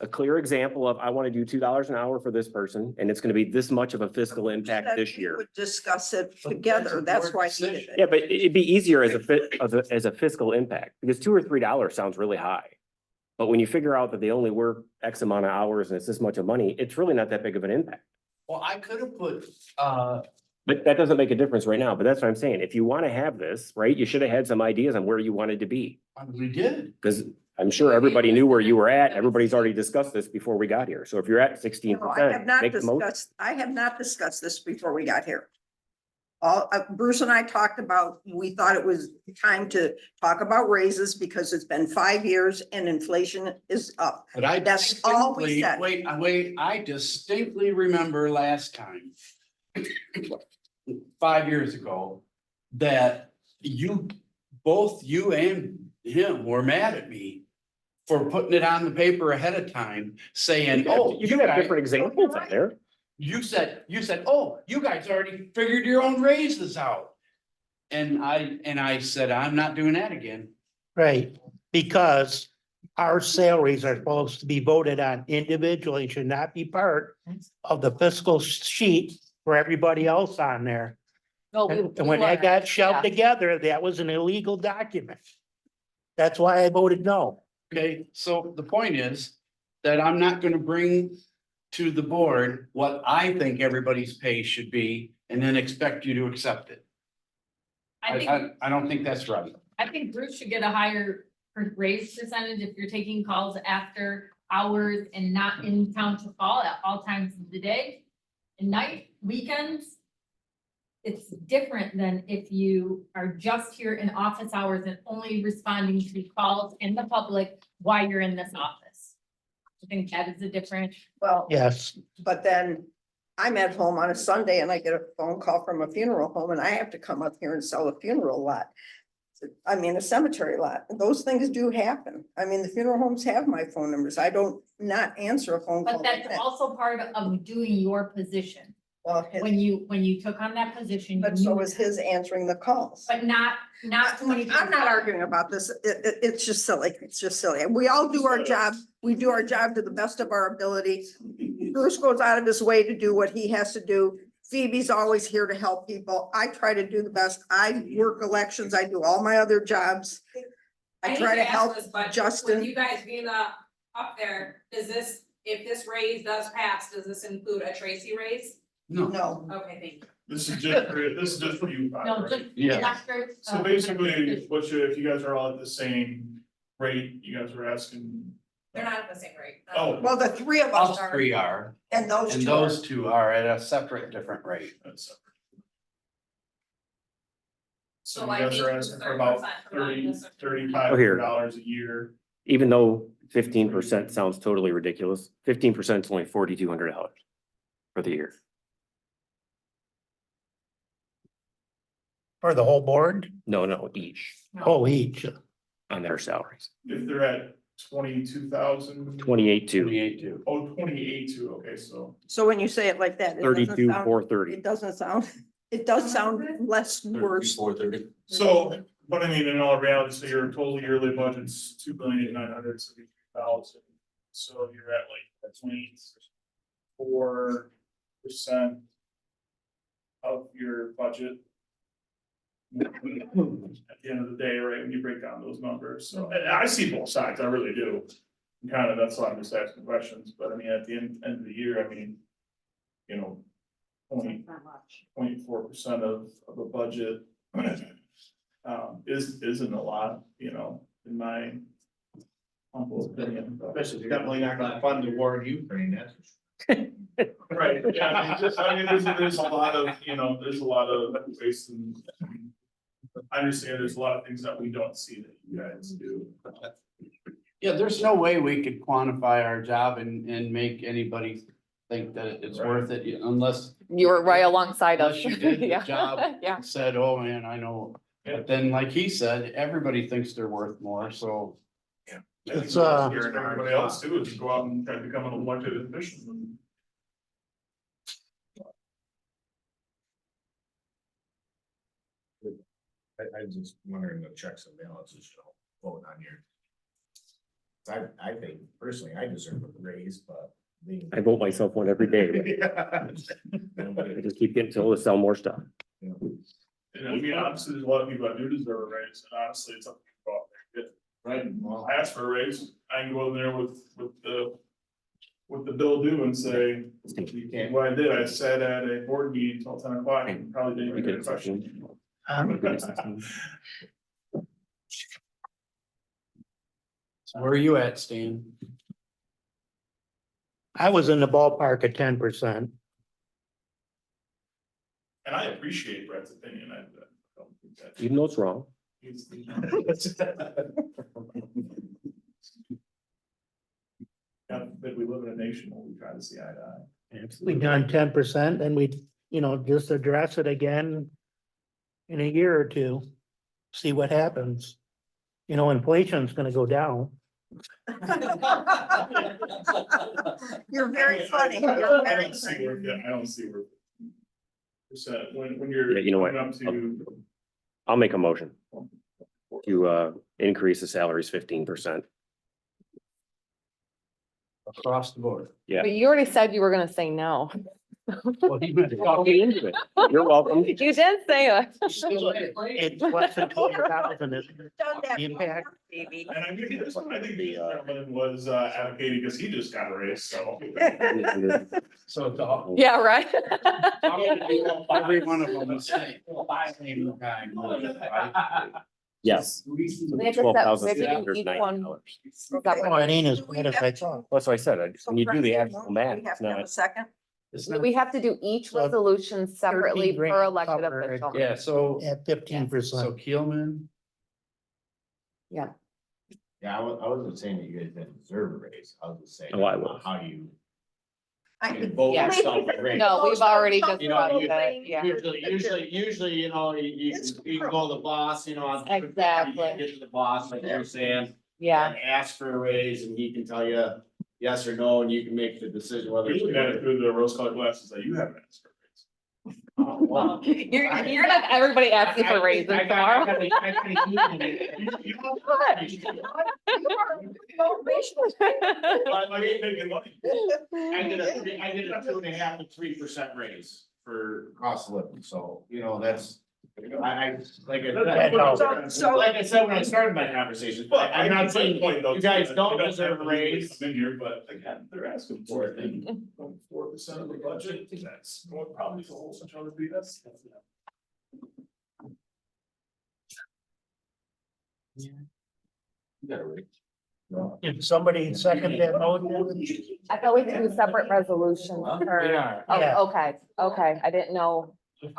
a clear example of, I want to do $2 an hour for this person, and it's going to be this much of a fiscal impact that this we year. would discuss it But together, that's that's a board why he did decision. it. Yeah, but it'd be easier as a fiscal impact, because $2 or $3 sounds really high. But when you figure out that they only work X amount of hours and it's this much of money, it's really not that big of an impact. Well, I could have put, But that doesn't make a difference right now, but that's what I'm saying. If you want to have this, right, you should have had some ideas on where you wanted to be. we did. Because I'm sure everybody knew where you were at. Everybody's already discussed this before we got here. So if you're at 16%, No, I have not make the motion. discussed, I have not discussed this before we got here. Bruce and I talked about, we thought it was time to talk about raises because it's been 5 years and inflation is up. But I That's all we distinctly, said. I distinctly remember last time. 5 years ago, that both you and him were mad at me. For putting it on the paper ahead of time, saying, oh, You can have guys- different examples on there. You said, oh, you guys already figured your own raises out. And I said, I'm not doing that again. Right, because our salaries are supposed to be voted on individually, should not be part of the fiscal sheet for everybody else on there. No, And when that got shoved together, that was an illegal document. That's why I voted no. Okay, so the point is that I'm not gonna bring to the board what I think everybody's pay should be and then expect you to accept it. I don't think that's right. I think Bruce should get a higher raise percentage if you're taking calls after hours and not in township hall at all times of the day. And night, weekends. It's different than if you are just here in office hours and only responding to calls in the public while you're in this office. I think that is a different. Well, Yes, but then I'm at home on a Sunday and I get a phone call from a funeral home and I have to come up here and sell a funeral lot. I mean, a cemetery lot. Those things do happen. I mean, the funeral homes have my phone numbers. I don't not answer a phone call. But like that's that. also part of doing your position. Well, when you took on that position. but you so knew is that. his answering the calls. But not 20. I'm not arguing about this. It's just silly. It's just silly. We all do our job. We do our job to the best of our ability. Bruce goes out of his way to do what he has to do. Phoebe's always here to help people. I try to do the best. I work elections. I do all my other jobs. I hate try to ask help this, but Justin. With you guys being up there, does this, if this raise does pass, does this include a Tracy raise? No, Okay, thank you. This is just for you. No, right? just Yeah. electric. So basically, if you guys are all at the same rate, you guys were asking. They're not at the same rate. Oh. well, the three of us Us are, three are, and those and two are. those two are at a separate, different rate. That's separate. So So you like guys are 8% asking for about for mine, this is- $3,500 a year. Even though 15% sounds totally ridiculous, 15% is only $4,200 for the year. For the whole board? No, each Oh, each. on their salaries. If they're at 22,000. 28 28 too. Oh, 28 too, okay, so. So when you say it like that, it doesn't 32, sound, 430. it does sound less worse. 430. So, but I mean, in all reality, so your total yearly budget's 2,973,000. So you're at like 24% of your budget. At the end of the day, right, when you break down those numbers, so and I see both sides, I really do. Kind of, that's why I'm just asking questions, but I mean, at the end of the year, I mean, you know, 0.4% of a budget isn't a lot, you know, in my humble opinion. but- Definitely not gonna fund the war in Ukraine, that's. Right, yeah, I mean, there's a lot of, you know, there's a lot of waste and. I understand there's a lot of things that we don't see that you guys do. Yeah, there's no way we could quantify our job and make anybody think that it's worth it unless. You were right alongside us. Unless you did the Yeah. job. Yeah. Said, oh man, I know, but then like he said, everybody thinks they're worth more, so. It's, Everybody else too, is go out and try to become an elected official. I'm just wondering the checks and balances, you know, vote on your. I think personally, I deserve a raise, but. I vote myself one every day. Nobody- I just keep getting told to sell more stuff. And I mean, honestly, there's a lot of people that do deserve a raise, and honestly, it's up to you out there. Right, well, I asked for a raise, I can go in there with the bill due and say, what I did, I sat at a board meeting until 10 o'clock and probably didn't You even get a could question. So where are you at, Stan? I was in the ballpark of 10%. And I appreciate Brett's opinion, I don't think that. Even though it's wrong. he's- Yeah, but we live in a nation where we try to see eye to eye. We done 10%, and we, just address it again in a year or two, see what happens. Inflation's gonna go down. You're very funny. I You're don't very see funny. where, yeah, I don't see where. Percent, when you're. Yeah, you know what? coming Up to, I'll make a motion to increase the salaries 15%. Across the board. Yeah. But you already said you were gonna say no. Well, he meant- Talk me into it. You're welcome. You did say it. It's less than 20,000 is Done that the impact. baby. and I mean, this one, I think the gentleman was advocating because he just got a raise, so. So it's all. Yeah, right. Every one of them is same. Same guy, right? Yes. They have to set- they have to do each one $12,690. separate. Oh, it ain't as bad as I thought. That's what I said. When you do the So, actual math, we have it's to have a not. second. It's not- We have to do each So resolution separately 13 grand per elected cover it. official. Yeah, so, At 15%. so Keelman, Yeah, I wasn't saying that you guys didn't deserve a raise, I was just saying. Oh, I was. How you. I you could vote Yeah. yourself a raise. No, we've already just You know, about you- that, yeah. Usually, you know, It's you can go to the boss, you know. Exactly. You get to the boss, like you're saying. Yeah, And ask for a raise and he can tell you yes or no, and you can make the decision whether. You're looking at it through the rose colored glasses that you haven't asked for. You're like everybody asking for raises tomorrow. I did a 2.5 to 3% raise for cost of living, so, you know, that's. Like I said when I started my conversation, but I'm not saying you guys don't deserve a raise. In here, but again, they're asking for it, and 4% of the budget, that's probably the whole bunch of be, that's. If somebody second that motion. I thought we could do separate resolutions We for, are. Yeah. oh, okay, I didn't know if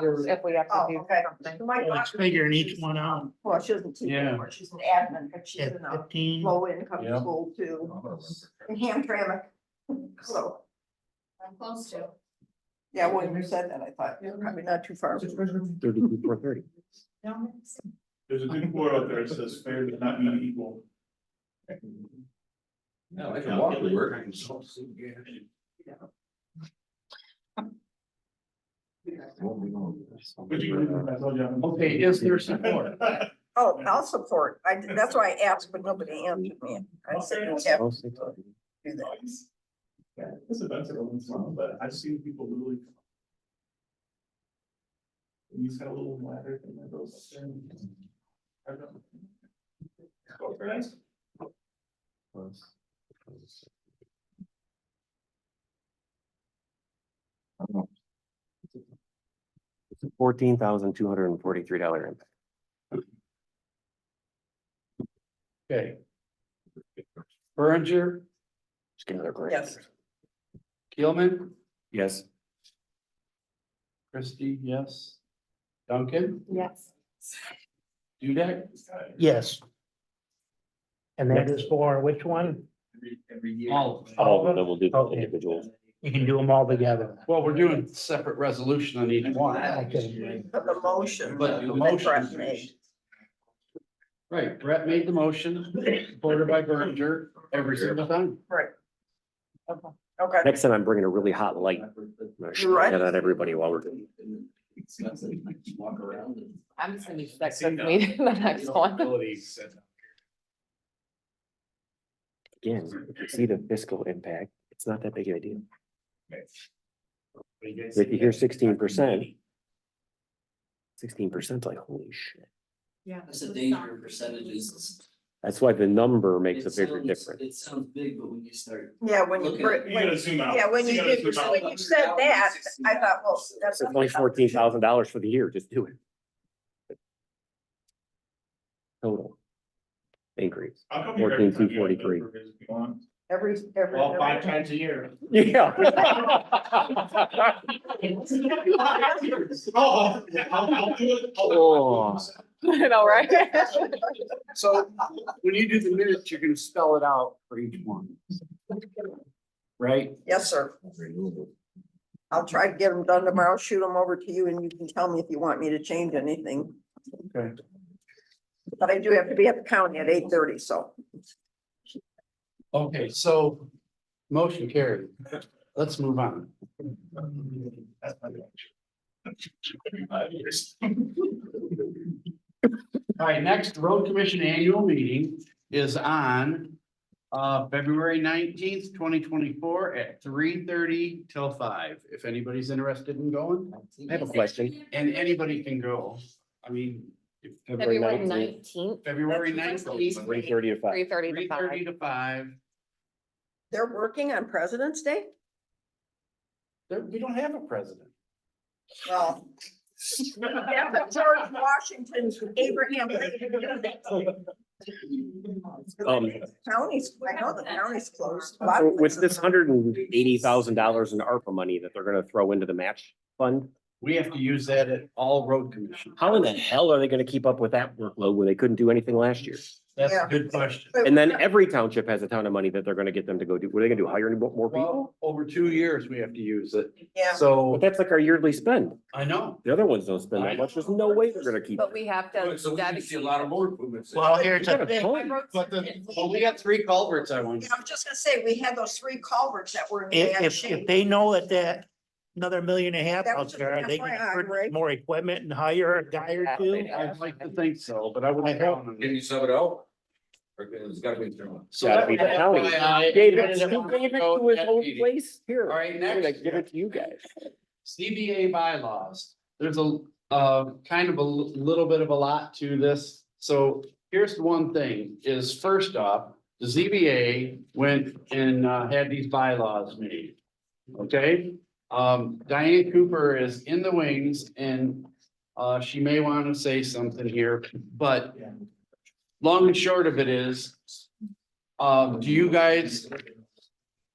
we have to Oh, do. okay. something. My Let's daughter, figuring each one out. well, she doesn't teach Yeah. anymore, she's an admin, but she's At in a 15. low income Yeah. school too, in Hamtramck. So, I'm close to. yeah, when you said that, I thought, you're probably not too far. 32, 430. There's a good quote out there that says fair does not mean equal. No, I can walk to work. But you, I told you. I'm- Okay, is there support? Oh, I'll support, that's why I asked, but nobody answered me. I said, you have Oh, to 630. do that. Yeah, this event's every once in a while, but I've seen people literally. And he's got a little ladder thing that goes up there. I don't know. Oh, very nice. It's a $14,243 impact. Okay. Berenger, Just give another grant. Yes. Keelman, Yes. Christie, yes. Duncan, Yes. Dudek, Yes. And that is for which one? Every year. all. All of them, we'll do the Okay. individuals. You can do them all together. Well, we're doing separate resolution on each one. Okay. But the motion. But the that motion- Brett made. Right, Brett made the motion, supported by Berenger every single time. Right. Okay, Next time I'm bringing a really hot light. I'm gonna shine Right. that at everybody while we're doing Walk around and. I'm just gonna be stuck with me the next one. it. Again, if you see the fiscal impact, it's not that big of a deal. If you hear 16%. 16% like, holy shit. Yeah. That's a danger percentages. That's why the number makes a It bigger sounds- difference. It sounds big, but when you start. yeah, when you, Look at br- it. You gotta when, zoom out. yeah, when you gotta did, zoom out. when you said that, I thought, well, that's. It's only $14,000 for the year, just do it. Total. Increase. I'll come here every time you have 14,243. numbers if you want. Every. Well, 5 times a year. Yeah. Oh, I'll do it. Oh. I know, right? So when you do the minutes, you're gonna spell it out for each one. Right? Yes, sir. I'll try to get them done tomorrow, shoot them over to you, and you can tell me if you want me to change anything. Okay. But I do have to be at the county at 8:30, so. Okay, so motion carried. Let's move on. That's my direction. 5 years. All right, next road commission annual meeting is on February 19th, 2024 at 3:30 till 5. If anybody's interested in going, I have a question. and anybody can go. I mean, February 19th, February 19th, 3:30 to 5. 3:30 to 3:30 5. to 5. They're working on President's Day? We don't have a president. Well. Yeah, but George Washington's Abraham Lincoln did that. Counties, I know the county's closed. A lot of With places this are. $180,000 in ARPA money that they're gonna throw into the match fund, We have to use that at all road commissions. how in the hell are they gonna keep up with that workload when they couldn't do anything last year? That's Yeah. a good question. And then every township has a ton of money that they're gonna get them to go do. What are they gonna do? Hire any more people? Well, over 2 years, we have to use it. Yeah. So But that's like our yearly spend. I know. The other ones don't spend that much. There's no way they're gonna keep. But we have to. So we can see a lot of more improvements. Well, here's We got the a thing. ton. Well, we got 3 culverts I want. Yeah, I was just gonna say, we had those 3 culverts that were in bad If shape. they know that another million and a half That out was just there, are they gonna FYI, purchase right? more equipment and hire a guy or two? I'd like to think so, but I wouldn't. I hope- count on it. Can you sub it out? Or it's gotta be through. So Gotta that be was the county. FYI, Gave anybody it, that he wants gave it go to his that own meeting. place here. All right, I'm gonna next. give it to you guys. CBA bylaws, there's a, kind of a little bit of a lot to this. So here's the one thing, is first off, the ZBA went and, had these bylaws made. Okay, Diane Cooper is in the wings and, she may want to say something here, but long and short of it is, do you guys,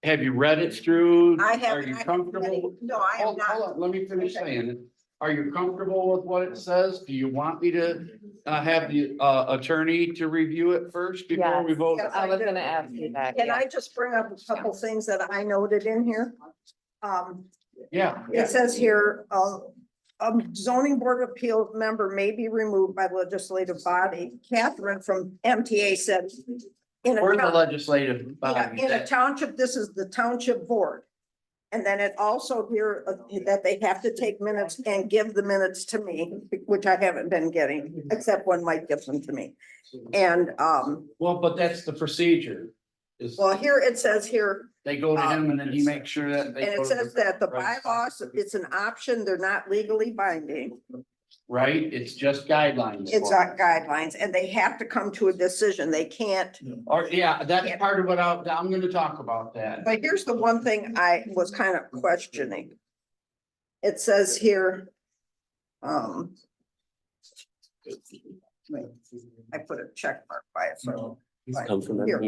have you read it through? I haven't- Are you I haven't comfortable? No, I am Hold not. on, let me finish Okay. saying it. Are you comfortable with what it says? Do you want me to have the attorney to review it first before we Yes. vote? Yes. I was gonna ask you that, Can yeah. I just bring up a couple things that I noted in here? Yeah. It says here, a zoning board of appeals member may be removed by legislative body. Catherine from MTA said. In a We're the town- legislative yeah, body. in a township, this is the township board. And then it also here that they have to take minutes and give the minutes to me, which I haven't been getting, except when Mike gives them to me. And, Well, but that's the procedure. Is well, here it says here, they go to him and then he makes sure that. they and it go to says that the right bylaws, it's an option, they're not legally binding. Right, it's just guidelines. It's for it. guidelines, and they have to come to a decision. They can't. Or, yeah, that's Yeah. part of what I'm gonna talk about that. But here's the one thing I was kind of questioning. It says here. Wait, I put a check mark by it, so. He's come from Here.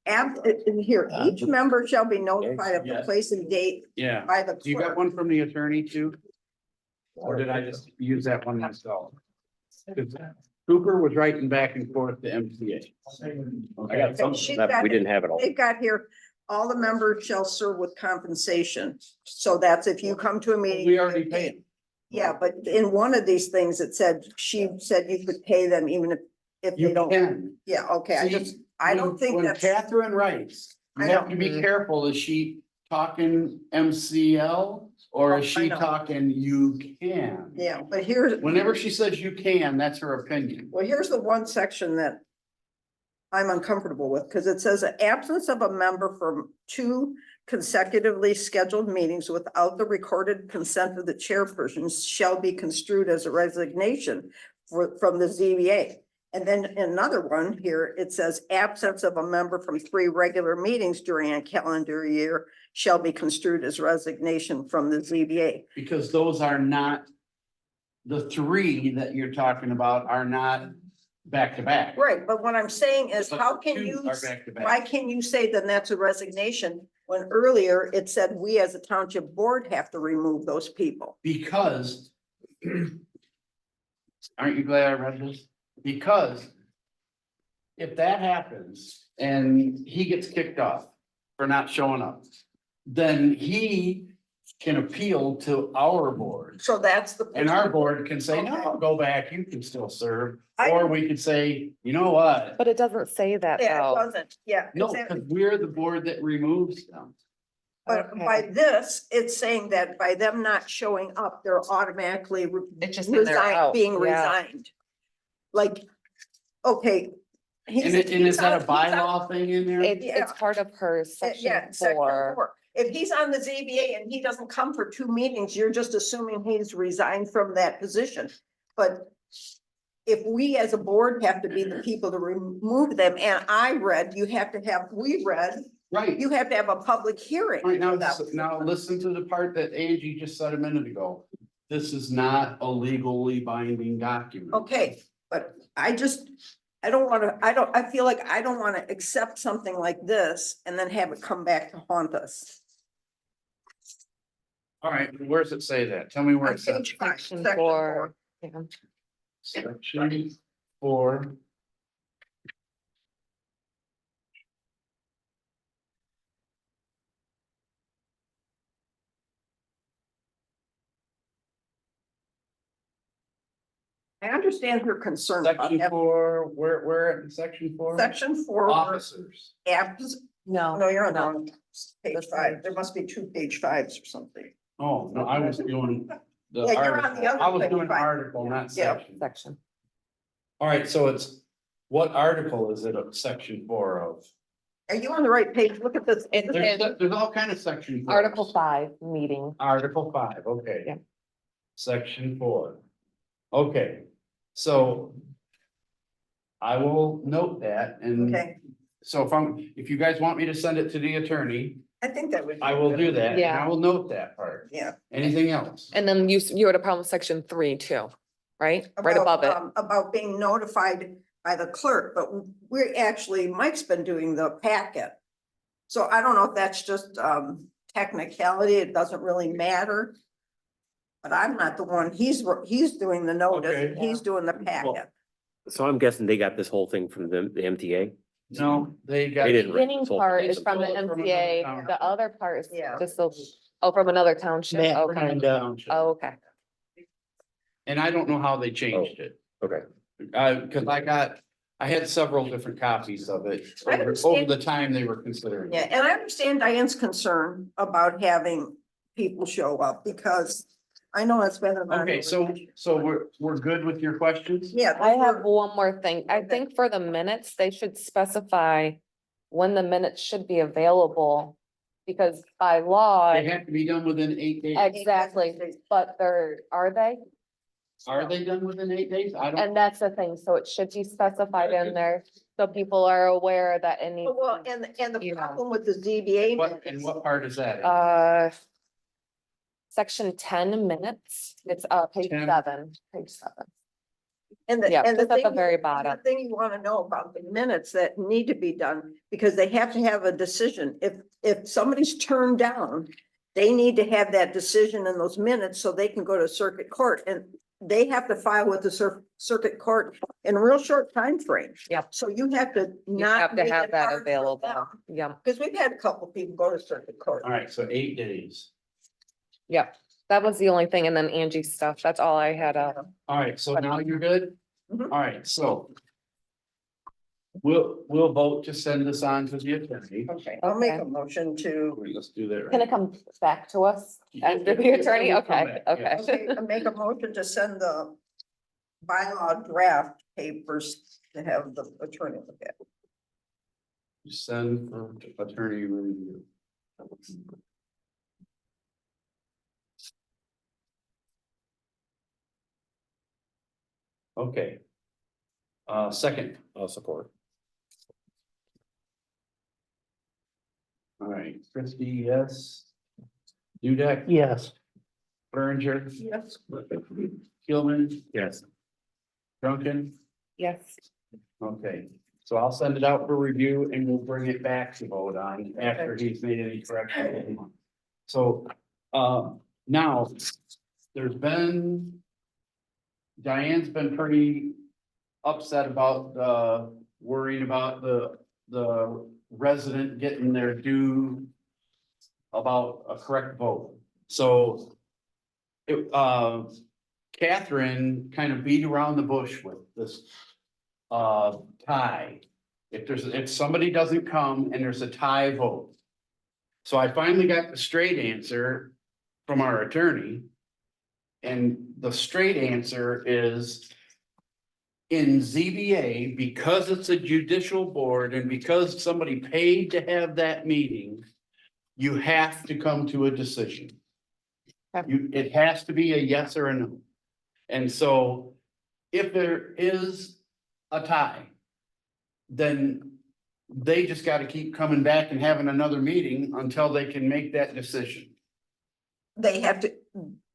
MBA. In here, each member shall be notified of the Yes. place and date Yeah. by the Do you got clerk. one from the attorney too? Or did I just use that one myself? 'Cause Cooper was writing back and forth to MCA. I got some, She's that- got- we didn't have it all. They've got here, all the members shall serve with compensation. So that's if you come to a meeting. We already paid. Yeah, but in one of these things, it said, she said you could pay them even if they You don't. can. Yeah, okay, I See, just, I don't think When that's. Catherine writes, you I have know. to be careful. Is she talking MCL or is Oh, I she know. talking you can? Yeah, but here's. Whenever she says you can, that's her opinion. Well, here's the one section that I'm uncomfortable with, because it says the absence of a member from 2 consecutively scheduled meetings without the recorded consent of the chairperson shall be construed as a resignation from the ZBA. And then another one here, it says absence of a member from 3 regular meetings during a calendar year shall be construed as resignation from the ZBA. Because those are not, the 3 that you're talking about are not back to back. Right, but what I'm saying is, But how the can 2 you? Are back to Why back. can you say then that's a resignation when earlier it said we as a township board have to remove those people? Because aren't you glad I read this? Because if that happens and he gets kicked off for not showing up, then he can appeal to our board. So that's the. And our board can say, no, go back, you can still serve. I- Or we could say, you know what? But it doesn't say that Yeah, it though. doesn't, yeah. No, exactly. because we're the board that removes them. But Okay. by this, it's saying that by them not showing up, they're automatically It just means they're out, being yeah. resigned. Like, okay. And is that a bylaw thing in there? It's part of her Yeah, section 4. 4. If he's on the ZBA and he doesn't come for 2 meetings, you're just assuming he's resigned from that position. But if we as a board have to be the people to remove them, and we read, Right. you have to have a public hearing. Right now, for that. now listen to the part that Angie just said a minute ago. This is not a legally binding document. Okay, but I don't wanna, I feel like I don't wanna accept something like this and then have it come back to haunt us. All right, where does it say that? Tell me where On it says. page 5, Section section 4. 4. Yeah. Section 4. I understand her concern about Section having 4, where in section 4? section 4. Officers. Abs, No. no, you're on the no. wrong page 5. There must be 2 page 5s or something. Oh, no, I was doing the Yeah, you're on article. the other I was thing, doing fine. article, not Yeah. section. Section. All right, so it's, what article is it of section 4 of? Are you on the right page? Look at this. It's There's all kind of section. Article 4s. 5, meeting. Article 5, okay. Yeah. Section 4. Okay, so. I will note that, and Okay, so if you guys want me to send it to the attorney, I think that would. be I will good. do that, and Yeah. I will note that part. Yeah. Anything else? And then you had a problem with section 3 too, right? Right above it. About being notified by the clerk, but we're actually, Mike's been doing the packet. So I don't know if that's just technicality, it doesn't really matter. But I'm not the one, he's doing the notice, Okay. he's doing the packet. So I'm guessing they got this whole thing from the MTA. No, they got. They didn't. Beginning So- part is It's from the pulled from another MTA, township. the other part is Yeah. just from another township, Matt okay. Brand, Oh, okay. And I don't know how they changed it, Okay, cause I had several different copies of it I over understand. the time they were considering. it. Yeah, and I understand Diane's concern about having people show up, because I know it's been. Okay, so we're good with your questions? Yeah. I have one more thing. I think for the minutes, they should specify when the minutes should be available. Because by law, They have to be done within 8 days. exactly, but are they? Are they done within 8 days? I don't. And that's the thing, so it should be specified in there, so people are aware that it needs. Well, and the You know. problem with the ZBA. And what part is that? Section 10 minutes, it's page 10. 7, page 7. And the, Yeah, and the just at the thing, very the bottom. thing you wanna know about the minutes that need to be done, because they have to have a decision. If somebody's turned down, they need to have that decision in those minutes so they can go to circuit court, and they have to file with the circuit court in a real short time frame. Yep. So you have to You not. have to make have it that hard for available, them, yeah, Cause we've had a couple people go to circuit court. All right, so 8 days. yep. That was the only thing, and then Angie's stuff, that's all I had, All right, so now you're good? Mhm. All right, so. We'll vote to send this on to the attorney. Okay, I'll make a Okay. motion to, Wait, let's do that. can it right. come back to us after the Yeah, attorney? it'll come Okay, back, okay. okay, I make a motion to send the bylaw draft papers to have the attorney look at. Send for attorney review. Okay. Second, I'll support. all right, Christie, yes. Dudek, yes, Berenger, Yes. Gilman, Yes. Duncan. Yes, Okay, so I'll send it out for review and we'll bring it back to vote on after he's made any corrections. So, now, there's been. Diane's been pretty upset about, worrying about the resident getting their due. About a correct vote, so. Catherine kind of beat around the bush with this. Tie. If somebody doesn't come and there's a tie vote. So I finally got the straight answer from our attorney. And the straight answer is. In ZBA, because it's a judicial board and because somebody paid to have that meeting. You have to come to a decision. Okay. It has to be a yes or a no. And so if there is a tie, then they just gotta keep coming back and having another meeting until they can make that decision. They have to,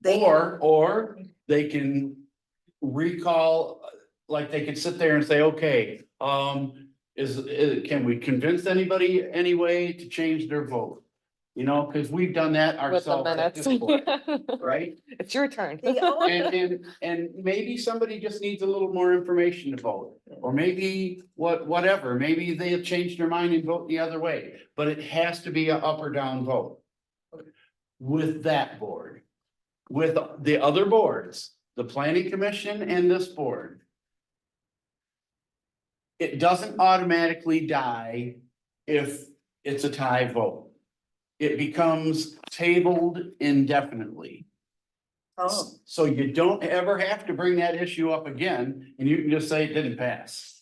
they. Or they can recall, like they could sit there and say, okay, can we convince anybody anyway to change their vote? You know, cause we've done that with the ourselves at minutes. this point, right? It's your turn. The only- And maybe somebody just needs a little more information to vote, or maybe whatever, maybe they have changed their mind and vote the other way, but it has to be a up or down vote. With that board, with the other boards, the planning commission and this board. It doesn't automatically die if it's a tie vote. it becomes tabled indefinitely. Oh, So you don't ever have to bring that issue up again, and you can just say it didn't pass.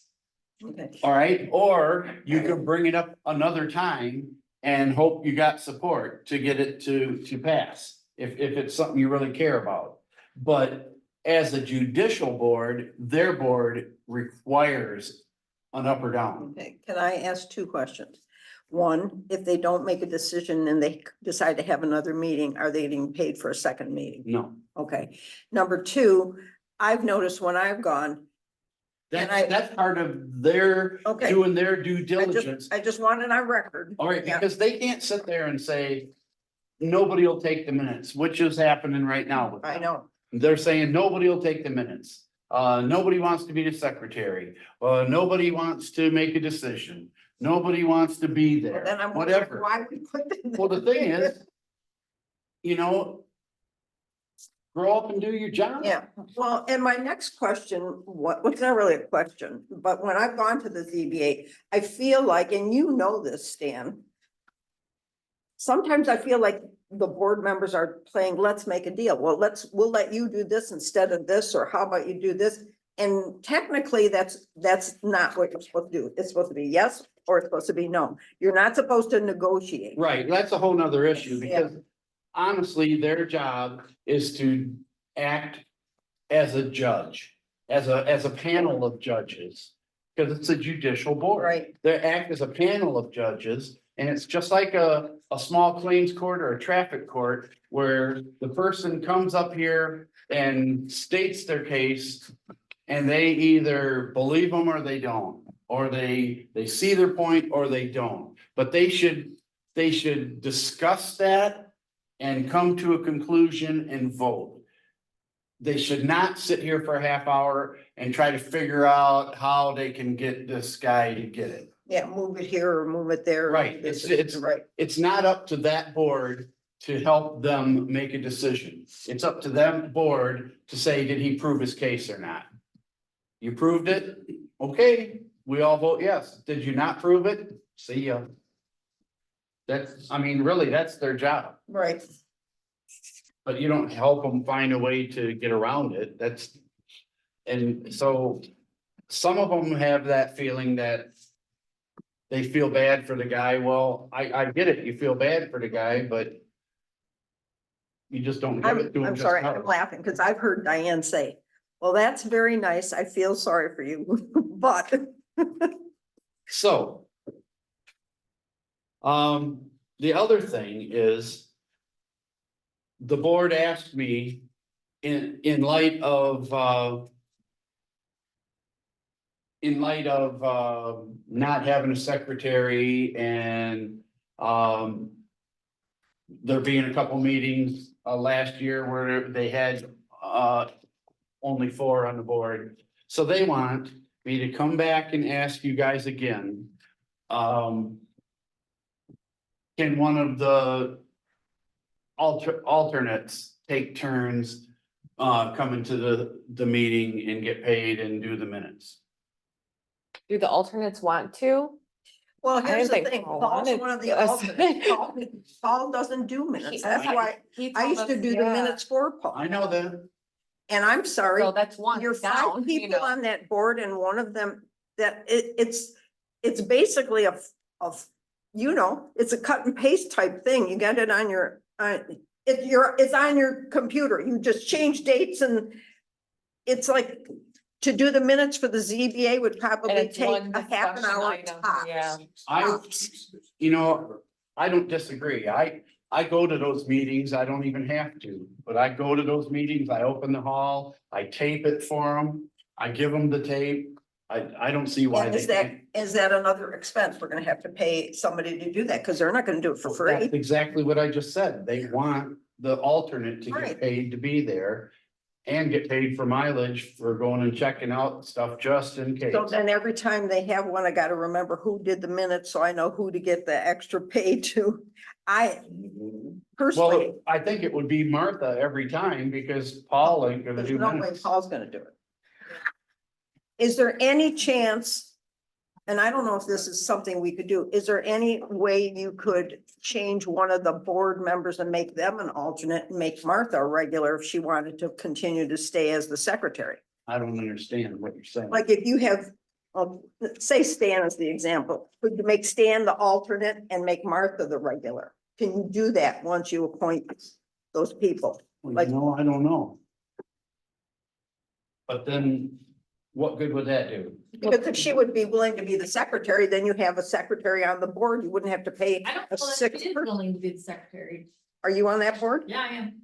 okay. All right, or you can bring it up another time and hope you got support to get it to pass. If it's something you really care about. But as a judicial board, their board requires an up or down. Okay, can I ask two questions? One, if they don't make a decision and they decide to have another meeting, are they getting paid for a second meeting? No, Okay. Number two, I've noticed when I've gone, that's part of their okay, doing their due I diligence. just want it on record. All right, Yeah. because they can't sit there and say, nobody will take the minutes, which is happening right now with I them. know. They're saying nobody will take the minutes. Nobody wants to be the secretary. Nobody wants to make a decision. Nobody wants to be Well, there, then I'm wondering whatever. why we put them. Well, the thing is, you know, grow up and do your job. Yeah, well, and my next question, what's not really a question, but when I've gone to the ZBA, I feel like, and you know this, Stan. Sometimes I feel like the board members are playing, let's make a deal. Well, we'll let you do this instead of this, or how about you do this? And technically, that's not what you're supposed to do. It's supposed to be yes, or it's supposed to be no. You're not supposed to negotiate. Right, that's a whole nother issue, Yeah. because honestly, their job is to act as a judge, as a panel of judges. Because it's a judicial board. Right. They act as a panel of judges, and it's just like a small claims court or a traffic court, where the person comes up here and states their case, and they either believe them or they don't, or they see their point or they don't. But they should discuss that and come to a conclusion and vote. They should not sit here for a half hour and try to figure out how they can get this guy to get it. Yeah, move it here or move it there. Right, it's Right. It's not up to that board to help them make a decision. It's up to them board to say, did he prove his case or not? You proved it? Okay, we all vote yes. Did you not prove it? See ya. Really, that's their job. Right. But you don't help them find a way to get around it. And so some of them have that feeling that they feel bad for the guy. Well, I get it. You feel bad for the guy, but you just don't give it to him. I'm just sorry, how. I'm laughing because I've heard Diane say, well, that's very nice. I feel sorry for you, but. So. The other thing is. The board asked me in light of not having a secretary and there being a couple meetings last year where they had only 4 on the board. So they want me to come back and ask you guys again. Can one of the alternates take turns coming to the meeting and get paid and do the minutes? Do the alternates want to? Well, I here's didn't the think thing, Paul Paul's wanted one of the us. alternates. Paul doesn't do minutes. That's why He I told used to us, do the yeah. minutes for Paul. I know that. And I'm sorry, So that's one you're down, 5 you people know. on that board and one of them that it's basically it's a cut and paste type thing. You got it on your, it's on your computer. You just change dates and it's like to do the minutes for the ZBA would And probably it's take one a half an discussion hour item, tops. yeah. I don't disagree. I go to those meetings. I don't even have to, but I go to those meetings. I open the hall, I tape it for them. I give them the tape. I don't see why And they can't. is that another expense? We're gonna have to pay somebody to do that because they're not gonna do it for free. That's exactly what I just said. They want the alternate to Right. get paid to be there. And get paid for mileage for going and checking out stuff just in case. So then every time they have one, I gotta remember who did the minutes, so I know who to get the extra pay to. I personally, Well, I think it would be Martha every time because Paul ain't gonna there's do no way minutes. Paul's gonna do it. Is there any chance and I don't know if this is something we could do, is there any way you could change one of the board members and make them an alternate and make Martha a regular if she wanted to continue to stay as the secretary? I don't understand what you're saying. Like if you have, say Stan is the example, could you make Stan the alternate and make Martha the regular? Can you do that once you appoint those people? like- No, I don't know. But then what good would that do? Because if she would be willing to be the secretary, then you have a secretary on the board, you wouldn't have to pay. I don't a feel like sixth she is person. willing to be the secretary. Are you on that board? Yeah, I am.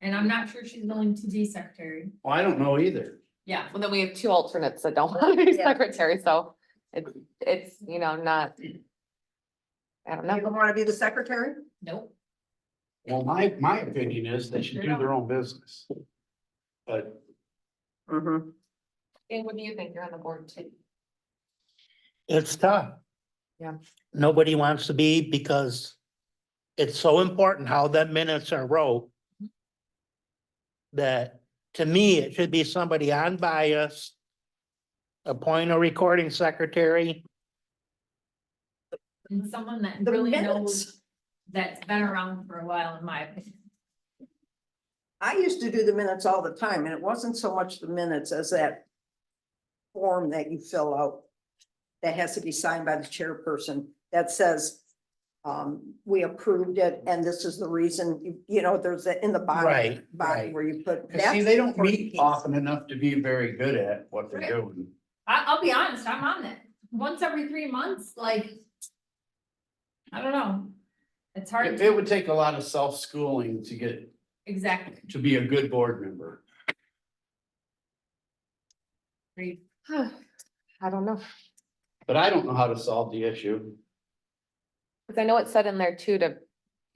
And I'm not sure she's willing to be secretary. Well, I don't know either. Yeah, Well, then we have two alternates that don't want to be Yeah. secretary, so it's, you know, not. I don't You know. don't want to be the secretary? nope. Well, my opinion is they should do their own business. But Mm-hmm. And what do you think? You're on the board too. It's tough. Yeah. Nobody wants to be because it's so important how the minutes are wrote. That, to me, it should be somebody unbiased. Appoint a recording secretary. And someone that The really minutes. knows, that's been around for a while, in my opinion. I used to do the minutes all the time, and it wasn't so much the minutes as that form that you fill out that has to be signed by the chairperson that says, we approved it, and this is the reason, you know, there's that in the bottom. Right, Bottom right. where you put. see, they that's the don't important meet piece. often enough to be very good at what they're Right. doing. I'll be honest, I'm on it. Once every 3 months, like. I don't know. It's hard. It would take a lot of self-schooling to get, Exactly. to be a good board member. I don't know. But I don't know how to solve the issue. Cause I know it said in there too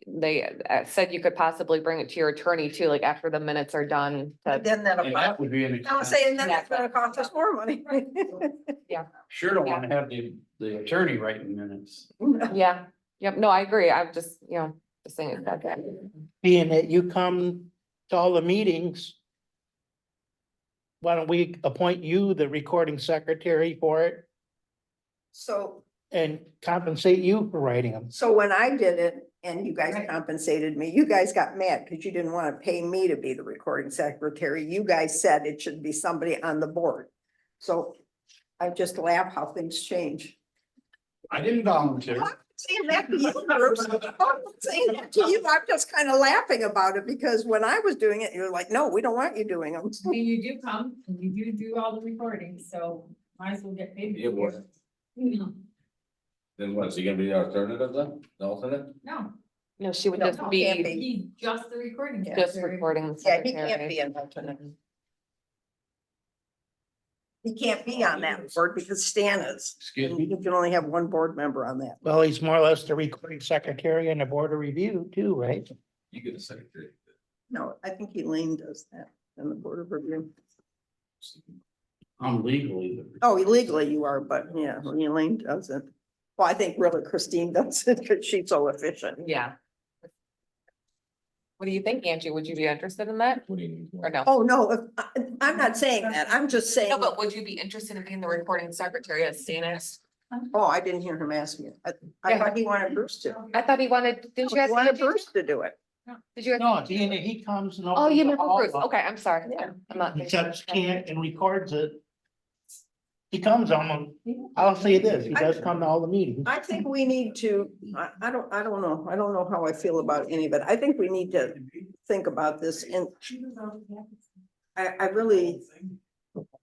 they said you could possibly bring it to your attorney too, like after the minutes are done. But to- then that'll, And that would be an I'm expense. saying then that's gonna cost us more money. Sure don't want to have the attorney writing minutes. Yeah, yep, no, I agree. I'm just, you know, just saying it's that. Being that you come to all the meetings. Why don't we appoint you the recording secretary for it So, and compensate you for writing them? so when I did it and you guys compensated me, you guys got mad because you didn't want to pay me to be the recording secretary. You guys said it should be somebody on the board. So I just laugh how things change. I didn't volunteer. I'm not saying that to you, Bruce. I'm not saying that to you. I'm just kind of laughing about it because when I was doing it, you were like, no, we don't want you doing them. I mean, you do come and you do all the recordings, so might as well get paid. Yeah, what? No, Then what's he gonna be the alternative then? The alternate? no, No, she would No, just can't be be. he's just the recording. just secretary. recording. the Yeah, he secretary. can't be an alternate. He can't be on that board because Stan is. Excuse And me? you can only have one board member on that. Well, he's more or less the recording secretary and the board of review too, right? You get a secretary. No, I think Elaine does that in the board of review. I'm legally the. Oh, legally you are, but yeah, Elaine doesn't. Well, I think really Christine does it because she's so efficient. Yeah. What do you think, Angie? Would you be interested in that What do you need? or no? Oh, no, I'm not saying that. I'm just saying. No, but would you be interested in being the recording secretary as Stan asked? Oh, I didn't hear him ask me. I thought he wanted Bruce to. I thought he wanted, didn't you He ask? wanted Angie? Bruce to do it. Did you? ask- No, he comes and. Oh, you opens the remember hall Bruce? up. Okay, I'm sorry. Yeah. I'm not. He just can't and records it. He comes on, I'll say this, he does come to all the meetings. I think we need to, I don't know. I don't know how I feel about any of it. I think we need to think about this and I really,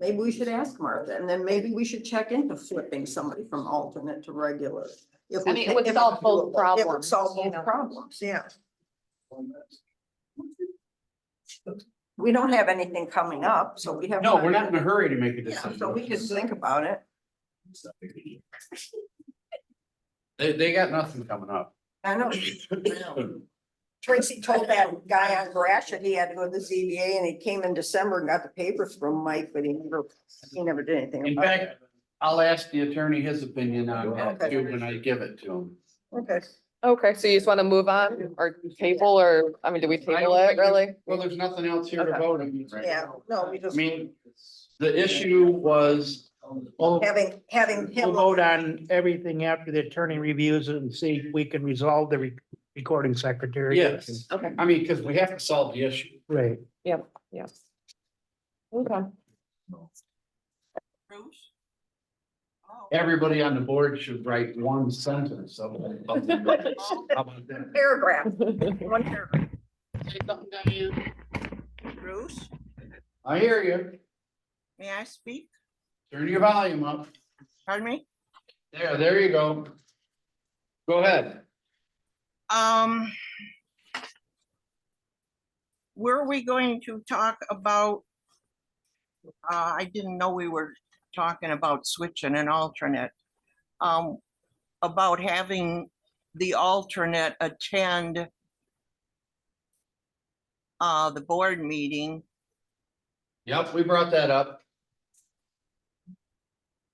maybe we should ask Martha and then maybe we should check into flipping somebody from alternate to regular. If I we mean, can- it would if solve it's both doable. It would problems, solve you both know. problems, yeah. We don't have anything coming up, so we have. No, we're not in a hurry to make a Yeah, decision. so we can think about it. They got nothing coming up. I know. Tracy told that guy on Gratiot he had to go to the ZBA and he came in December and got the papers from Mike, but he never did anything In about it. fact, I'll ask the attorney his opinion on that Okay. too when I give it to him. Okay, Okay, so you just want to move on or table or, I mean, do we table it really? Well, there's nothing else here to Okay. vote on. Right? yeah, no, we I just. mean, the issue was We'll, having we'll him. vote on everything after the attorney reviews it and see if we can resolve the recording secretary. Yes, Okay, I mean, because we have to solve the issue. Right. yep, yep. Okay. Everybody on the board should write one sentence of it. How about that? Paragraph, one paragraph. Say something, Diane. Bruce, I hear you. may I speak? Turn your volume up. Pardon me? There you go. Go ahead. Were we going to talk about? I didn't know we were talking about switching an alternate. About having the alternate attend the board meeting Yep, we brought that up.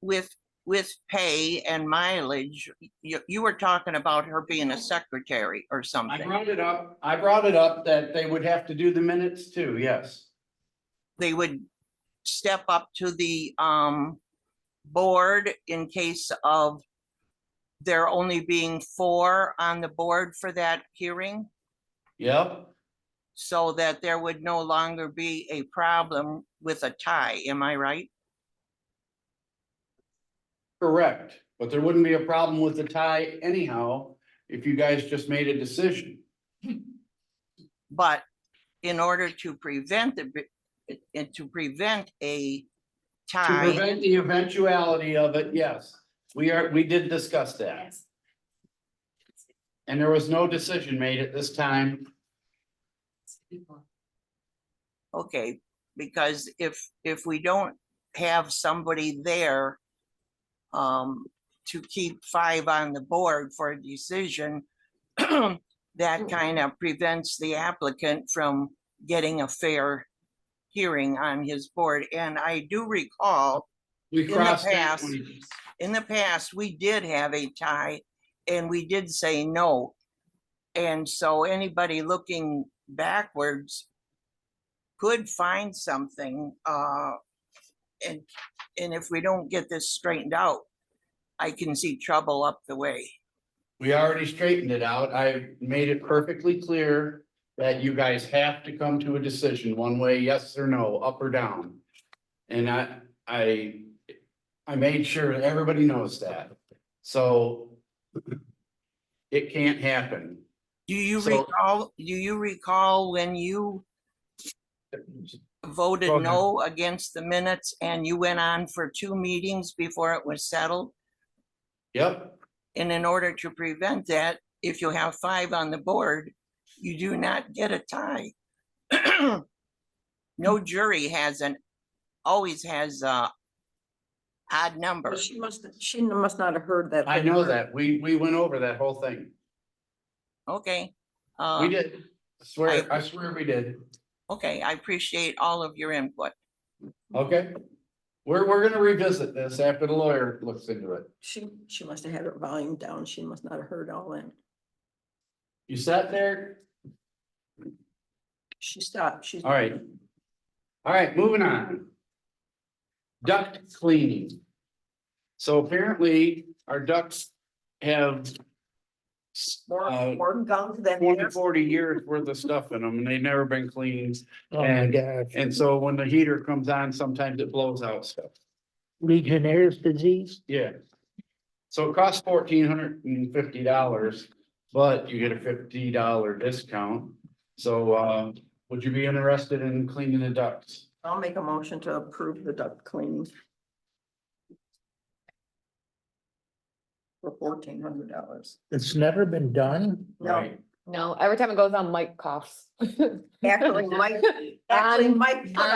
with pay and mileage. You were talking about her being a secretary or I something. brought it up. I brought it up that they would have to do the minutes too, yes. They would step up to the board in case of there only being 4 on the board for that hearing, Yep, so that there would no longer be a problem with a tie. Am I right? correct. But there wouldn't be a problem with the tie anyhow, if you guys just made a decision. But in order to prevent to prevent a To tie, prevent the eventuality of it, yes, we did discuss that. And there was no decision made at this time. okay, because if we don't have somebody there to keep 5 on the board for a decision, that kind of prevents the applicant from getting a fair hearing on his board. And I do recall We in the crossed that past, when we did have a tie and we did say no. And so anybody looking backwards could find something, and if we don't get this straightened out, I can see trouble up the way. we already straightened it out. I made it perfectly clear that you guys have to come to a decision one way, yes or no, up or down. And I made sure that everybody knows that. So it can't happen. Do you So- recall when you voted Go ahead. no against the minutes and you went on for 2 meetings before it was settled? Yep, And in order to prevent that, if you have 5 on the board, you do not get a tie. No jury always has a odd number. She must not have heard that. I know that. We went over that whole thing. Okay. We did. I swear we did. Okay, I appreciate all of your input. Okay. We're gonna revisit this after the lawyer looks into it. She must have had her volume down. She must not have heard all that. You sat there? She stopped. She's. All right. All right, moving on. Duct cleaning. So apparently our ducts have More gunk than. 20, 40 years worth of stuff in them and they've never been cleaned. Oh my And- gosh. And so when the heater comes on, sometimes it blows out stuff. Legionnaire's disease. Yeah. So it costs $1,450, but you get a $50 discount. So would you be interested in cleaning the ducts? I'll make a motion to approve the duct cleaning. For $1,400. It's never been done. No, Right. No, every time it goes on, Mike coughs. actually, Mike put a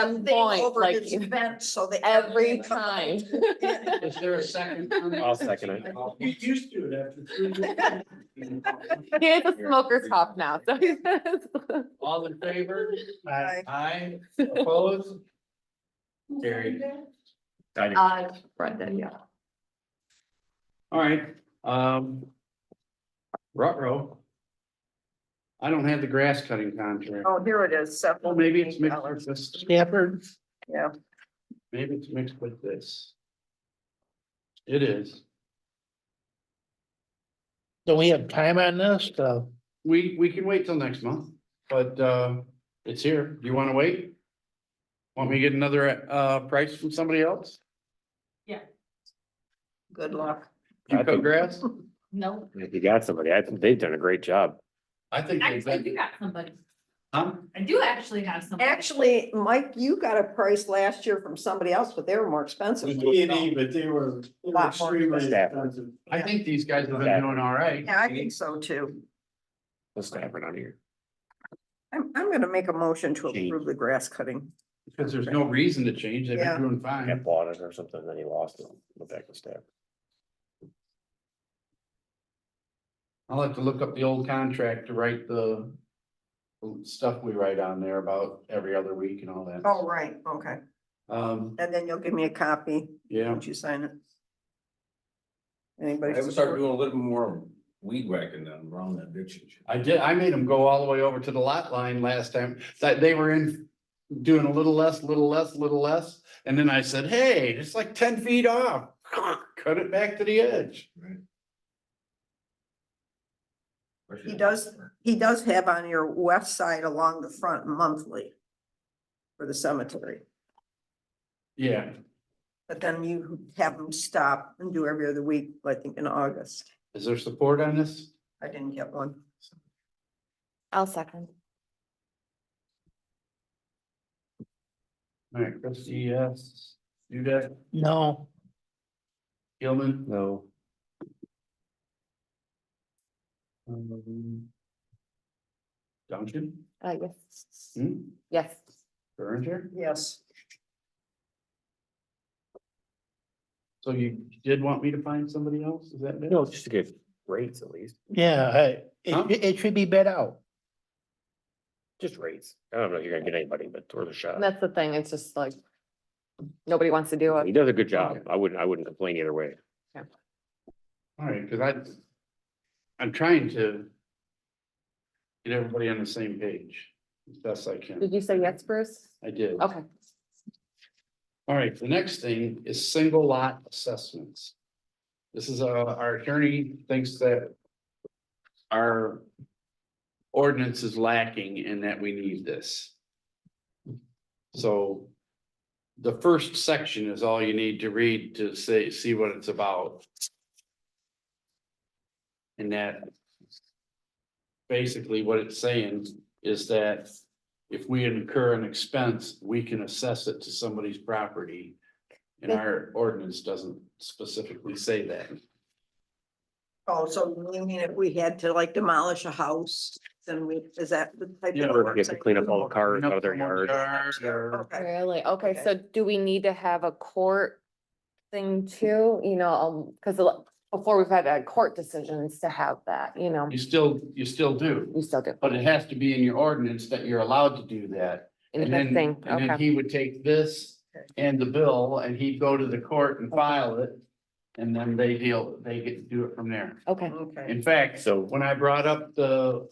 on thing point, over like, his vent so that. Every time. Is there a second? on that? I'll second it. Get used to it after 3 years. He has a smoker's cough now, so. All in favor? Aye. Aye, opposed? Carried. Brendan, yeah. All right, Rutrow. I don't have the grass cutting contract. Oh, here it is. Well, maybe it's mixed $78. with this. Stafford. Yeah, Maybe it's mixed with this. It is. Do we have time on this? We can wait till next month, but it's here. Do you wanna wait? Want me to get another price from somebody else? Good luck. You cut grass? No, If you got somebody, I think they've done a great job. I think I they've do been, got somebody. huh? I do actually have somebody. Actually, Mike, you got a price last year from somebody else, but they were more expensive. E&E, but they were Lot more extremely staff. expensive. I think these guys have been doing all right. Yeah, I think so too. Let's have it on here. I'm gonna make a motion to Gee. approve the grass cutting. Because there's no reason to change. They've Yeah. been doing I fine. bought it or something, then he lost it. Went back to staff. I'll have to look up the old contract to write the stuff we write on there about every other week and all that. Oh, right, okay. Um, And then you'll give me a copy yeah, once you sign it. I Anybody? haven't started doing a little more weed whacking down around that ditch. and shit. I did. I made them go all the way over to the lot line last time. That they were in doing a little less, little less, little less. And then I said, hey, it's like 10 feet off. Cut it back to the edge. He does have on your west side along the front monthly for the cemetery, Yeah. but then you have them stop and do every other week, I think in August. Is there support on this? I didn't get one. I'll second. All right, Christie, yes. Do that. No, Gilman. No, Township. Yes. Hmm? Yes. Berenger. Yes. So you did want me to find somebody else? Is that it? no, just to get rates at least, yeah, Huh? it should be bid out. just rates. I don't know if you're gonna get anybody, but worth a shot. That's the thing. It's just like, nobody wants to do He it. does a good job. Okay. I wouldn't complain either way. All right, cause I'm trying to get everybody on the same page as best I can. Did you say yes, Bruce? I did. Okay. All right, the next thing is single lot assessments. This is, our attorney thinks that our ordinance is lacking and that we need this. So the first section is all you need to read to see what it's about. And that basically what it's saying is that if we incur an expense, we can assess it to somebody's property. And our ordinance doesn't specifically say that. Oh, so you mean if we had to like demolish a house, then is that the type Yeah, of? Or you have to clean up all the cars out of their yard. Okay. Really? Okay, Okay. so do we need to have a court thing too? You know, cause before we've had court decisions to have that, you know, You still do, we still do. but it has to be in your ordinance that you're allowed to do that. In And the then, thing, and then okay. he would take this and the bill and he'd go to the court and file it. And then they get to do it from there. Okay, Okay. In fact, So when I brought up the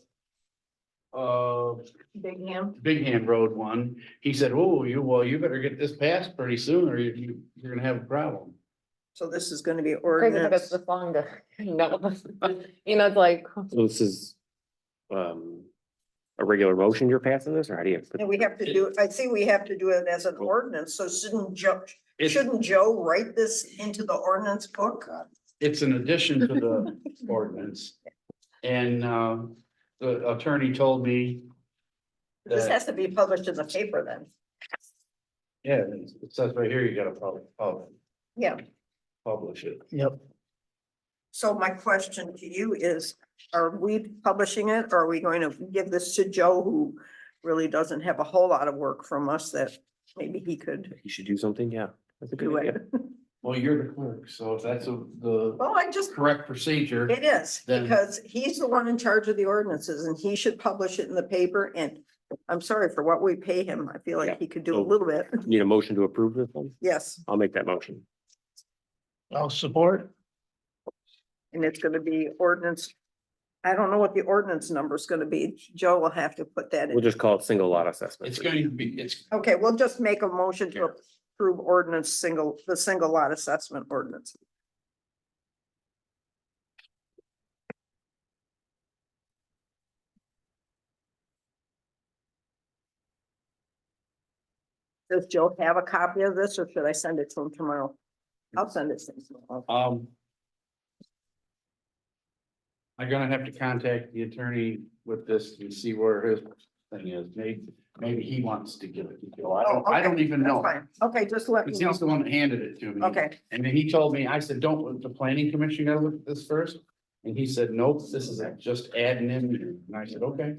Big hand. Big Hand Road one, he said, oh, you better get this passed pretty soon or you're gonna have a problem. So this is gonna be crazy that it's ordinance. this long to, you know, it's like, so this is a regular motion you're passing this, or how do you? And we have to do, I see we have to do it as an ordinance, so It's- shouldn't Joe write this into the ordinance book? It's an addition to the ordinance. And the attorney told me. This that- has to be published in the paper then. Yeah, it says right here, you gotta Yeah, publish it. Yep. so my question to you is, are we publishing it, or are we going to give this to Joe, who really doesn't have a whole lot of work from us that maybe he could You should do something, yeah. That's a do good idea. it? Well, you're the clerk, so if that's the Well, I just, correct procedure, it is, Then- because he's the one in charge of the ordinances, and he should publish it in the paper, and I'm sorry for what we pay him, I feel Yeah. like he could do a So- little bit, Need a motion to approve this one? yes, I'll make that motion. I'll support. and it's gonna be ordinance. I don't know what the ordinance number is gonna be, Joe will have to put that We'll in. just call it single lot assessment. it's going to be, it's, Okay, we'll just make a motion to approve ordinance the single lot assessment ordinance. Does Joe have a copy of this or should I send it to him tomorrow? I'll send it to him tomorrow. I'm gonna have to contact the attorney with this and see where his thing is. Maybe he wants to give it to Joe. I don't even That's know. fine. Okay, just let me Cause know. he's the one that handed it to me. Okay, And then he told me, I said, don't, the planning commission gotta look at this first? And he said, nope, this is just adding in. And I said, okay.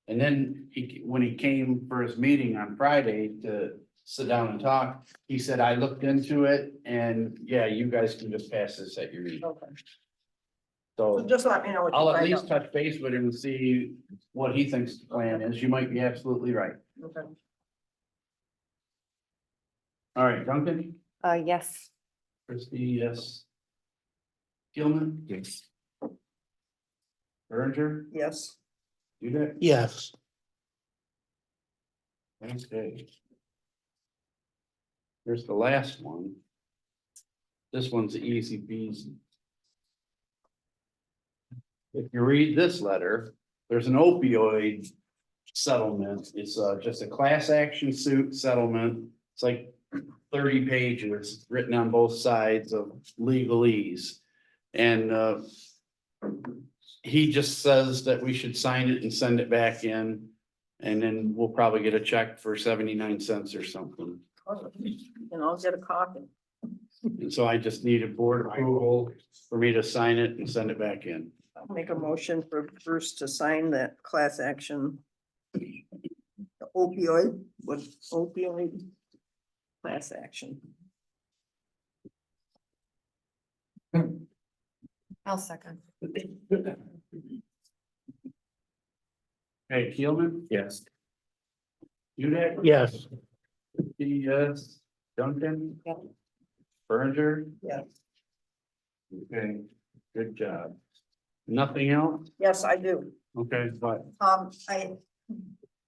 And then when he came for his meeting on Friday to sit down and talk, he said, I looked into it and yeah, you guys can just pass this at your meeting. okay. So So just let me know what you I'll at find least out. touch base with him and see what he thinks the plan is. You might be absolutely right. Okay. All right, Duncan, Yes. Christie, yes. Gilman, Yes. Berenger, Yes. you that? Yes. Okay. Here's the last one. This one's easy peasy. If you read this letter, there's an opioid settlement. It's just a class action suit settlement. It's like 30 pages written on both sides of legalese. And he just says that we should sign it and send it back in. And then we'll probably get a check for 79 cents or something. And I'll get a copy. And so I just need a board approval for me to sign it and send it back in. I'll make a motion for Bruce to sign that class action. The opioid with opioid class action. I'll second. Hey, Keelman, Yes. Hudak, Yes. yes, Duncan. Yeah. Berenger. Yeah. Okay, good job. Nothing else? Yes, I do. Okay, but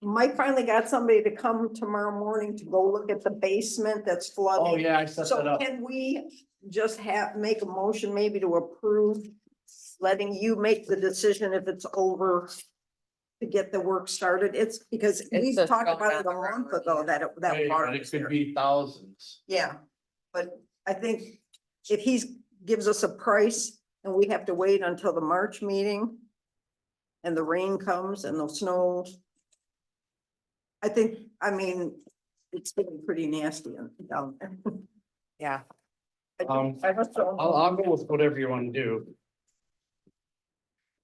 Mike finally got somebody to come tomorrow morning to go look at the basement that's flooding. oh yeah, I set that So up. can we just make a motion maybe to approve, letting you make the decision if it's over to get the work started? It's because we just talked going about down it the a month road, ago that that Hey, water but it was could there. be thousands. Yeah, but I think if gives us a price and we have to wait until the March meeting and the rain comes and the snow, I mean, it's getting pretty nasty down there. Yeah. I'll go with whatever you want to do.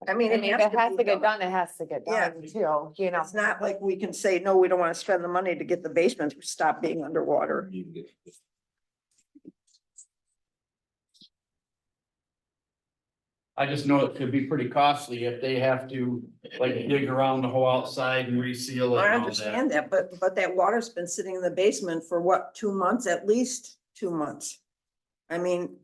I mean, I mean, if it has to get done, it has to get Yeah. done too, you know. It's not like we can say, no, we don't want to spend the money to get the basement to stop being underwater. I just know it could be pretty costly if they have to like dig around the whole outside and reseal it I and all that. understand that, but that water's been sitting in the basement for what, 2 months, at least 2 months. I mean,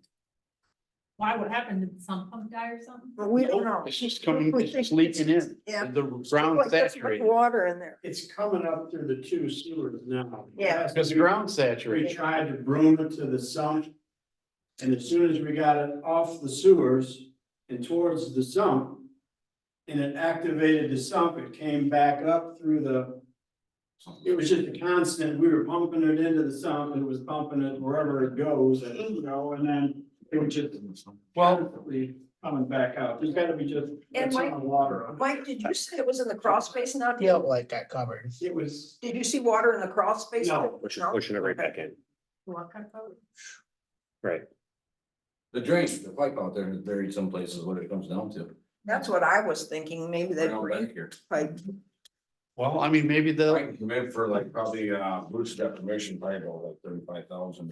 Why, what happened? Did the sump pump die or something? we don't know. It's just coming, We it's think just leaking in. Yeah. The ground Like, there's much saturated. water in there. It's coming up through the two sewers now. Yeah. Because the ground We saturated. tried to broom it to the sump. And as soon as we got it off the sewers and towards the sump. And it activated the sump, it came back up through it was just a constant, we were pumping it into the sump and it was pumping it wherever it goes and, and then it was just. Constantly coming back out, there's gotta be just a And ton Mike- of water on it. Mike, did you say it was in the crawl space now? Felt like that covered. It was, Did you see water in the crawl space? No. Which is pushing it right back in. Right. The drain, the pipe out there is buried some places what it comes down to. That's what I was thinking, maybe that Right on drain back here. pipe. Well, I mean, maybe they'll, Right, meant for like probably Bruce defamation, probably about like 35,000.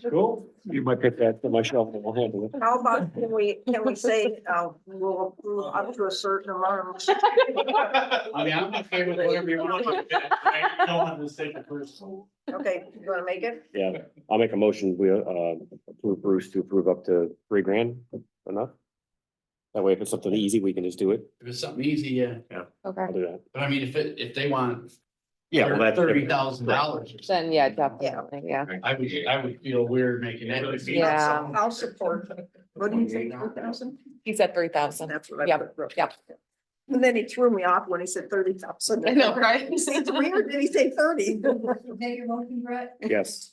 cool. You might pick that from my shelf and we'll handle it. How about, can we say, we'll approve up to a certain amount? I mean, I'm okay with whatever you want. I don't want to take it personal. Okay, you wanna make it? Yeah, I'll make a motion. We approve Bruce to approve up to $3,000 enough. That way, if it's something easy, we can just do it. If it's something easy, yeah. Okay, I'll do that. But I mean, if they want Yeah, well, that's. $30,000 or something, then yeah, definitely, yeah. I would feel weird making that. Yeah. I'll support. What do you think, 2,000? He said 3,000. That's what I. Yeah, put. yeah. And then he threw me off when he said 30,000. I know, right? Did he say 3 or did he say 30? Is that your motion, Brett? Yes.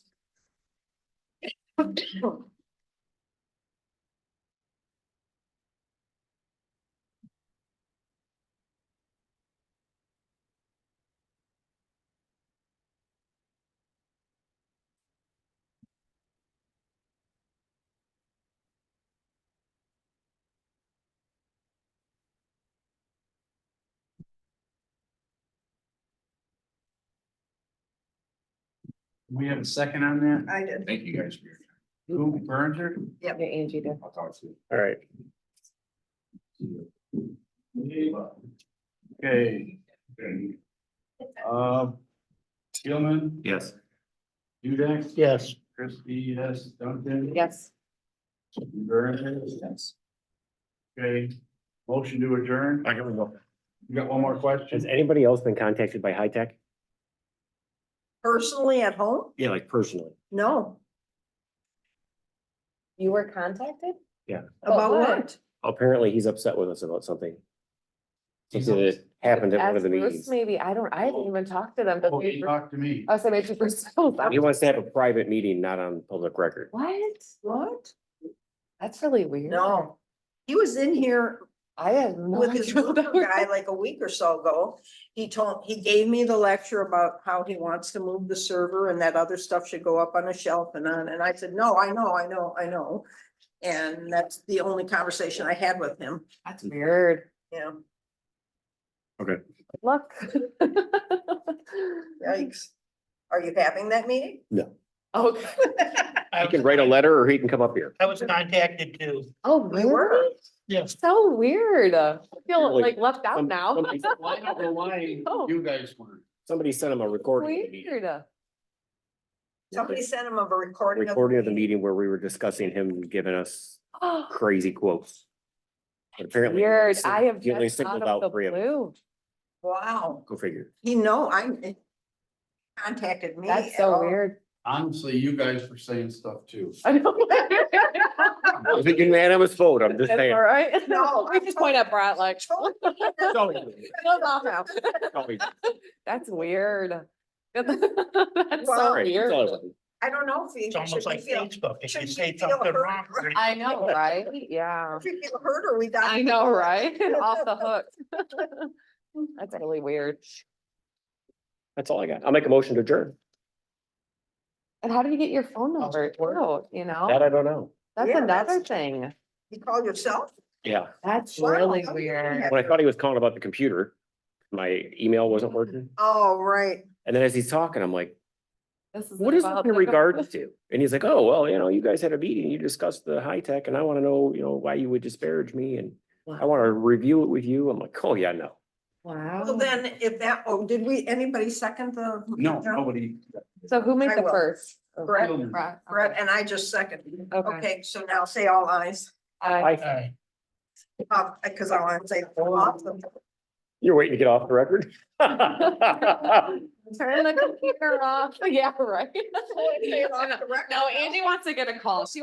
We have a second on that? I did. Thank you guys for your time. Who burns her? Yeah, Angie did. I'll talk to you. All right. Okay. Gilman, Yes. Dudek, Yes. Christie, yes, Duncan. Yes. Burns, yes. Okay, motion to adjourn. I can go. You got one more Has question? anybody else been contacted by High Tech? Personally at home? Yeah, like personally. No. You were contacted? About what? Apparently he's upset with us about something. Something that happened at one of Ask the Bruce, meetings. maybe, I haven't even talked to them. Oh, he talked to me. I said maybe Bruce. He wants to have a private meeting, not on public record. What? What? That's really weird. No. He was in here I had no with his idea what that roofer was. guy like a week or so ago. He gave me the lecture about how he wants to move the server and that other stuff should go up on a shelf and I said, no, I know. And that's the only conversation I had with him. That's weird. Yeah, Good luck. yikes. Are you having that meeting? Okay. He can write a letter or he can come up here. I was contacted too. Oh, We were. really? Yes. So weird. I feel Really? like left out Some- now. somebody- Well, I don't know why Oh. you guys weren't. Somebody sent him a recording of the meeting. Weird. Somebody sent him a recording. Recording of the meeting where we were discussing him giving us crazy quotes. But apparently. Weird. I have He only just singled out of out the 3 of them. blue. Wow, Go figure. I contacted me. That's at so all. weird. Honestly, you guys were saying stuff too. I know. It was a unanimous vote, I'm just That's saying. all right. No, We just point at Brett like. Totally. Goes off now. Totally. That's weird. That's so Wow. weird. I don't know if he. It's almost should we like feel- Facebook. If you should say we feel something hurt? wrong. I know, right? Yeah. Should we feel hurt or we die? I know, right? Off the hook. That's really weird. That's all I got. I'll make a motion to adjourn. And how did you get your phone number too, you know? That I don't know. That's Yeah, another that's- thing. You call yourself? Yeah. That's Wow, really how do you weird. have- When I thought he was calling about the computer, my email wasn't working. Oh, right. And then as he's talking, I'm like, This is what is about this in the- regards to? And he's like, oh, well, you guys had a meeting, you discussed the high tech and I want to know, why you would disparage me and I want to review it with you. I'm like, oh, yeah, no. Wow. Well, then if anybody second the? No, nobody. So who made I the will. first? Brett, Brett. Brett, and I just seconded. Okay. Okay, so now say all ayes, Aye. because I want to say awesome. You're waiting to get off the record? Turn the computer off. Yeah, right. Say it off the record No, now. Angie wants to get a call. She